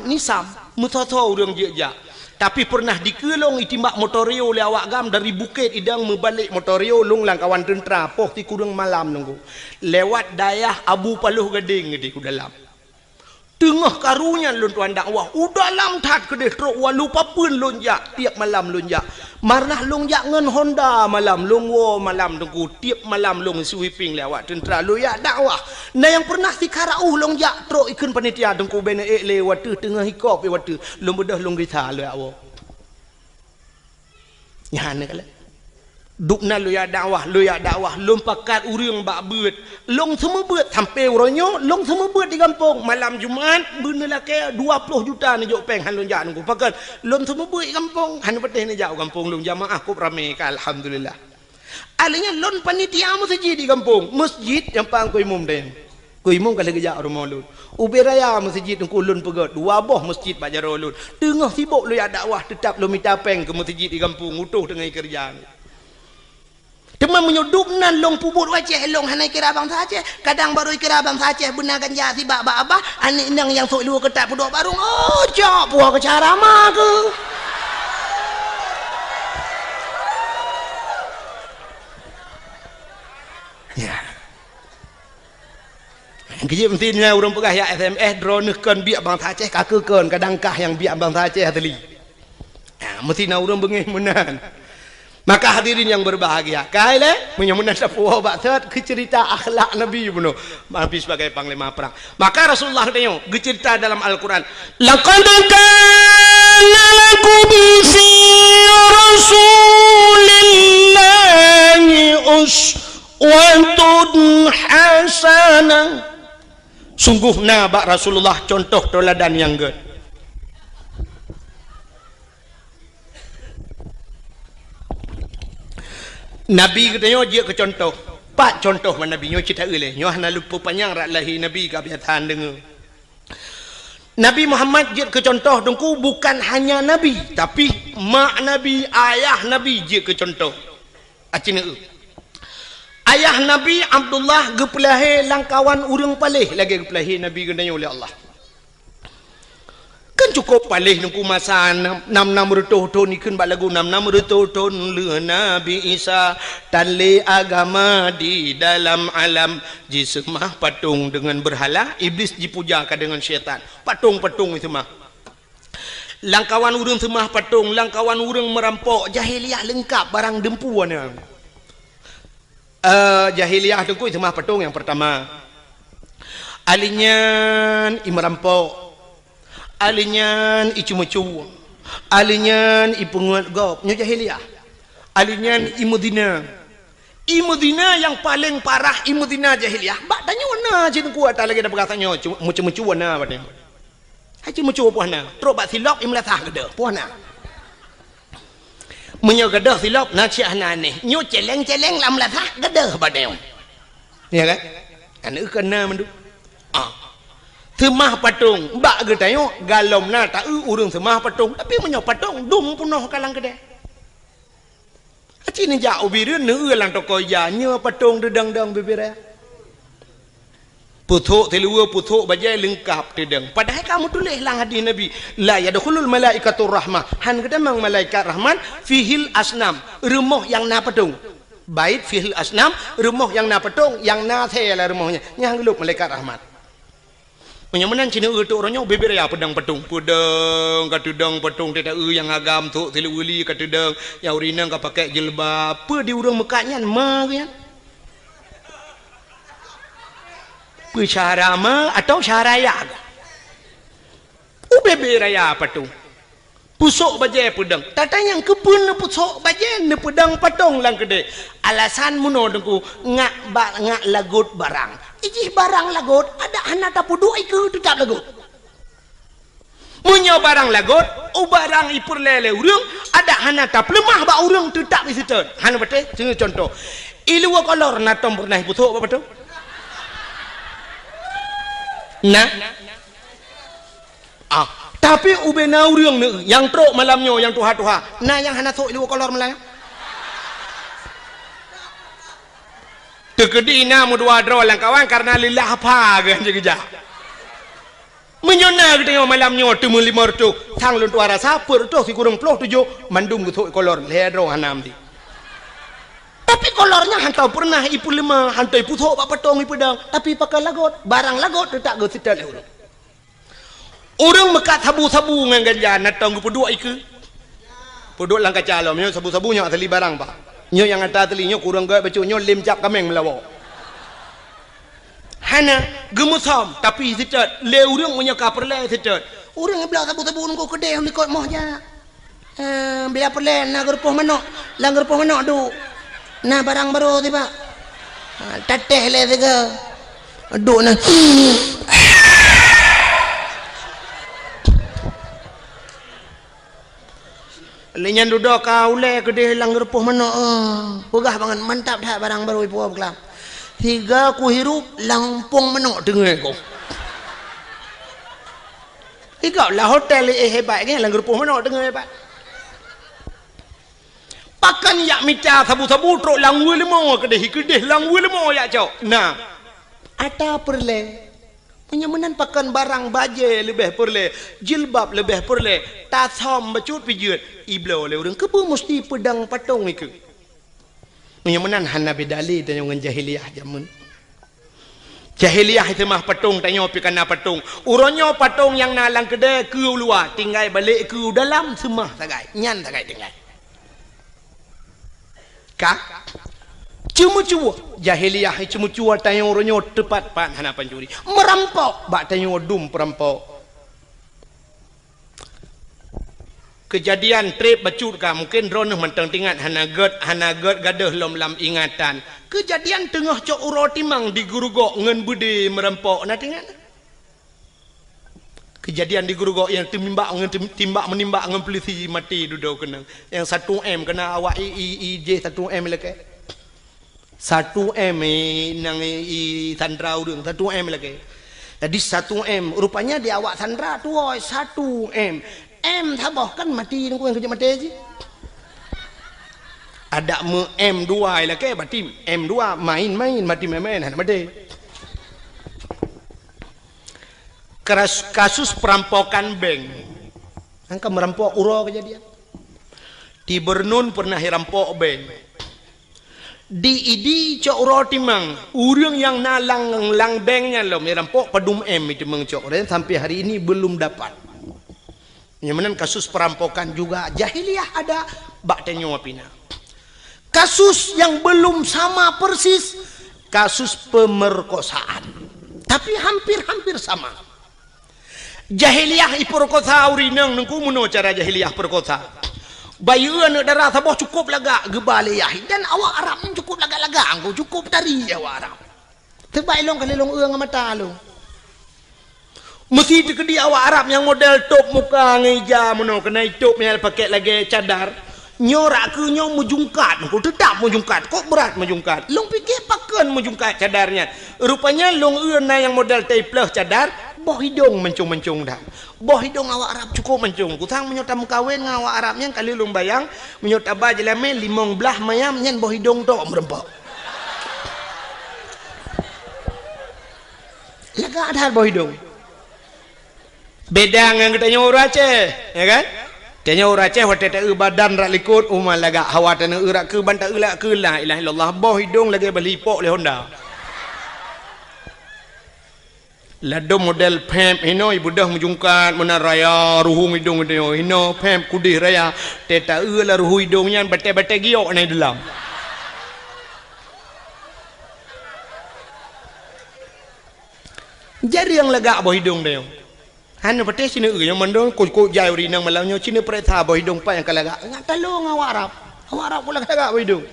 nisam mutoto urang jejak. Tapi pernah dikelong itimbak motorio le awak gam dari bukit idang membalik motorio lung lang kawan tentera poh ti kurang malam nunggu. Lewat dayah Abu Paluh Gading di ku dalam. Tengah karunya lun tuan dakwah udah lam tat kedeh truk wa lupa pun lunjak tiap malam lunjak marnah lunjak ngen Honda malam lungwo malam tengku tiap malam lung sweeping lewat tentera lu ya dakwah nah yang pernah si karau lunjak truk ikun panitia tengku bene le watu tengah hikop watu lung bedah lung rita lu ya Allah nyane kala dukna lu ya dakwah lum pakat urang bak beut long semua beut sampai uronyo long semua beut di kampung malam Jumaat bener ke 20 juta ni jok peng han lonjak nunggu pakat lum semua beut di kampung han peteh ni jauh kampung lung jamaah ku rame ka alhamdulillah alinya lon panitia masjid di kampung masjid yang pang ku imum den ku imum kalau gejak rumah lun uberaya masjid nungku lun pegat dua boh masjid bak jaro lun tengah sibuk lu ya dakwah tetap lu minta peng ke masjid di kampung utuh dengan kerjaan. Teman menyudup nan long pubur Aceh long hanai kira bangsa Aceh kadang baru kira bangsa Aceh benar ganja si bak abah anik nang yang sok lu ketat pudok barung oh cok puah ke cara mah ke ya kejip mestinya urang pegah ya SMS drone kan biak bangsa Aceh kakekan kadangkah yang biak bangsa Aceh teli nah mestinya urang bengih menan. Maka hadirin yang berbahagia, kaile menyamun sapuah batat ke cerita akhlak Nabi bunuh Nabi sebagai panglima perang. Maka Rasulullah tanya cerita dalam Al-Qur'an, laqad kana lakum fi rasulillahi uswatun hasanah. Sungguh bak Rasulullah contoh teladan yang good. Nabi katanya dia ke contoh pak contoh mana Nabi nyo cerita oleh nyo hana lupa panjang rak lahi Nabi kebiasaan dengar Nabi Muhammad dia ke contoh dengku bukan hanya Nabi tapi mak Nabi, ayah Nabi je ke contoh. Acina ayah Nabi Abdullah gepelahir langkawan urang palih lagi gepelahir Nabi gendanya oleh Allah. Kan cukup palih nungku masa 66 tahun ikun bak lagu 66 tahun le Nabi Isa tanle agama di dalam alam jisemah patung dengan berhala iblis dipujakan dengan syaitan. Patung-patung itu mah. Langkawan urang semah patung, langkawan urang merampok jahiliah lengkap barang dempuan. Jahiliah dengku itu mah patung yang pertama. Alinyan imerampok. Alinyan icu-mecu, alinyan ipungut gop, nyo jahiliah. Alinyan imudina. Imudina yang paling parah imudina jahiliah. Bak tanya wana cin kuat lagi dah berkatanya mecu-mecu wana badnya. Haji mecu puana. Terus bak silap imlatah gede puana. Menyo gede silap nak cia aneh. Nyo celeng-celeng lam latah gede badnya. Ya kan? Anak kena mendu. Semah patung bak ke tayo galom na tak urang semah patung tapi menyo patung dum punoh kalang kedai aci ni ja ubireun neu lang toko ya nya patung dedang-dang bibira puthuk telua puthuk bajai lengkap dedang padahal kamu tulis lang hadis Nabi la yadkhulul malaikatur rahmah han kada mang malaikat rahman fihil asnam rumah yang na patung bait fihil asnam rumah yang na patung yang na the lah rumahnya nyang geluk malaikat rahmat. Menyamanan Cina tu orangnya beber ya pedang patung pedang katudang patung tidak yang agam tu tilu uli katudang yang urina ka pakai jilbab apa di urang Mekahnya mah kan ku cara mah atau cara ya beber ya patung pusuk bajai pedang tata yang kebun ne pusuk bajai ne pedang patung lang gede alasan muno dengku ngak lagut barang iji barang lagut ada anak tapu dua iku tetap lagut munyo barang lagut barang ipur lele urang ada anak tap lemah ba urang tetap isitan hana bete contoh ilu kolor natom pernah pusuk apa tu nah tapi ubena urang ne yang trok malamnya yang tuha-tuha nah yang hana sok ilu kolor melayang tegedina mudua dro lang kawan karena lillah apa kan jegeja menyona kita malamnya temu 5 tu sang lun tuara sapur tu si kurang 7 mandum gitu kolor ledro hanam di tapi kolornya hantau pernah ipu 5 hantau ipu thok pak petong ipu dang tapi pakai lagot barang lagot tu tak go sital orang mekat sabu-sabu ngan ganja natang ipu 2 iku podok lang kacalo menyo sabu-sabunya asli barang pak nyo yang ada telinya kurang gak baca nyo lim cap kameng melawa hana gemusam tapi sitat le urang punya kaperle sitat urang belah sabu-sabu ko kedai likot moh ja biar perle na gerpoh manok lang gerpoh manok du na barang baru tiba tateh le tiga du na lenyan duduk kau le kedai lang gerpoh manok pegah banget mantap dah barang baru ibu kelam tiga ku hirup lampung manok dengar kau tiga lah hotel hebat kan lang gerpoh manok dengar hebat pakan yak mica sabu-sabu trok lang wilmo kedai lang wilmo yak cok nah ada perle penyamanan pakan barang baje lebih perle jilbab lebih perle tasom bacut pijut iblo le urang kebu mesti pedang patung iku penyamanan hana bedali tanya ngan jahiliyah jamun jahiliyah itu mah patung tanya pikana patung uronyo patung yang nalang kedai ke luar tinggal balik ke dalam semah tagai nyan tagai tinggal kak cuma-cuma jahiliyah cuma-cuma tanya orangnya tepat pan hana pancuri merampok bak tanya dum perampok kejadian trip bacut ka mungkin drone mentang tingat hana ged gadah lam ingatan kejadian tengah cok uro timang di gurugok ngen budi merampok na tingat kejadian di gurugok yang timbak menimbak ngen polisi mati duduk kena yang 1M kena awak IJ 1M leke 1M nang Sandra urang 1M lagi. Jadi 1M rupanya di awak Sandra tu 1M tabah kan mati nunggu yang kerja mati je. Ada M2 lah ke berarti M2 main mati hendak mati. Kasus perampokan bank. Angka merampok uro kejadian. Di Bernun pernah rampok bank. Di idi cok uro timang. Urang yang nalang lang banknya lo merampok padum M itu mengcok. Dan sampai hari ini belum dapat. Yang kasus perampokan juga jahiliyah ada bak tenyo apina. Kasus yang belum sama persis kasus pemerkosaan. Tapi hampir sama. Jahiliyah iperkosa urinang nengku muno cara jahiliyah perkosa. Bayu anak darah sabah cukup laga gebaliyah dan awak Arab ni cukup laga-laga angku cukup tari awak Arab. Terbaik long kali long eung mata long. Mesti tekedi awak Arab yang model top muka ngeja muno kena top yang pakai lagi cadar. Nyorak ke nyong mujungkat kau tetap mujungkat kok berat mujungkat long fikir pakan mujungkat cadarnya rupanya long euna yang model teples cadar boh hidung mencung dah boh hidung awak Arab cukup mencung kutang menyota mukawin ngawak Arabnya kali long bayang menyota bajelame limong belah mayam nyen boh hidung tok merempok lega ada boh hidung beda dengan kita nyora Aceh ya kan tanya orang Aceh waktu tak badan rak likut umal laga hawa tanah urak ke bantak ulak ke la ilaha illallah boh hidung lagi belipok le Honda lado model pem hino ibu dah mujungkat mana raya ruhung hidung itu hino pem kudih raya teta la ruhu hidungnya bate-bate giok ni dalam jadi yang lega boh hidung dia hanya pete sini yang mandong kok jai urinang malangnya sini pereta boh hidung pa yang kalaga ngatalong awak Arab pula kalaga boh hidung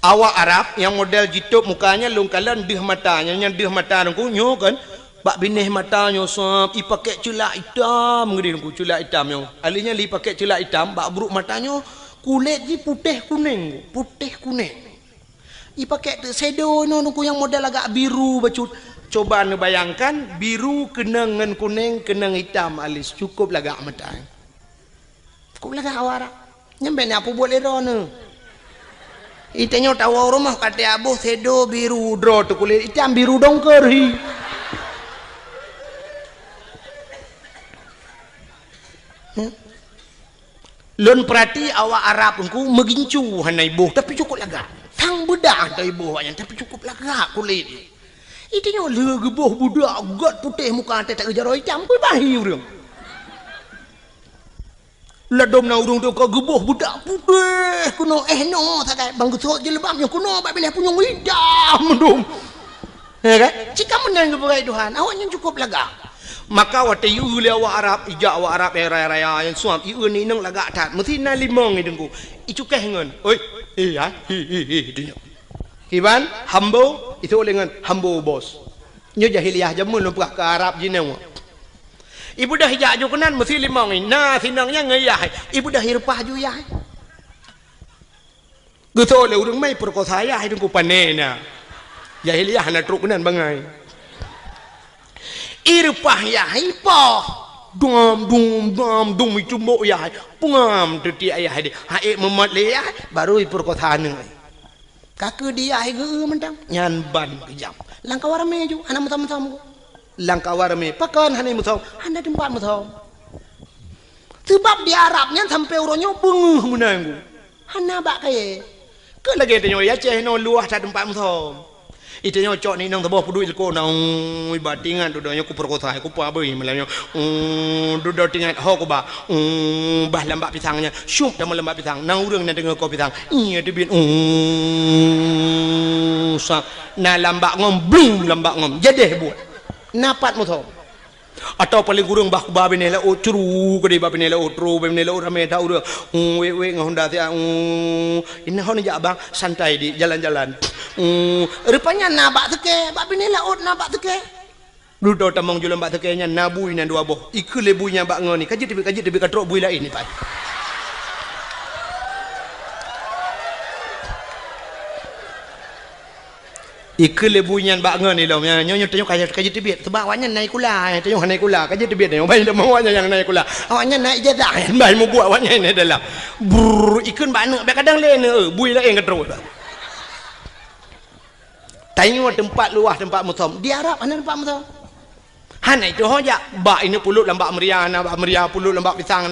awak Arab yang model jitup mukanya lungkalan dih matanya yang dih mata nungku nyo kan bak binih matanya sop i pakai celak hitam ngedi nungku celak hitam nyo alinya li pakai celak hitam bak buruk matanya kulit ji putih kuning i pakai shadow nungku yang model agak biru bacut. Coba anda bayangkan biru kenangan kuning kenang hitam alis cukup lagak mata. Cukup lagak awak nyampe ni apa boleh rono. Itanya tahu rumah kata abu sedo biru dro tu kulit hitam biru dongker hi. Lon perhati awak Arab pun megincu hanai ibu tapi cukup lagak. Tang bedak hanai ibu yang tapi cukup lagak kulit. Itinya lega boh budak gat putih muka tak kejar hitam pun bahi urang. Ladom na urang tu kau geboh budak putih kuno no tak bang gesok je lebamnya kuno bak pilih punya hitam dum. Ya kan? Jika menang kepada Tuhan, awaknya cukup laga. Maka waktu iu le awak Arab, ijak awak Arab raya-raya yang suam iu ni nang laga tat. Mesti na limong ni dengku. Icu keh ngan. Oi, ya. Dunia. Kiban hambo itu oleh dengan hambo bos. Nyo jahiliyah jamun lupa ke Arab jinau. Ibu dah hijak ju kenan mesti limong ni. Nah sinangnya ngeyah. Ibu dah hirpah ju yah. Gitu oleh urang mai perkosa yah hidung ku panena. Jahiliyah na truk kenan bangai. Irpah yah ipah. Dum itu mbok yah. Pungam teti ayah dia. Haik memat le yah baru perkosa ni. Kakak dia ke mentang nyan ban kejam langkah warame ju anak mutam langkah warame pakan hanai mutam anda tempat mutam sebab di Arabnya sampai uronyo benguh menanggu hana bak kaya ke lagi tanyo ya Aceh no luah tak tempat mutam itu nyo cok ni nang tebah puduit ko nang batingan dudanya ku perkosa ku pa beuy melanyo duduk tingan ho ko ba bah lambak pisangnya syuk dalam lambak pisang nang urang na dengar ko pisang iya debin sa na lambak ngom blum lambak ngom jadi buat napat mutom atau paling kurang bah ku babe nela o curu ko de babe nela o tro babe nela o rame ta urang we ngahonda tia ini hon ja bang santai di jalan-jalan rupanya nabak teke babe nela o nabak teke duduk tamang jual bak tekenya nabui nan dua boh ikut lebunya bak ngoni kaji tebi katrok bui lain ni pak Ikut lebunyan bangun ni lom nyonya tanya kaji tibet sebab awaknya naik kula tanya naik kula kaji tibet ni bayi dah awaknya yang naik kula awaknya naik jadah yang bayi mau buat awaknya ni dalam brr ikut bana kadang lain bui lain ke terus tanya tempat luah tempat musom di Arab mana tempat musom hana itu hoja bak ini pulut lambak meriah pulut lambak pisang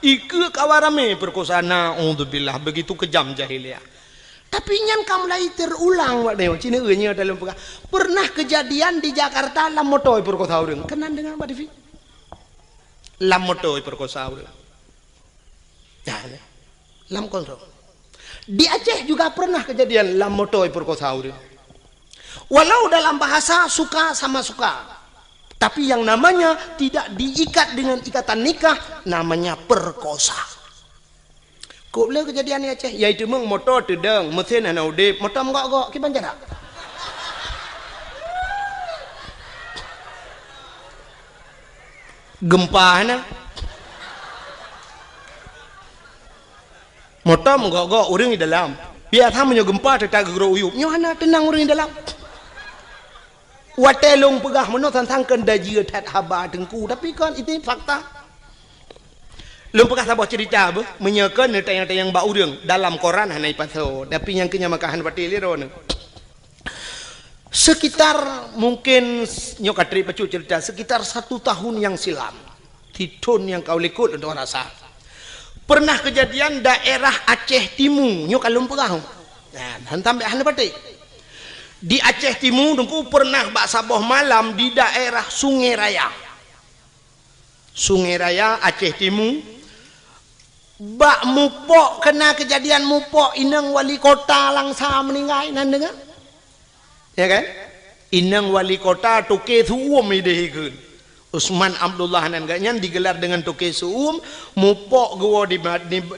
ikut kawarame perkosaan auzubillah begitu kejam jahiliyah. Tapi nyan kamu lagi terulang wak deo Cina nya dalam pernah kejadian di Jakarta lam motoi perkosa urang kenan dengan Mbak Devi lam motoi perkosa urang ya lam kontrol di Aceh juga pernah kejadian lam motoi perkosa urang walau dalam bahasa suka sama suka tapi yang namanya tidak diikat dengan ikatan nikah namanya perkosa. Kau boleh kejadian ni Aceh, iaitu meng motor tedeng, mesin ana udip, motor menggok-gok, kiban jarak. Gempa na. Motor menggok-gok orang di dalam. Biar tham menyo gempa tetap gegero uyup. Nyo hana tenang orang di dalam. Watelung pegah meno tantangkan daji tat haba tengku, tapi kan itu fakta. Lum pekah sabah cerita apa menyekan tayang-tayang bau urang dalam koran hanai paso tapi yang kenya makahan pati liron sekitar mungkin nyokatri pacu cerita sekitar 1 tahun yang silam titun yang kau likut untuk rasa pernah kejadian daerah Aceh Timur nyokalum pekah nah hantam be hanai pati di Aceh Timur dengku pernah bak sabah malam di daerah Sungai Raya Aceh Timur bak mupok kena kejadian mupok inang wali kota langsa meninggal nan dengar ya kan inang wali kota tuke suum idehekeun Usman Abdullah nan ganyan digelar dengan tuke suum mupok gua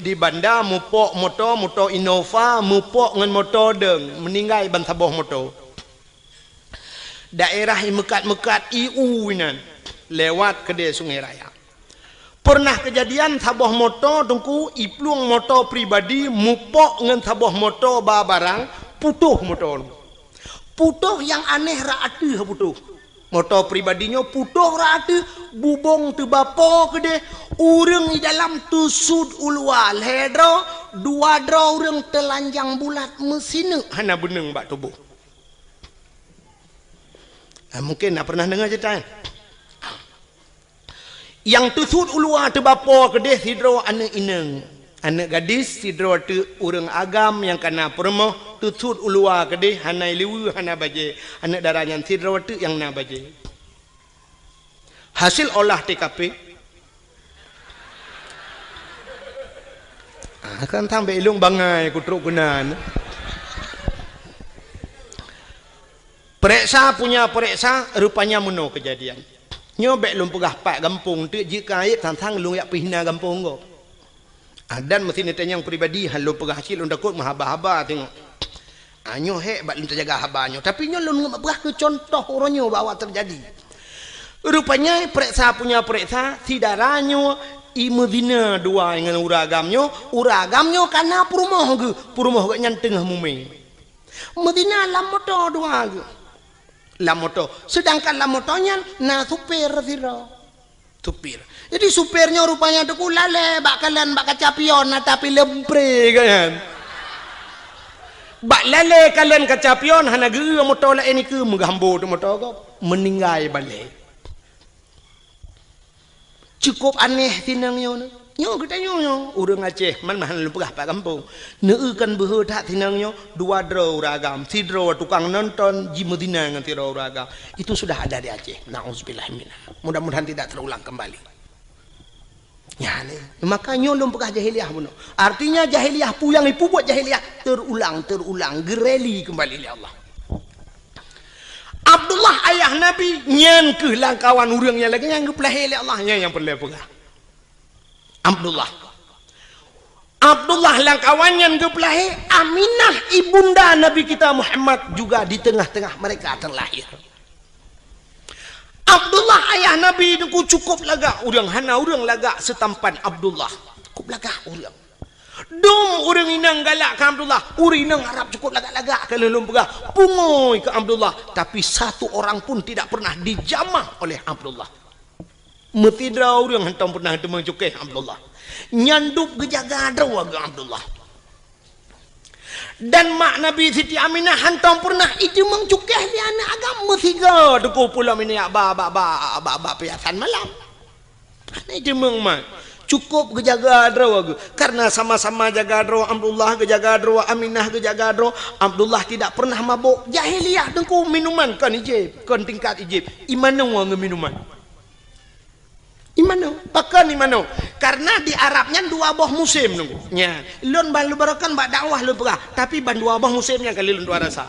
di banda mupok moto Innova mupok ngan moto deng meninggal ban saboh moto daerah mekat IU nan lewat kedai Sungai Raya. Pernah kejadian sabuah motor tungku iplung motor pribadi mupok ngan sabuah motor bawa barang putuh motor. Putuh yang aneh raatu putuh. Motor pribadinya putuh raatu bubong tu bapo gede urang di dalam tusud ulwal hedro dua dro urang telanjang bulat mesin hana beneng bak tubuh. Mungkin nak pernah dengar cerita yang tusud ulua tu bapa kedeh sidro anak ineng anak gadis sidro tu urang agam yang kena permoh tusud ulua kedeh hanai liwu hana baje anak darahnya sidro tu yang na baje hasil olah TKP akan tambah ilung bangai kutruk gunan periksa punya periksa rupanya meno kejadian nyobek lum pegah pak gampung tu jika ayat tantang lung yak pihna gampung go dan mesti netanya yang pribadi halu pegah hasil lung takut mahaba-haba tengok anyo hek bak lum terjaga habanyo tapi nyo lum pegah ke contoh oronyo bawa terjadi rupanya periksa punya periksa sidaranyo i Medina dua dengan uragamnyo kana purumoh ge nyan tengah mume Medina lam motor dua ge lamoto sedangkan lamotonya na supir siro supir jadi supirnya rupanya tu lale bakalan bak kacapion tapi lepre kan bak lale kalian kacapion hana ge motor la ini ke menggambo tu motor ko meninggal balik cukup aneh tinangnya nyo kita nyo urang Aceh man mahan lu pegah pak kampung neukan behe tak tinangnya dua dro ragam sidro tukang nonton di Medina ngan tiro ragam itu sudah ada di Aceh nauzubillah minna mudah-mudahan tidak terulang kembali ya ni makanya lu pegah jahiliyah buno artinya jahiliyah puyang ipu buat jahiliyah terulang gereli kembali oleh Allah Abdullah ayah Nabi nyan ke langkawan urang yang lagi yang geplah oleh Allah yang perlu pegah Abdullah langkawannya gepelahi Aminah ibunda Nabi kita Muhammad juga di tengah-tengah mereka terlahir Abdullah ayah Nabi itu cukup laga urang hana urang laga setampan Abdullah cukup laga urang Dum orang inang galak ke Abdullah, orang inang harap cukup lagak-lagak ke lelum pegah, pungoi ke Abdullah, tapi satu orang pun tidak pernah dijamah oleh Abdullah. Metidra orang hentam pernah demang cukai Abdullah, nyandup gejaga drawa ke Abdullah. Dan mak Nabi Siti Aminah hantam pernah itu mengcukai di anak agama tiga deku pulau ini ba piasan malam. Ini demang mak. Cukup gejaga drawa karena sama-sama jaga drawa Abdullah gejaga drawa Aminah gejaga drawa Abdullah tidak pernah mabuk jahiliyah dengku minuman kan ijib kan tingkat ijib imano wang minuman imano pakan imano karena di Arabnya dua boh musim nunggu nya lon balu barakan bak dakwah lu pegah tapi ban dua boh musimnya kali lon dua rasa.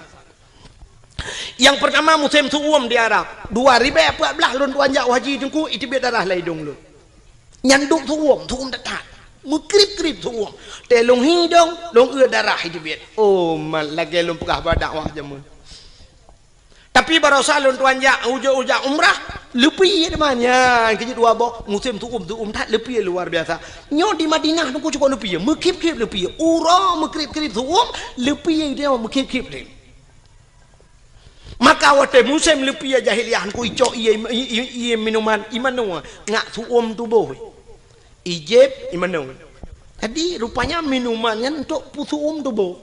Yang pertama musim suum di Arab 2014 lon tuanjak haji dengku itu darah laidung lu nyanduk tuum dekat mukrip-krip tuum telung hidung long darah itu biat oh mal lagi lom pegah dakwah jamu tapi baru salun tuanja uja umrah lebih namanya kerja dua boh musim tuum tak lebih luar biasa nyo di Madinah tu cukup lebih mukrip-krip lebih ura mukrip-krip tuum lebih dia mukrip-krip dia maka waktu musim lebih jahiliyah ku icok iya minuman imanu ngak tuum tubuh ijib imanu tadi rupanya minumannya untuk pusuum tubuh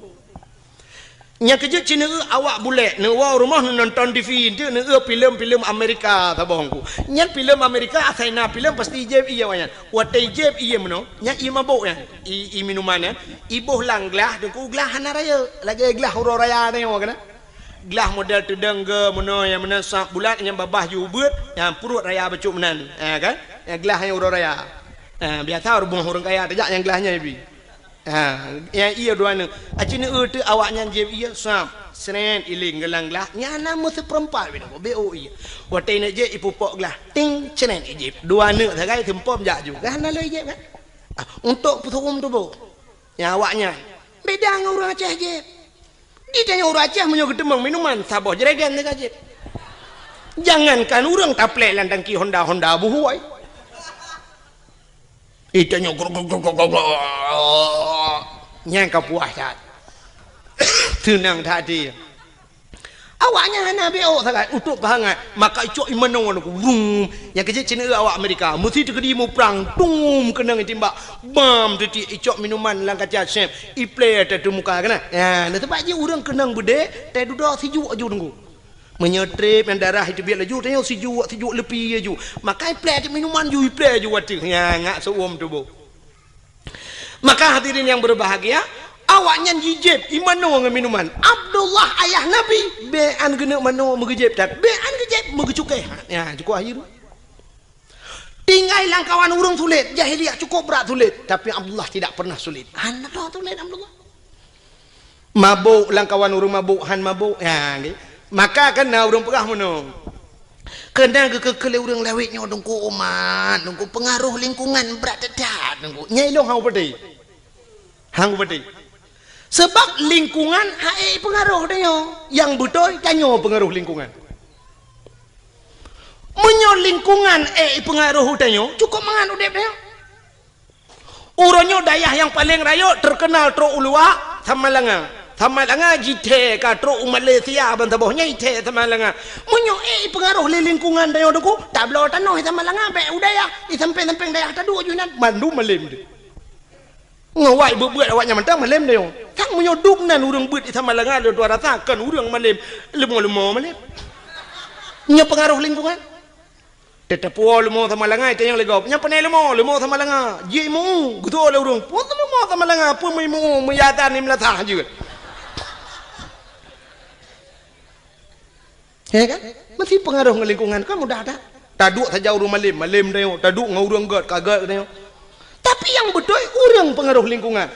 nya kerja Cina awak boleh newa rumah nonton TV itu filem Amerika tabahku nya film Amerika asaina film pasti ijib iya wanyan waktu ijib iya mano nya iya mabuk ya i minumannya ibuh lang gelah deku gelah hanaraya lagi gelah huru raya ni wakana gelah model tedeng ke mano yang mana sak bulat yang babah jubut yang perut raya becuk menan kan yang gelah yang huru raya biasa orang kaya tajak yang gelahnya ibi yang iya dua ni acina tu awaknya jeb iya sap senen iling gelang gelah nyana mesti perempat bina bo iya waktu ini je ipupok gelah ting senen ijib dua ni sagai tempom jak ju kan lalu ijib kan untuk putum tu bo yang awaknya beda dengan orang Aceh je dia tanya orang Aceh menyo gedemang minuman sabah jeregen dekat je jangankan orang taplek landang ki Honda buhuai itu nyokor nyangka puasa tenang tadi awaknya Nabi sangat untuk bahangat maka icok imano aku yang kecil Cina awak Amerika mesti terkedi mu perang tum kena timbak bam tadi icok minuman langkat chef iple ada muka kena ya tempat je orang kenang bude teh duduk sijuk aju tunggu menyetrip yang darah itu biar laju tanya sijuk lebih aju maka play minuman ju play ju watik ya ngak suum tubuh maka hadirin yang berbahagia awaknya jijib imano dengan minuman Abdullah ayah Nabi bean kena mano megejib tak bean gejib megecukai ya cukup akhir tinggal langkawan urung sulit jahiliyah cukup berat sulit tapi Abdullah tidak pernah sulit anak sulit Abdullah mabuk langkawan urung mabuk han mabuk ya maka kena orang pegah menung kena kekele orang lewitnya dengku umat dengku pengaruh lingkungan berat dekat dengku nyelong hang beti sebab lingkungan hae pengaruh dia yang betul kanyo pengaruh lingkungan menyo lingkungan pengaruh dia cukup mangan udep dia uronyo dayah yang paling rayo terkenal tro ulua sama langa jite ka tro Malaysia ban tabohnya ite sama langa munyo pengaruh le lingkungan dayo deku tablo tanoh sama langa be udaya i sampeng dayah tadu junan mandu malem de ngawai bebuat awaknya mentang malem dayo tak munyo dubnan urang beut sama langa le dua rasakan urang malem lemo malem nya pengaruh lingkungan tetap lemo sama langa ite yang legop nya penai lemo sama langa jimu gitu le urang pun lemo sama langa pun mu meyatan ni melatah juga ya kan mesti pengaruh ke lingkungan kan mudah ada taduk saja urang malem dia taduk ngurang kagat dia tapi yang betul urang pengaruh lingkungan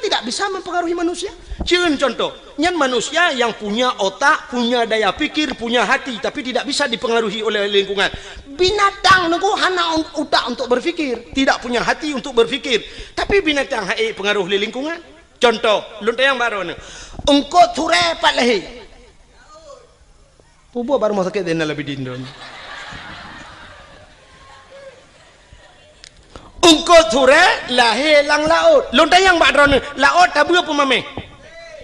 tidak bisa mempengaruhi manusia cieun contoh nyan manusia yang punya otak punya daya pikir punya hati tapi tidak bisa dipengaruhi oleh lingkungan binatang nunggu hana otak untuk berpikir tidak punya hati untuk berpikir tapi binatang pengaruh lingkungan contoh luntang yang baru ni engkau ture pat lehi Pubu baru mau sakit dan lebih dindon. Engkau engko sure lahir lang laut lon tayang bak drone laut tabu apa mame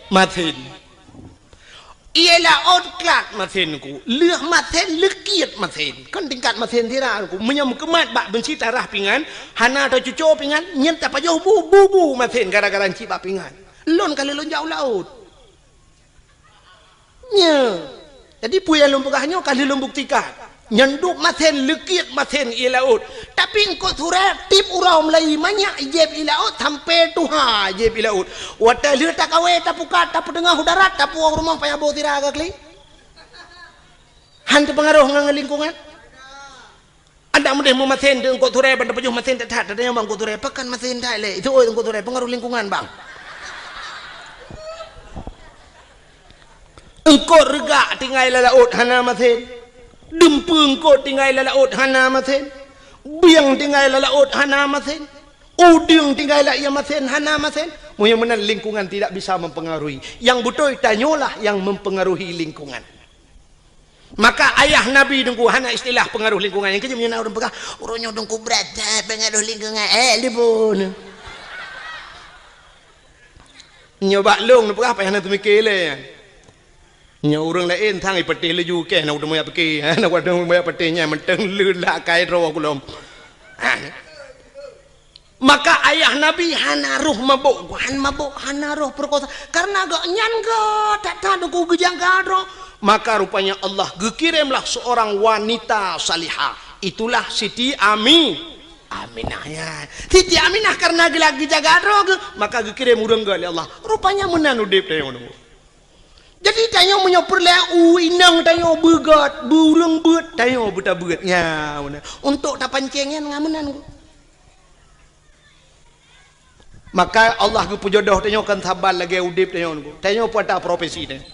matin ia laut kelak matin ku leh matin lekiat matin kan tingkat matin tira ku menyam kemat bak benci tarah pingan hana atau cucu pingan nyen tak pajau bu matin gara-gara ci bak pingan lon kali lon jauh laut nya jadi puya lon pegahnya kali lon buktikan nyanduk maten lekit maten i laut tapi engkau surat tip urau Melayu banyak jeb i laut sampai tuha jeb i laut wata lihat tak kawe tak pukat tak pedengah udarat tak puang rumah payah bau tiraga kli hantu pengaruh ngang lingkungan anda mudah mau maten engkau surat pada pejuh maten tak ada yang bang engkau surat pekan maten tak le itu engkau surat pengaruh lingkungan bang engkau regak tinggal laut hana maten dempung ko tinggal laut hana maten biang tinggal laut hana maten uding tinggal ia maten hana maten mudah-mudahan lingkungan tidak bisa mempengaruhi yang betul tanyalah yang mempengaruhi lingkungan maka ayah Nabi dengku hana istilah pengaruh lingkungan yang kerja menyana orang pegang urunnya dengku berat pengaruh lingkungan libun nyoba long apa yang nanti mikir le nya orang lain thang ipati leju ke nak udah pergi nak udah patinya menteng lula kai ro kulom maka ayah Nabi hana ruh mabuk hana ruh perkosa karena gak nyan ga tak tahu ku gejang gadro maka rupanya Allah gekirimlah seorang wanita salihah itulah Siti Aminah ya Siti Aminah karena lagi jaga gadro maka gekirim urang ga Allah rupanya menan udip teh ngono jadi tanya menyopor lah inang tanya begat burung bet tanya buta begatnya untuk tak pancengan ngamenan maka Allah ke pujodoh tanya kan sabar lagi udip tanya pada profesi tanya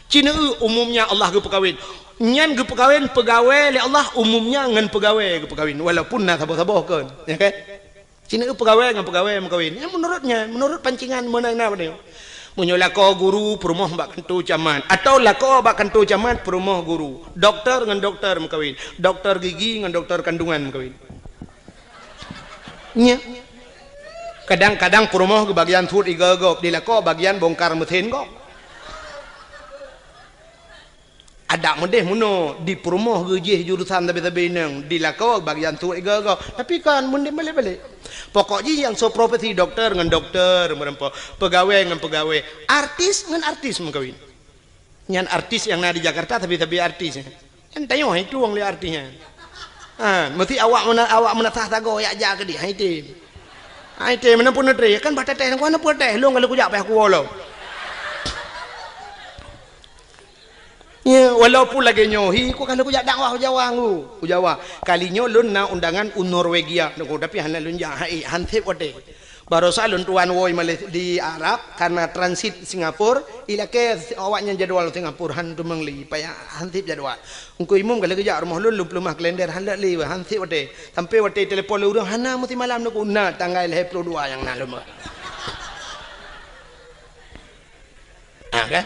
Cina umumnya Allah ke pegawin nyan ke pegawin pegawai oleh Allah umumnya ngan pegawai ke pegawin walaupun nak sabar-sabar kan ya kan Cina pegawai ngan pegawai mengkawin ya menurut pancingan mana dia punya lako guru perumah bak kentu caman atau lako bak kentu caman perumah guru doktor dengan doktor mengkawin doktor gigi dengan doktor kandungan mengkawin nya kadang-kadang perumah ke bagian food igagop di lako bagian bongkar mesin kok ada mendeh muno di perumah gejih jurusan tapi neng di lako bagian food igagop tapi kan mendeh balik-balik pokoknya yang so profesi dokter dengan dokter pegawai dengan pegawai artis dengan artis mengkawin yang artis yang ada di Jakarta tapi artis kan tanya itu orang lihat artisnya mesti awak menatah tago ya jaga dia itu mana pun ada kan baca teh mana pun teh lo kalau kujak payah kuolo ya walaupun lagi nyohi ku kalau kujak dakwah Jawa kalinya lun na undangan Norwegia tapi hana lun jahai hantip wate baru salun tuan woi di Arab karena transit Singapura ilake awaknya jadwal Singapura hantu mengli payah hantip jadwal ungku imum kalau kujak rumah lun lumah kalender handak li hantip wate sampai wate telepon lu hana mesti malam nak na tanggal 22 yang na lumah kan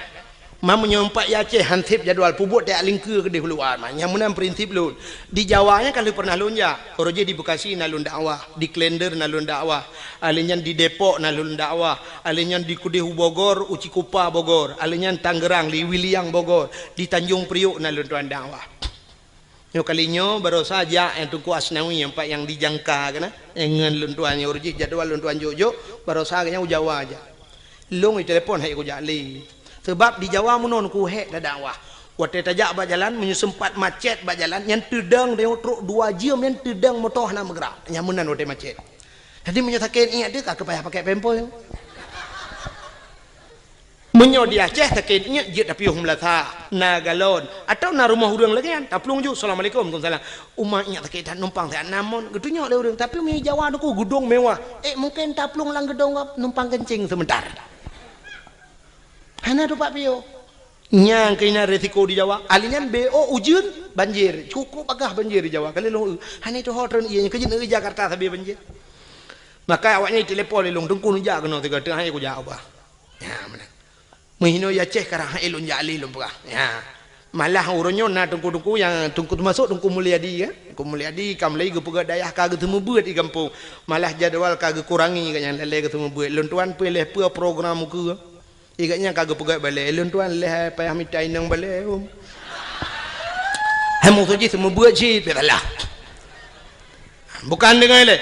Mam menyempat ya ceh hansip jadwal pubut tak lingkar ke di huluan yang menang prinsip lun di Jawanya kalau pernah lun ya roje di Bekasi nalun dakwah di Klender nalun dakwah alinyan di Depok nalun dakwah alinyan di Kudihu Bogor Uci Kupa Bogor alinyan Tangerang di Wiliang Bogor di Tanjung Priok nalun tuan dakwah yo kalinya baru saja yang tungku Asnawi yang pak yang dijangka kana engan lun tuan roje jadwal lun tuan Jojo baru saja Jawa aja long di telepon hai ku jali sebab di Jawa menon ku hek dah dakwah waktu tajak bak jalan menyusempat macet bak jalan yang tedang dia truk 2 jam yang tedang motor nak bergerak yang menan waktu macet jadi menyatakan ingat dia tak payah pakai pempol menyo di Aceh takin ingat je tapi humlata na galon atau na rumah urang lagi kan taplung ju assalamualaikum waalaikumsalam umat ingat takin numpang tak namun getunya le urang tapi mi Jawa tu gedung mewah mungkin taplung lang gedung numpang kencing sebentar hana tu Pak Pio nyang kena resiko di Jawa alinyan BO ujun banjir cukup agak banjir di Jawa kali lo hana itu hotel ianya kejin di Jakarta tapi banjir maka awaknya telepon long tungku nujak kena tiga tengah aku jawab ya mana menghino ya ceh karang elun jali lum pegah ya Malah urunyo na tungku-tungku yang tungku masuk tungku Mulyadi kan. Tungku Mulyadi kam lagi pegak dayah kagak temu buat di kampung. Malah jadual kagak kurangi katnya lele ketemu buat. Lun tuan pilih apa program muka. Ikatnya kagak pegak balik. Lun tuan leh payah mitai nang balik. Hamu tu je temu buat je belah. Bukan dengan le.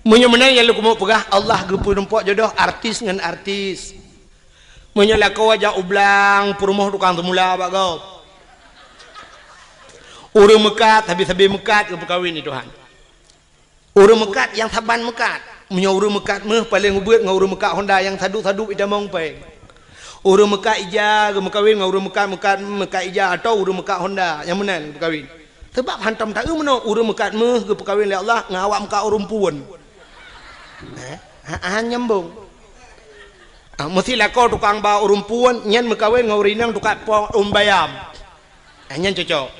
Munyo menang yang lu mau pegah Allah gepu nampak jodoh artis dengan artis. Menyala kau aja ublang perumah tukang temula pak kau. Urang mekat habis-habis mekat ke perkahwin ni Tuhan. Urang mekat yang saban mekat. Menyo urang mekat meh paling ngebuat ngau urang mekat Honda yang sadu-sadu ida mong peng. Urang mekat ija ke perkahwin ngau urang mekat ija atau urang mekat Honda yang menang perkahwin. Sebab hantam tak meno urang mekat meh ke perkahwin le Allah ngawak mekat urang puan. Nyambung. Mestilah kau tukang bawa urumpuan nyan mekawin ngaurinang tukang bayam. Nyan cocok.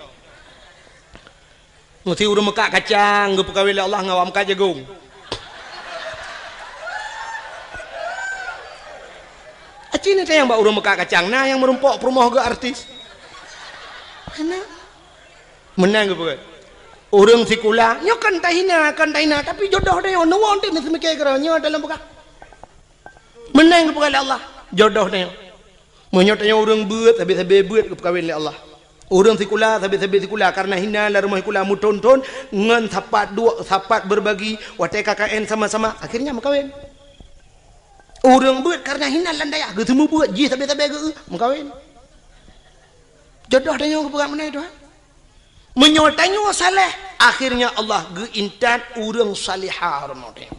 Mesti urung mekak kacang ge pekawin Allah ngawam ka jagung. Acina teh yang bawa urung mekak kacang nah yang merumpok perumah ge artis. Mana? Menang ge pekawin. Urung sikula nyo kan tahina tapi jodoh dia nuwon teh mesti mikir kira nyo dalam pekak. Menang kepada Allah jodoh dia menyotanya orang buat habis-habis buat kepekawin oleh Allah orang sikula habis-habis sikula karena hina lah rumah sikula muton-ton ngan sapat berbagi watai KKN sama-sama akhirnya mekawin orang buat karena hina landaya ketemu buat jih habis-habis mekawin jodoh dia kepegang mana itu menyotanya saleh akhirnya Allah geintan orang salihah rumah dia.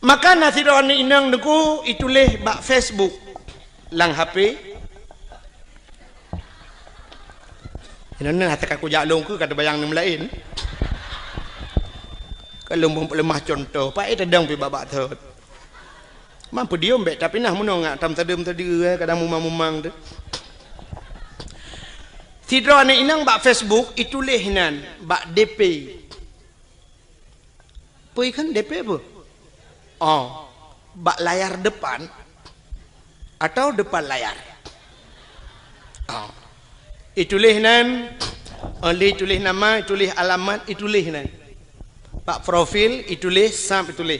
Maka nasiron ni inang deku ituleh bak Facebook lang HP. Inang hata aku jalong ke kada bayang nem lain. Kalau lemah contoh, pak itu dang pi babak thot. Mampu diom bet tapi nah muno ngak tam tadem tadi kadang mumang-mumang tu. Sidron ni inang bak Facebook ituleh hinan bak DP. Pui kan DP apa? Oh, bak layar depan atau depan layar. Oh, itulah nan, itulah nama, itulah alamat, itulah nan. Bak profil, itulah sam, itulah.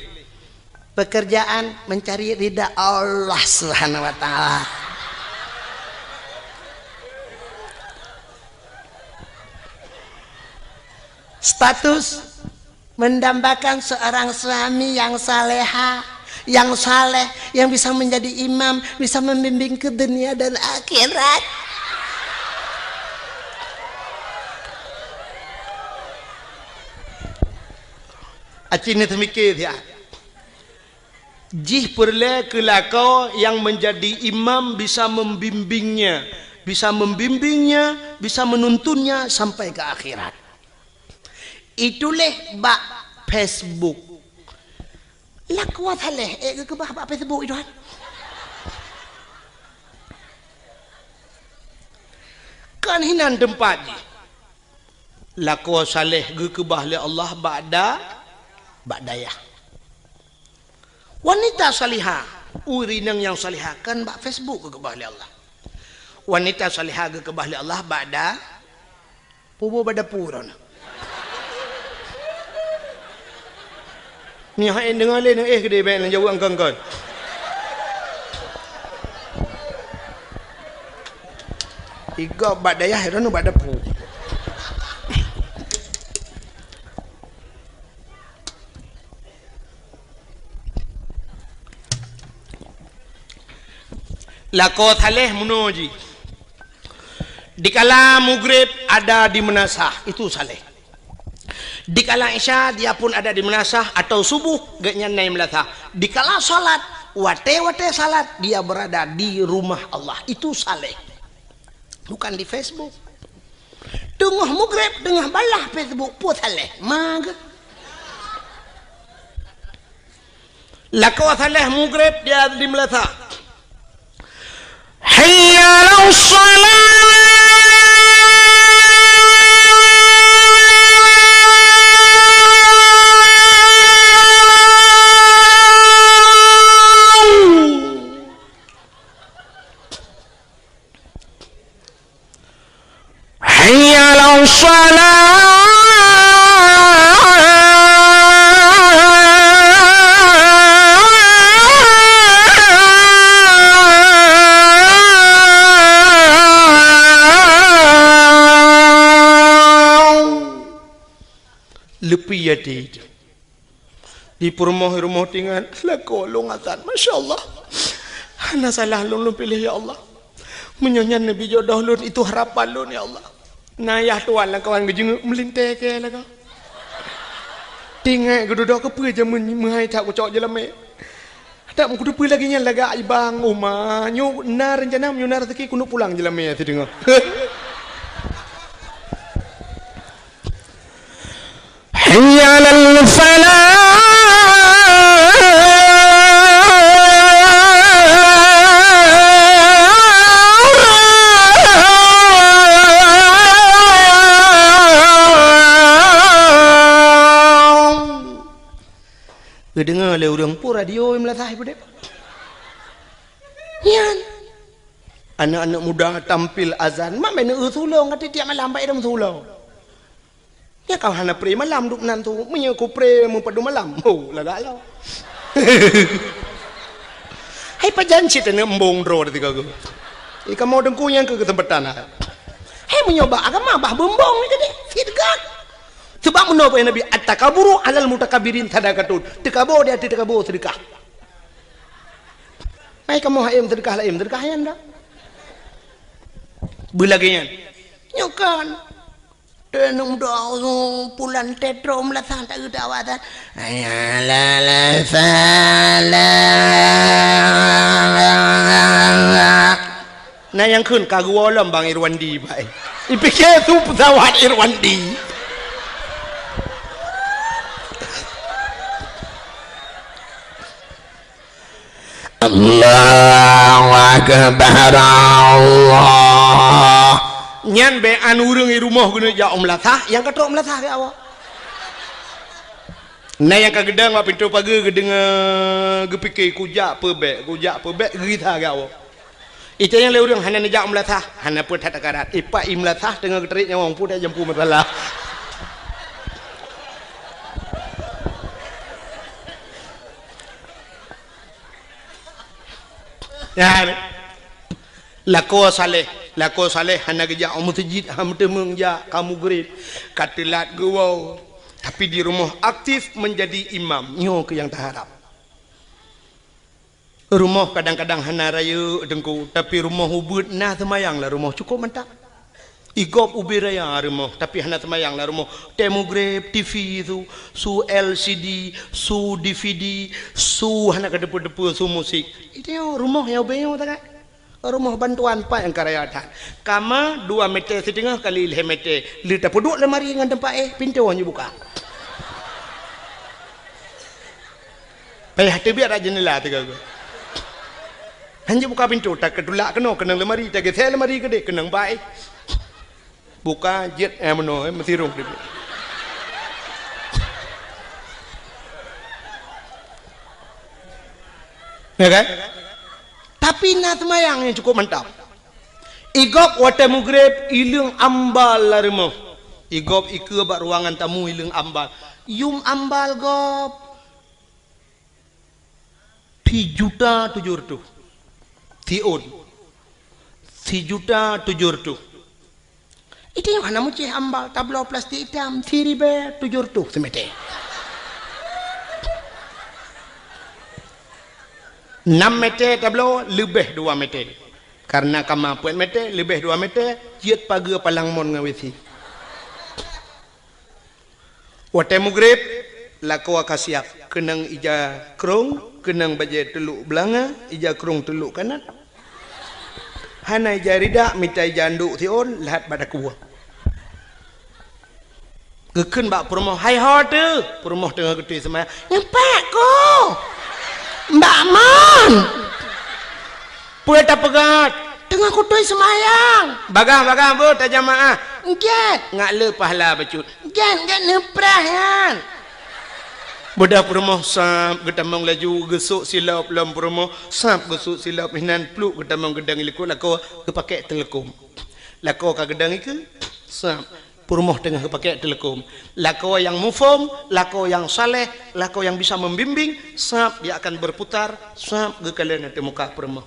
Pekerjaan mencari ridha Allah Subhanahu Wa Taala. Status mendambakan seorang suami yang saleha, yang saleh, yang bisa menjadi imam, bisa membimbing ke dunia dan akhirat. Acini temikir ya. Jih perle kelakau yang menjadi imam bisa membimbingnya, bisa menuntunnya sampai ke akhirat. Itulah bak Facebook. Lah kuat haleh ke bak Facebook itu kan. Kan hinan tempat ni. Lah kuat saleh ke bahli Allah ba'dayah. Wanita salihah, urinang yang salihah kan bak Facebook ke bahli Allah. Wanita salihah ke bahli Allah ba'da pubu bada puron. Ni hai dengar le gede ben jawab angkang. Tiga bak dayah dan bak depu. Lako thaleh munoji. Dikala maghrib ada di menasah itu saleh. Dikala isya dia pun ada di menasah atau subuh gaknya naim latah. Dikala salat wate salat dia berada di rumah Allah itu saleh. Bukan di Facebook. Tengah maghrib tengah balah Facebook pun saleh. Mag. Lako saleh maghrib dia di melatah. Hayya 'alas shalah. Lepi ya di rumah tinggal lako lungatan, masya Allah. Hana salah lu pilih ya Allah. Menyanyian Nabi jodoh lu itu harapan lu ya Allah. Nayah tuan lah kawan gejeng melintai ke lah kau. Tinggal geduduk ke apa je menghai tak kucok je lama. Tak mau kudu lagi nya laga ibang rumah. Nyu nar rencana nyu nar rezeki kudu pulang je lama tu dengar. Hayya lal falah. Dengar le orang pun radio melatah ibu dek. Yan. Anak-anak muda tampil azan, mak mana sulong kata tiap malam baik dalam sulong. Ya kau hana pre malam duk nan tu, menyaku pre mempadu malam. Oh, lagak lo. Hai pajan cita ni embong dro detik aku. Ika mau dengku yang ke tempat tanah. Hai menyoba agama bah bembong ni tadi. Sidgak. Sebab menapa Nabi at-takaburu alal mutakabirin sadaqatun. Tekabur dia tekabur sedekah. Mai kamu haim sedekah laim sedekah yang dah. Belagian. Nyokan. Tenung doa pulan tetro melatang tak ada awatan. Ayala sala. Nah yang kun kagualam bang Irwandi baik. Ipikir tu pesawat Irwandi. Allahu Akbar Allah. Nyan be anu urang di rumah guna ja melatah, yang katok melatah ke awak. Nah yang kagedang wa pintu pagi gedeng gepikir kujak pebek gerita ke awak. Itu yang le urang hana nejak melatah, hana pun tak karat. Ipa melatah dengan keterik nyawang pun dah jampu masalah. Ya, lako saleh hana geja masjid ham temeng ja kamu gerit katelat gawau tapi di rumah aktif menjadi imam nyo ke yang terharap. Rumah kadang-kadang hana raya dengku tapi rumah ubud nah semayang lah rumah cukup mantap. Igop ubi raya rumah tapi hana semayang lah rumah demograf TV itu su LCD su DVD su hana kedepu-depu su musik itu rumah yang ubenya tak rumah bantuan pak yang karayatan kama 2 meter setengah kali 5 meter lita peduk lemari dengan tempat pintu hanya buka payah tu biar ada jendela tu kau hanya buka pintu tak kedulak kena lemari tak gesel lemari gede kena baik buka jet meno mesti rong dia. Ya kan? Tapi nak semayang yang cukup mantap. Igop wate mugrib ilung ambal lah rumah. Igop ike bak ruangan tamu ilung ambal. Yum ambal gop 3.700.000. Tiun 3.700.000. Itu yang mana mucih ambal tablo plastik hitam 3.700 semete. 6 meter tablo lebih 2 meter. Karena kemampuan meter lebih 2 meter jiat pagi palang mon ngawisi. Wate mugrib lako akasiap kenang ija krong kenang baje teluk belanga ija krong teluk kanan. Hana ija ridak mitai janduk tion lahat pada kuah. Gekun bak perumahan hai hotu perumahan tengah gede semaya nyampak ko Mbak Man pueta pegat tengah kutui semayang bagang bu tak jamaah nget ngak le pahala bacut nget neprahan budak perumahan sap getamang laju gesuk silap lam perumahan sap gesuk silap hinan pluk getamang gedang ilikut lako kepakai telekom lako ka gedang iku sap Purmoh tengah pakai telekom. Lako yang mufum, lako yang saleh, lako yang bisa membimbing, sap dia akan berputar, sap ke kalian nanti muka purmoh.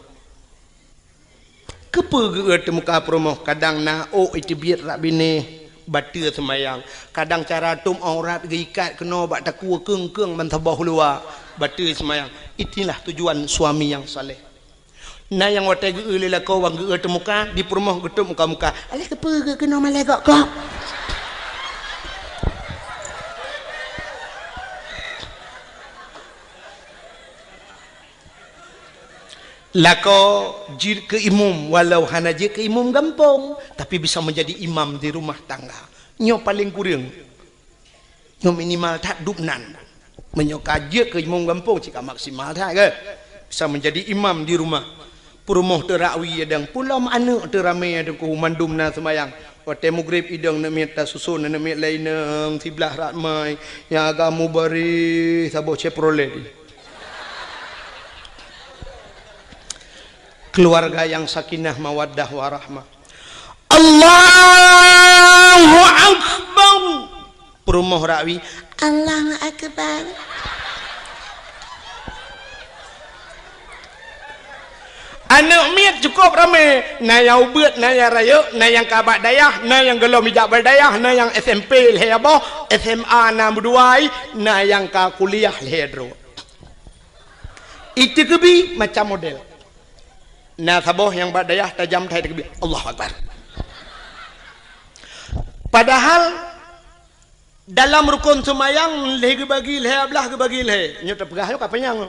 Kepa ke muka purmoh kadang na itu biar rak bini batu semayang. Kadang cara tum aurat gikat kena bak takua keng mentabah luar batu semayang. Itulah tujuan suami yang saleh. Na yang watai ge lila kau wang ge muka di purmoh ge muka-muka. Alih kepa ke kena malaikat kau. Lako jir ke imam walau hana je ke imam gampong tapi bisa menjadi imam di rumah tangga. Nyo paling kurang. Nyo minimal tak dupnan. Menyo kaje ke imam gampong jika maksimal tak ke. Bisa menjadi imam di rumah. Purmoh terakwi adang pulau mana teramai ada ku mandum na semayang. Waktu maghrib idang nak minta susun nak minta lain sebelah ratmai yang agamu bari sabo ceprole. Keluarga yang sakinah mawaddah warahmah. Allahu Akbar. Purmoh rakwi Allahu Akbar. Anak miat cukup ramai. Na yang ubat, na yang raya, na yang kabat dayah, na yang gelom hijab berdayah, na yang SMP lehabo, SMA na berduai, na yang ka kuliah lehedro. Itu kebi macam model. Na saboh yang berdayah tajam thai kebi. Allahu Akbar. Padahal dalam rukun semayang leh bagi leh ablah bagi leh. Nyo terpegah yo kapanyang.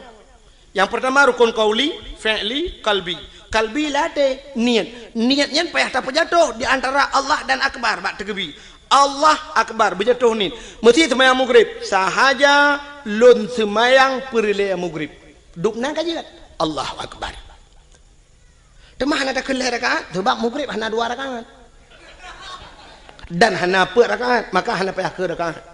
Yang pertama rukun qauli, fi'li, qalbi. Qalbi lade niat. Niatnya payah tak jatuh di antara Allah dan Akbar bak tegebi. Allah Akbar berjatuh ni. Mesti semayang maghrib. Sahaja lun semayang perle maghrib. Dukna kaji Allahu Akbar. Temah hana tak kelih rakaat sebab maghrib hana 2 rakaat. Dan hana 4 rakaat, maka hana payah ke rakaat.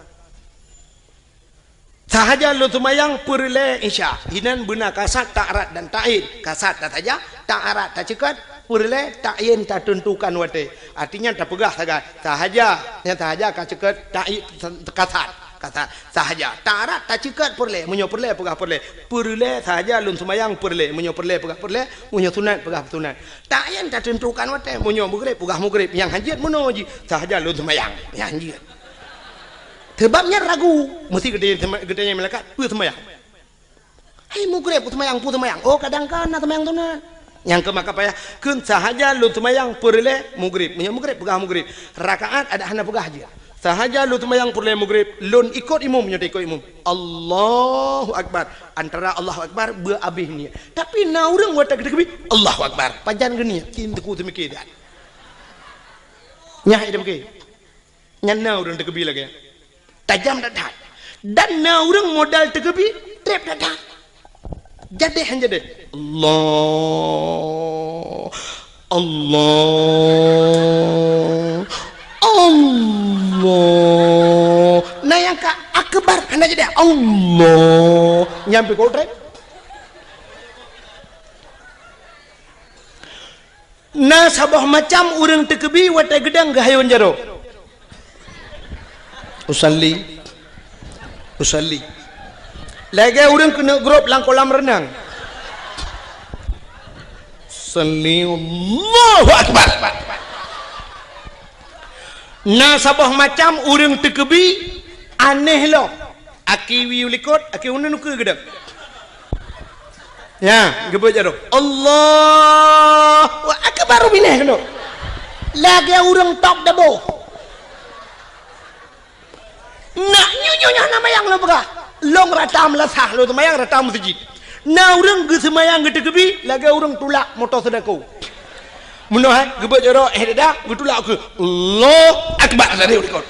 Sahaja lu semayang perle isya. Hinan benar kasat ta'arat dan ta'in. Kasat tak saja, ta'arat tak cekat, perle ta'in tak tentukan wate. Artinya tak pegah sahaja. Yang sahaja ka cekat ta'in kasat. Kasat sahaja. Ta'arat tak cekat perle, munyo perle pegah perle. Perle sahaja lu semayang perle, munyo perle pegah perle, munyo sunat pegah sunat. Ta'in tak tentukan wate, munyo maghrib pegah maghrib. Yang hanjit muno ji sahaja lu semayang. Yang hanjit. Sebabnya ragu, mesti gedenya malaikat, pu semayang. Hai maghrib pu semayang. Oh kadang-kadang semayang tu na. Yang ke maka payah kun sahaja lu semayang perle maghrib. Munyo maghrib pegah maghrib. Rakaat ada hana pegah aja. Sahaja lu semayang perle maghrib, lun ikut imam nyo ikut imam. Allahu Akbar. Antara Allahu Akbar beabih ni. Tapi na urang watak dekebi Allahu Akbar. Panjan geni kin teku semikir dah. Nyah idam ke. Nyana urang dekebi lagi. Tajam dadah. Dan na urang modal tegebi trep dadah. Jadi hanya deh. Allah. Nah yang ka akbar hanya jadi Allah. Nyampe kau trep. Nah sabah macam urang tegebi watai gedang gahayon jaro. Usalli lagi orang kena grup lang kolam renang. Salli Allahu Akbar. Na sabah macam orang tekebi aneh lo. Aki wi ulikot, aki unen ke gedang. Ya, gebut jaro. Allahu Akbar bineh kena. Lagi orang top dabo. Nak nyonya nama yang lo pegah long ratam lasah lo semayang ratam masjid. Na orang ge semayang ge tegebi lagi orang tulak motor sedekau. Munoh gebet jero dah ge tulak ke Allah Akbar sari urikot.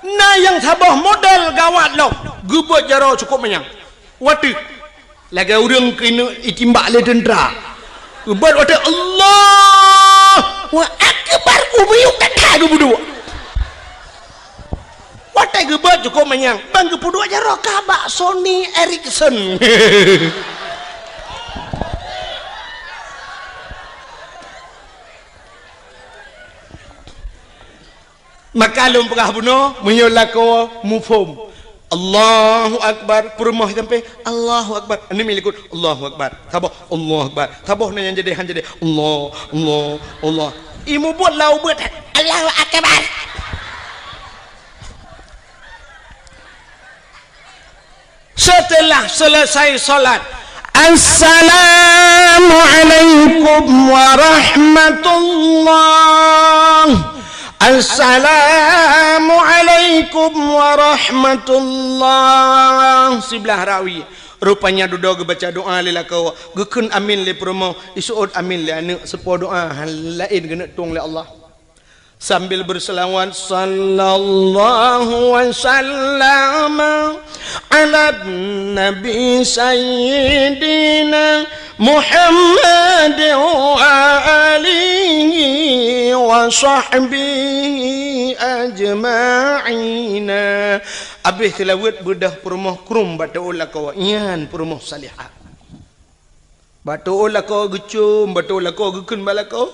Na yang sabah modal gawat lo gebet jero cukup menyang. Watu lagi orang kena itimbak le tentera. Gebet watu Allah wa Akbar ubiyuk tak ada berdua. Watai gebet cukup menyang. Bang kepudua aja rokabak Sony Ericsson. maka lum pegah buno menyola ko mufum Allahu akbar perumah sampai Allahu akbar ini milikut Allahu akbar tabah Allahu akbar tabah yang jadi han jadi Allah imu buat lau buat Allahu akbar setelah selesai salat Assalamualaikum warahmatullahi Assalamualaikum warahmatullahi sebelah rawi rupanya duduk baca doa lila kau gekun amin le promo isuud amin le anu sepo doa lain kena tung le Allah sambil berselawat sallallahu wasallam ala nabi sayyidina Muhammad wa alihi wa sahbihi ajma'ina abih tilawat bedah perumah krum batu ulah kau ian perumah salihah batu ulah kau gecum batu ulah kau gekun bala kau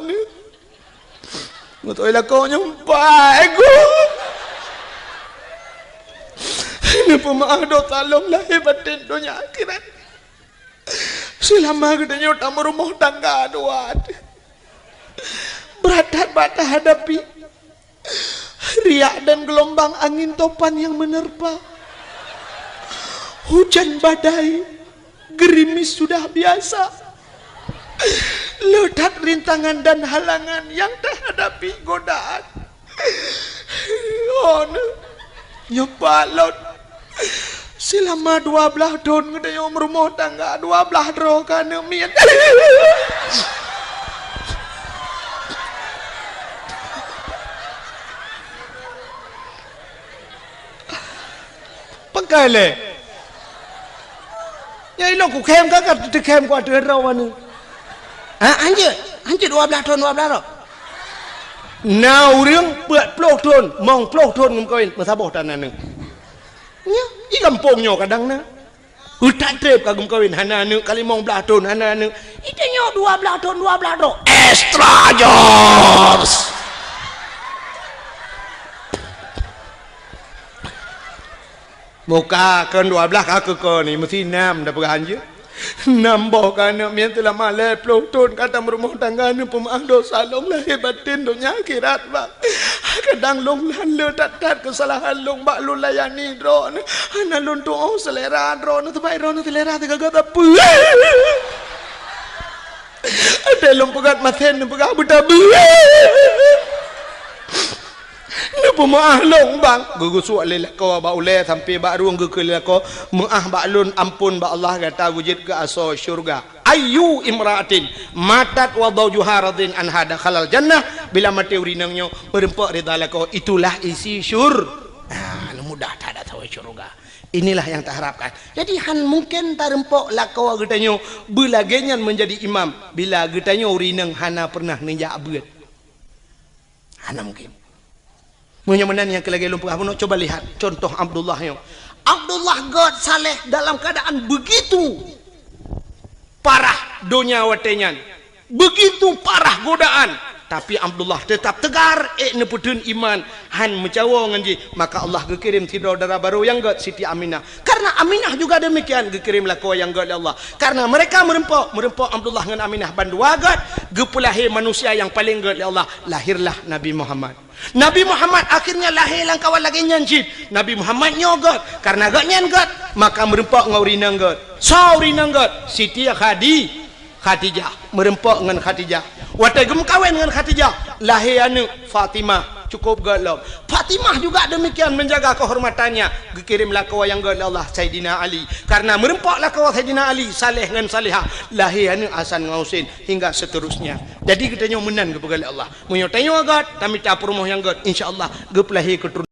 ni batu ulah kau nyampai aku ini pemaaf do tolong lahir batin dunia akhirat selama kita nyota merumah tangga doa berat bata hadapi riak dan gelombang angin topan yang menerpa hujan badai gerimis sudah biasa ledak rintangan dan halangan yang terhadapi godaan nyepalot selama 12 tahun kita yang merumah tangga 12 roh kana mian pakai le nyai lo ku kem ka te kem ku ada roh anu anje 12 tahun 12 roh now riang buat 10 tahun mong 10 tahun ngum kawin masaboh tananนึงnya i kampungnya kadang na hutan trip kagum kawin hana nu kali mong belah tahun hana nu itanya 12 tahun 12 roh extra jobs muka kan 12 aku ko ni mesti 6 dah peran je nambah kana mian telah malai 10 tahun kata berumah tangga ni pemaaf dosa long lahir batin dunia akhirat bang kadang long lan le tat kesalahan long bak lu layani dro ana lun tu selera dro nu terbaik dro nu selera tiga kata apa ada long pegat maten pegat buta ni pemaaf long bang gugu suak lelak kau ba ule sampai ba ruang gugu lelak kau maah ba lun ampun ba Allah kata wujud ke aso syurga ayu imraatin matat wa zawjuha radin an hada khalal jannah bila mati urinangnya merempak ridha lako itulah isi syur mudah tak ada tahu syurga inilah yang tak harapkan jadi han mungkin tak rempok lako getanyo bila genyan menjadi imam bila getanyo urinang hana pernah ninja abad hana mungkin menyamenan yang kelagi lumpur apa coba lihat contoh Abdullah God saleh dalam keadaan begitu parah dunia watenyan begitu parah godaan tapi Abdullah tetap tegar neputun iman han mencawa nganji maka Allah gekirim saudara baru yang God Siti Aminah karena Aminah juga demikian gekirim lako yang God Allah karena mereka merempok Abdullah dengan Aminah bandua God gepulahi manusia yang paling God Allah lahirlah Nabi Muhammad akhirnya lahir lang kawan lagi nyanjit Nabi Muhammad nyogot karena God nyan God maka merempok ngaurinang God saurinang God Siti Khadijah merempok dengan Khadijah watai gem kawin dengan Khadijah lahir anu Fatimah cukup galom Fatimah juga demikian menjaga kehormatannya dikirimlah ke wayang Allah Sayyidina Ali karena merempaklah ke Sayyidina Ali saleh dengan salihah lahir anu Hasan Ngausin hingga seterusnya jadi kita nyomenan kepada Allah menyotanyo agak kami tak permoh yang God insyaallah gepelahi keturunan